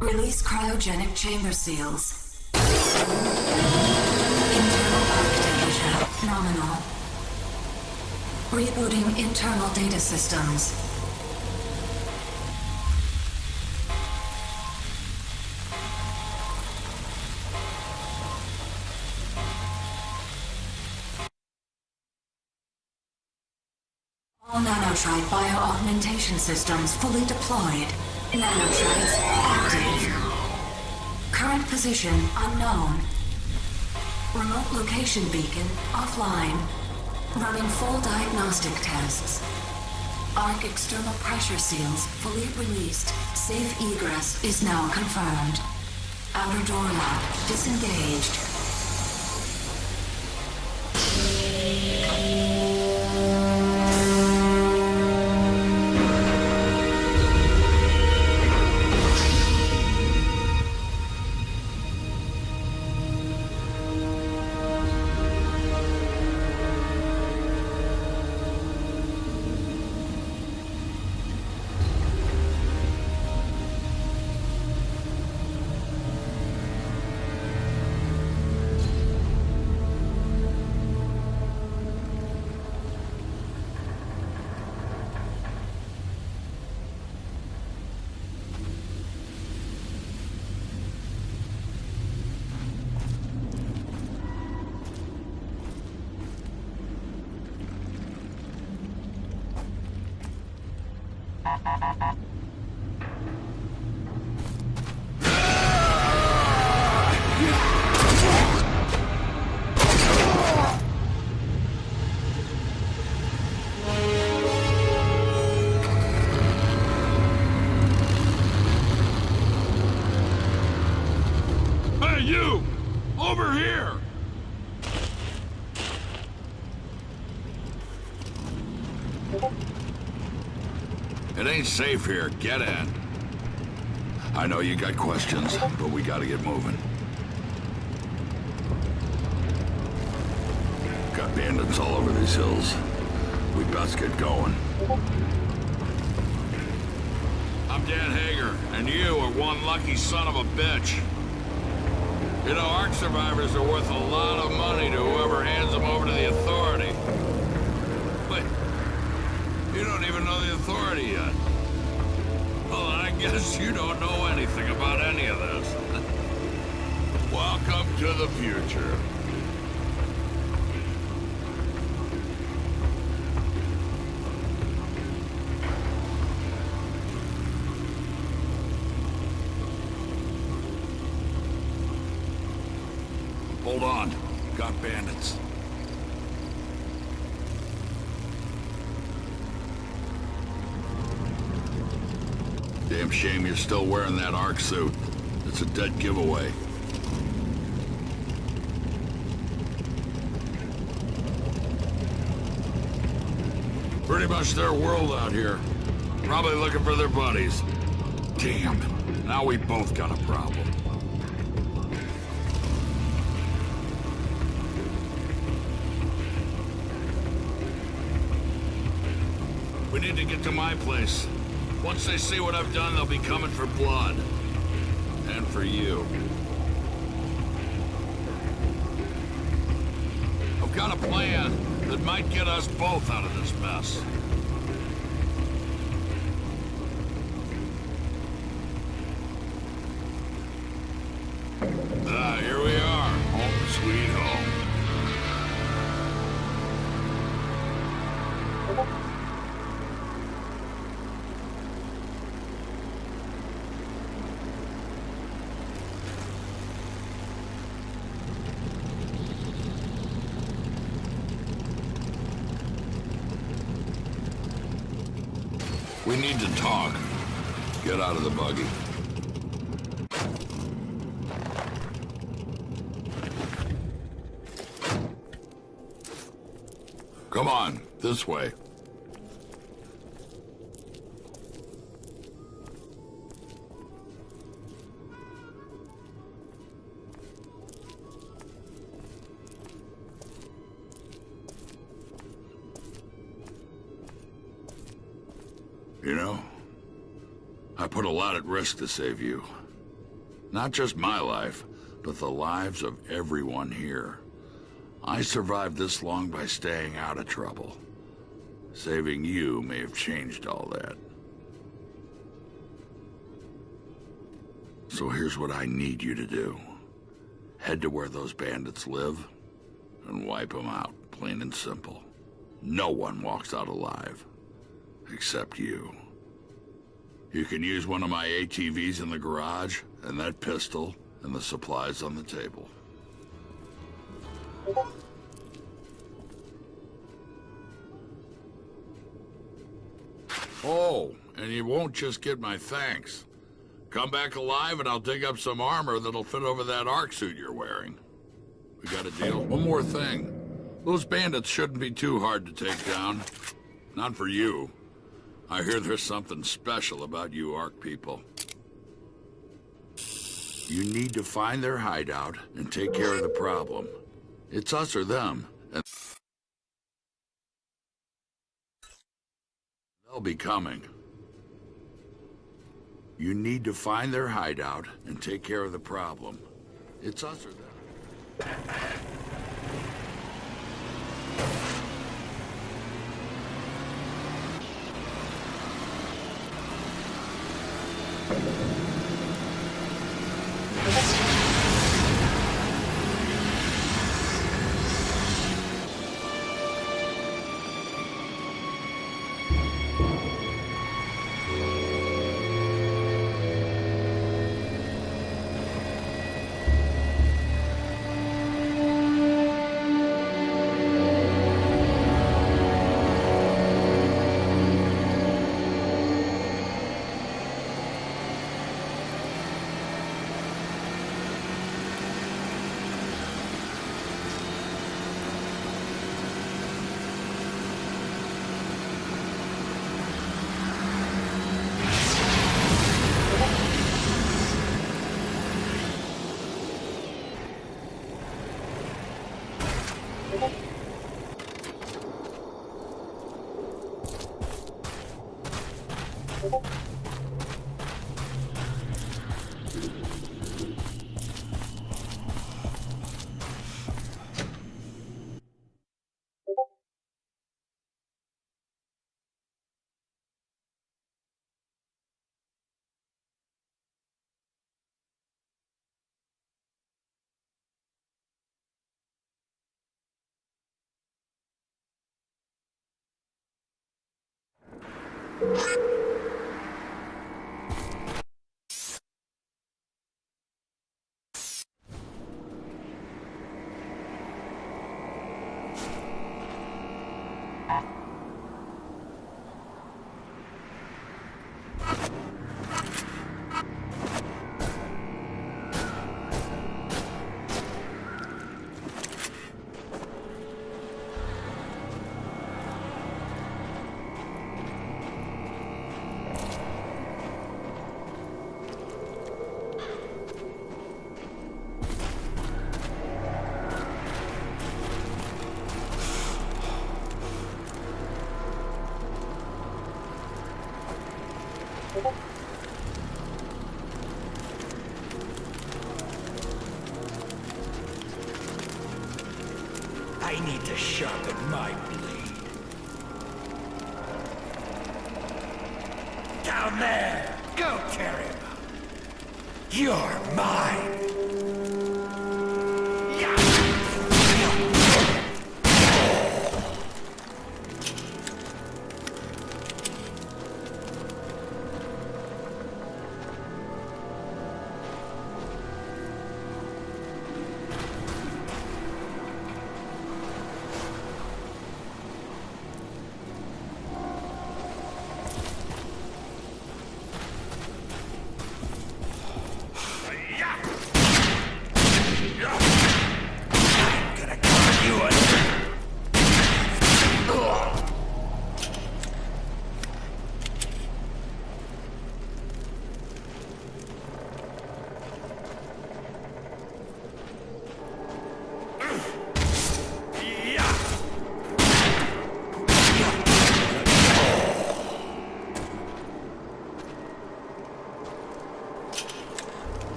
Speaker 12: Release cryogenic chamber seals. Internal arc temperature nominal. Rebooting internal data systems. All nanotrite bio-augmentation systems fully deployed. Nanotrites active. Current position unknown. Remote location beacon offline. Running full diagnostic tests. Arc external pressure seals fully released. Safe egress is now confirmed. Outer door lock disengaged.
Speaker 24: Hey, you! Over here! It ain't safe here. Get in. I know you got questions, but we gotta get moving. Got bandits all over these hills. We best get going. I'm Dan Hager, and you are one lucky son of a bitch. You know, ARC survivors are worth a lot of money to whoever hands them over to the authority. Wait, you don't even know the authority yet. Well, I guess you don't know anything about any of this. Welcome to the future. Hold on. Got bandits.
Speaker 23: damn shame you're still wearing that ARC suit. It's a dead giveaway. Pretty much their world out here. Probably looking for their buddies. Damn, now we both got a problem. We need to get to my place. Once they see what I've done, they'll be coming for blood. And for you. I've got a plan that might get us both out of this mess. Here we are. Home sweet home. We need to talk. Get out of the buggy. Come on, this way. You know, I put a lot at risk to save you. Not just my life, but the lives of everyone here. I survived this long by staying out of trouble. Saving you may have changed all that. So here's what I need you to do. Head to where those bandits live and wipe them out, plain and simple. No one walks out alive. Except you. You can use one of my ATVs in the garage, and that pistol, and the supplies on the table. Oh, and you won't just get my thanks. Come back alive and I'll dig up some armor that'll fit over that ARC suit you're wearing. We got a deal? One more thing. Those bandits shouldn't be too hard to take down. Not for you. I hear there's something special about you ARC people. You need to find their hideout and take care of the problem. It's us or them, and they'll be coming. You need to find their hideout and take care of the problem. It's us or them.
Speaker 7: I need to sharpen my blade. Down there! Go tear him! You're mine!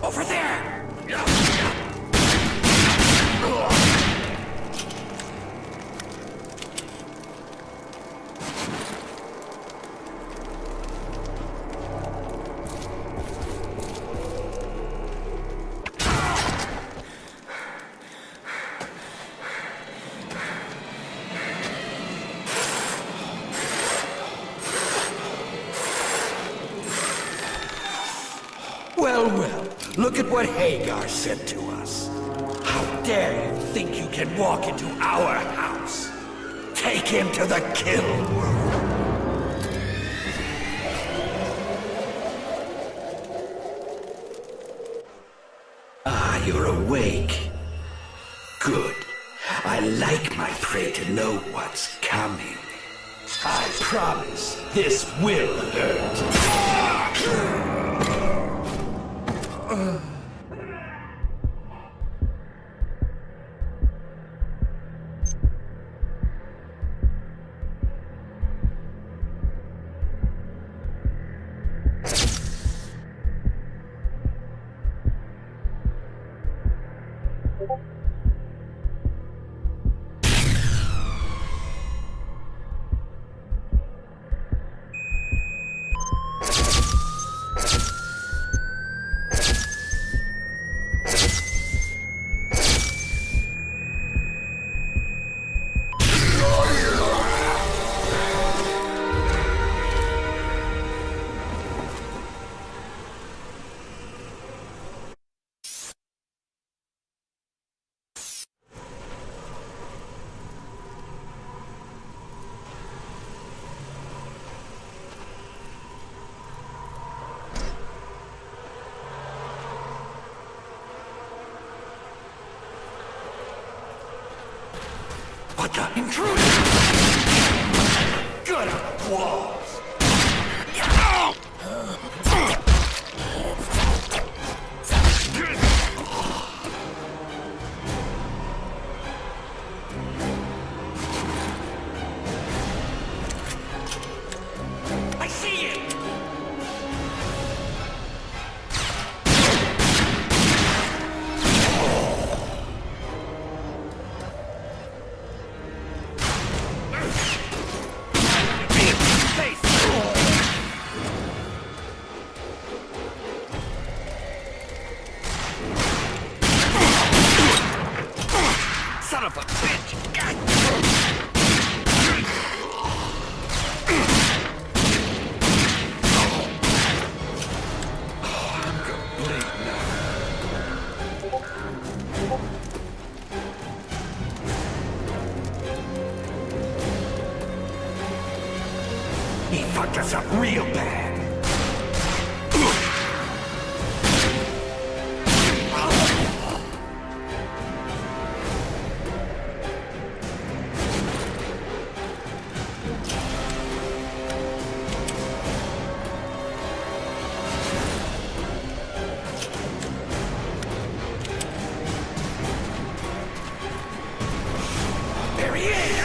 Speaker 7: Over there! Well, well, look at what Hagar said to us. How dare you think you can walk into our house? Take him to the kill room. Ah, you're awake. Good. I like my prey to know what's coming. I promise this will hurt. What the intruder? Good on the walls. I see it. Son of a bitch! God. Oh, I'm complete now. He fucked us up real bad. There he is!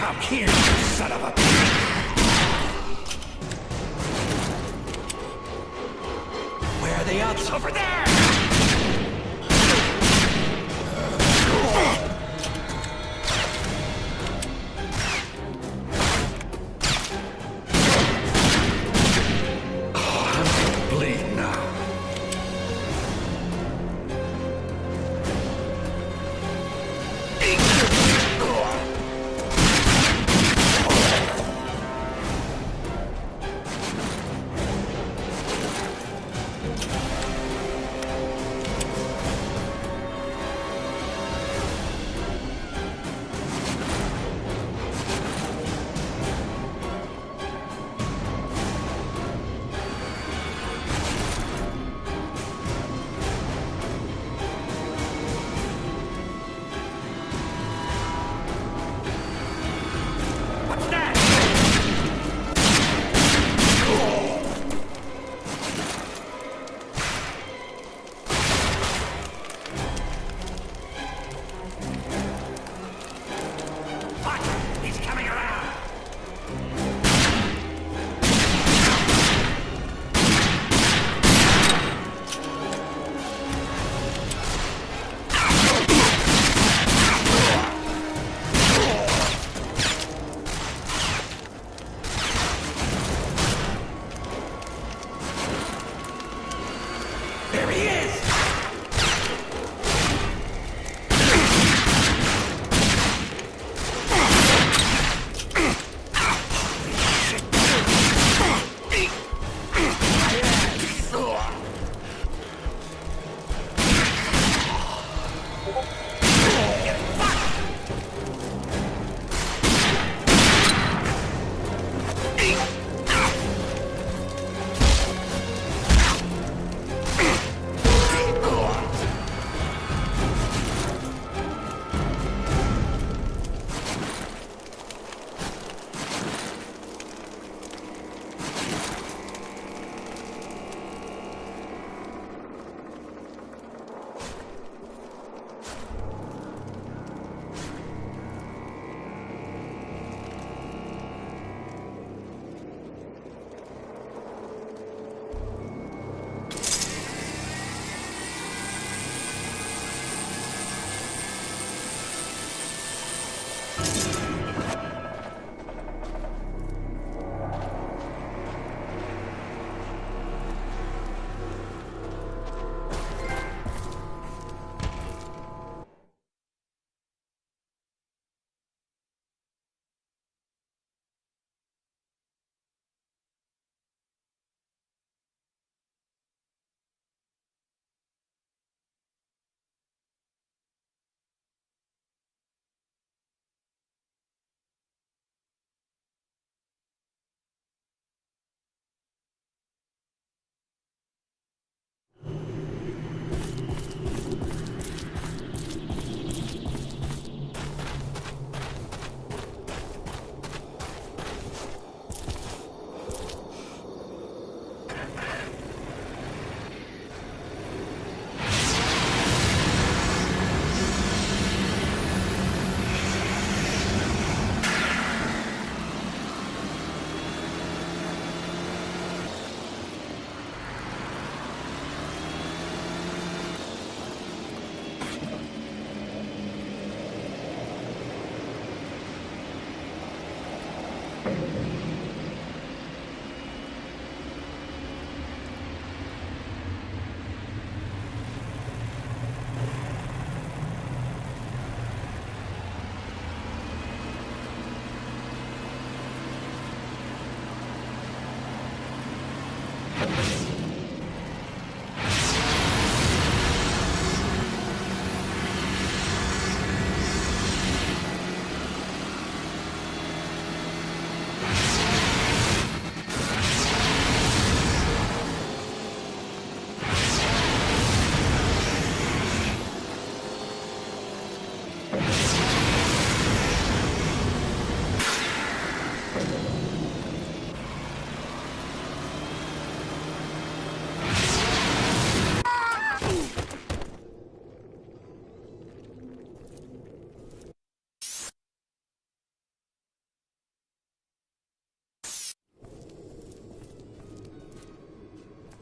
Speaker 7: Come here, you son of a bitch! Where are the others? Over there!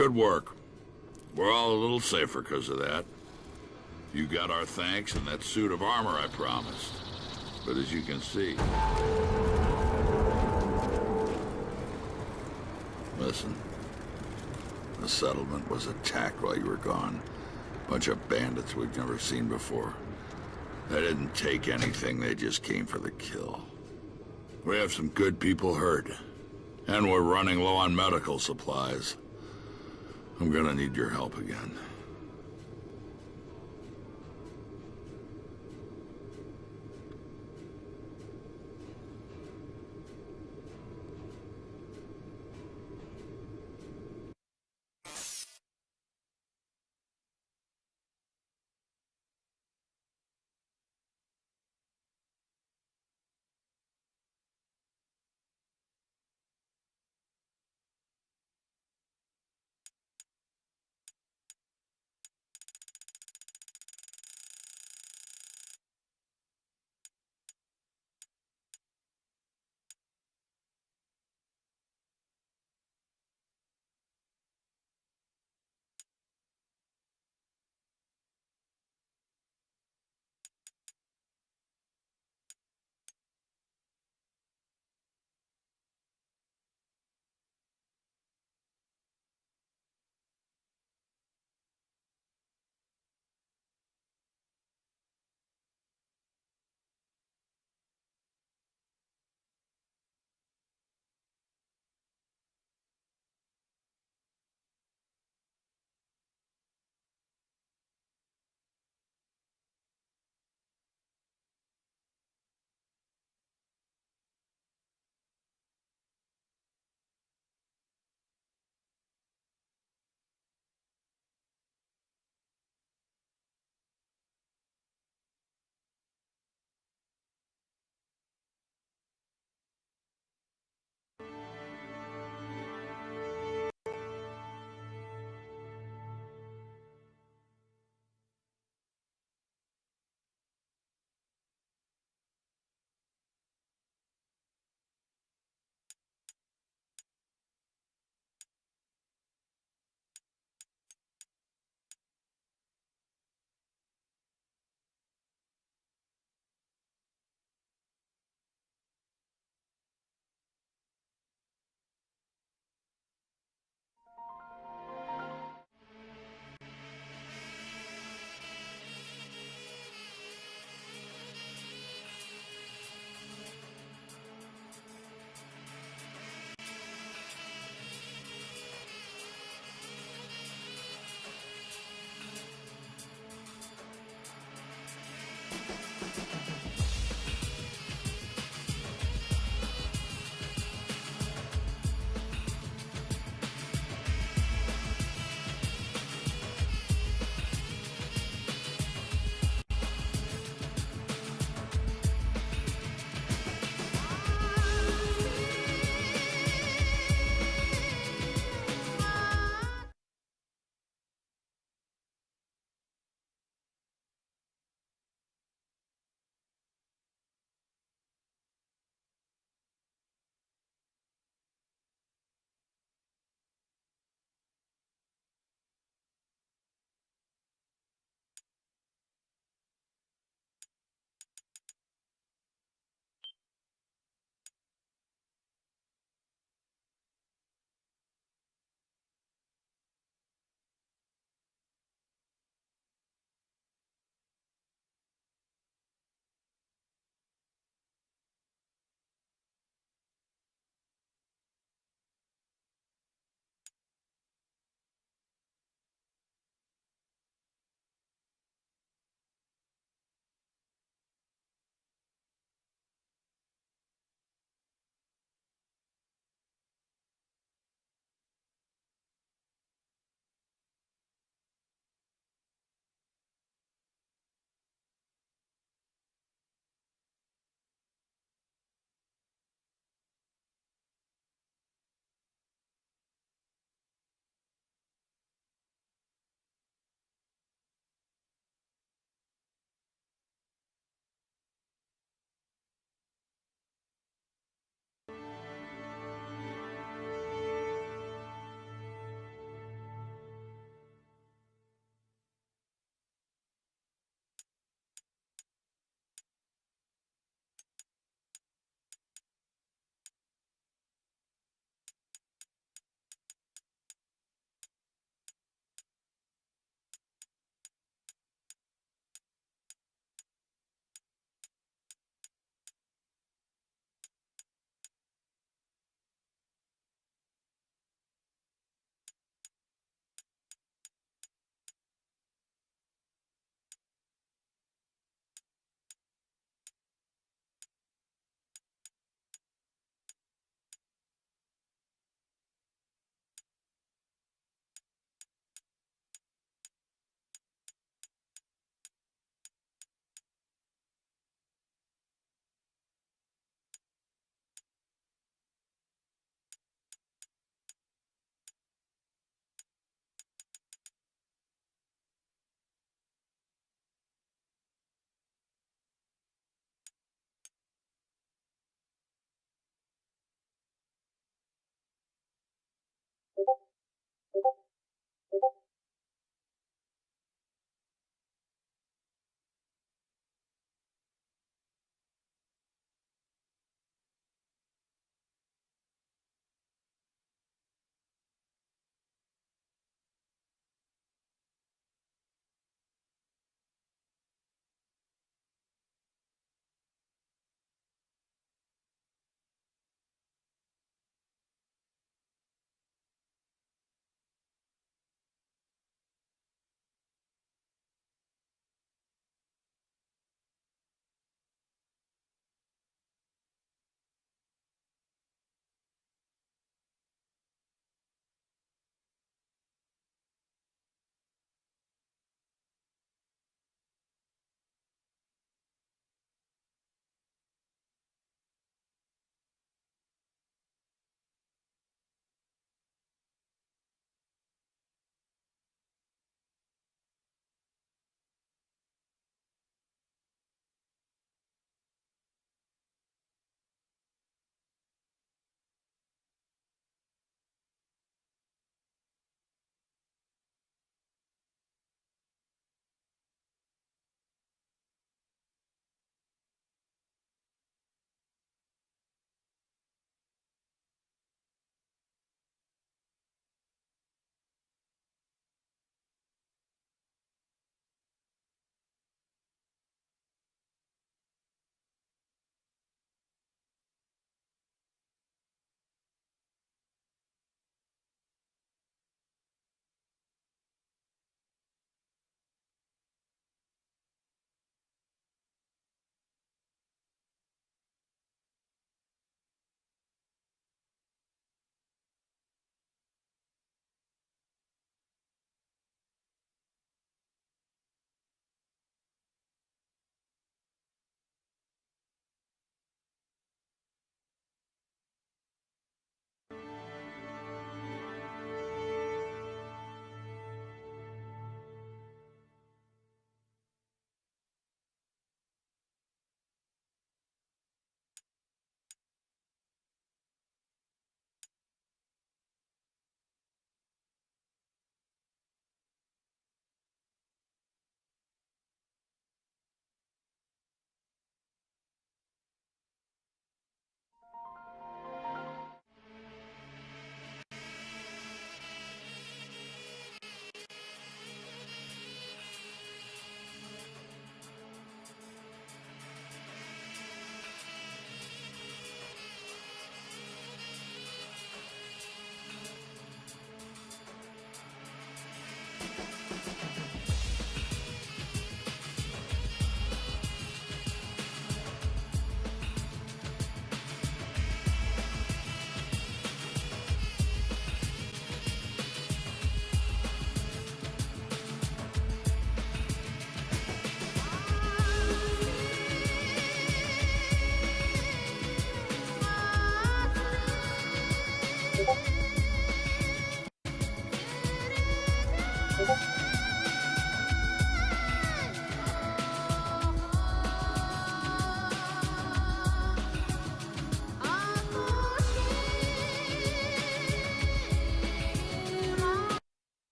Speaker 23: Good work. We're all a little safer because of that. You got our thanks and that suit of armor I promised. But as you can see... Listen. The settlement was attacked while you were gone. Bunch of bandits we've never seen before. They didn't take anything, they just came for the kill. We have some good people hurt. And we're running low on medical supplies. I'm gonna need your help again.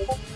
Speaker 6: Moving.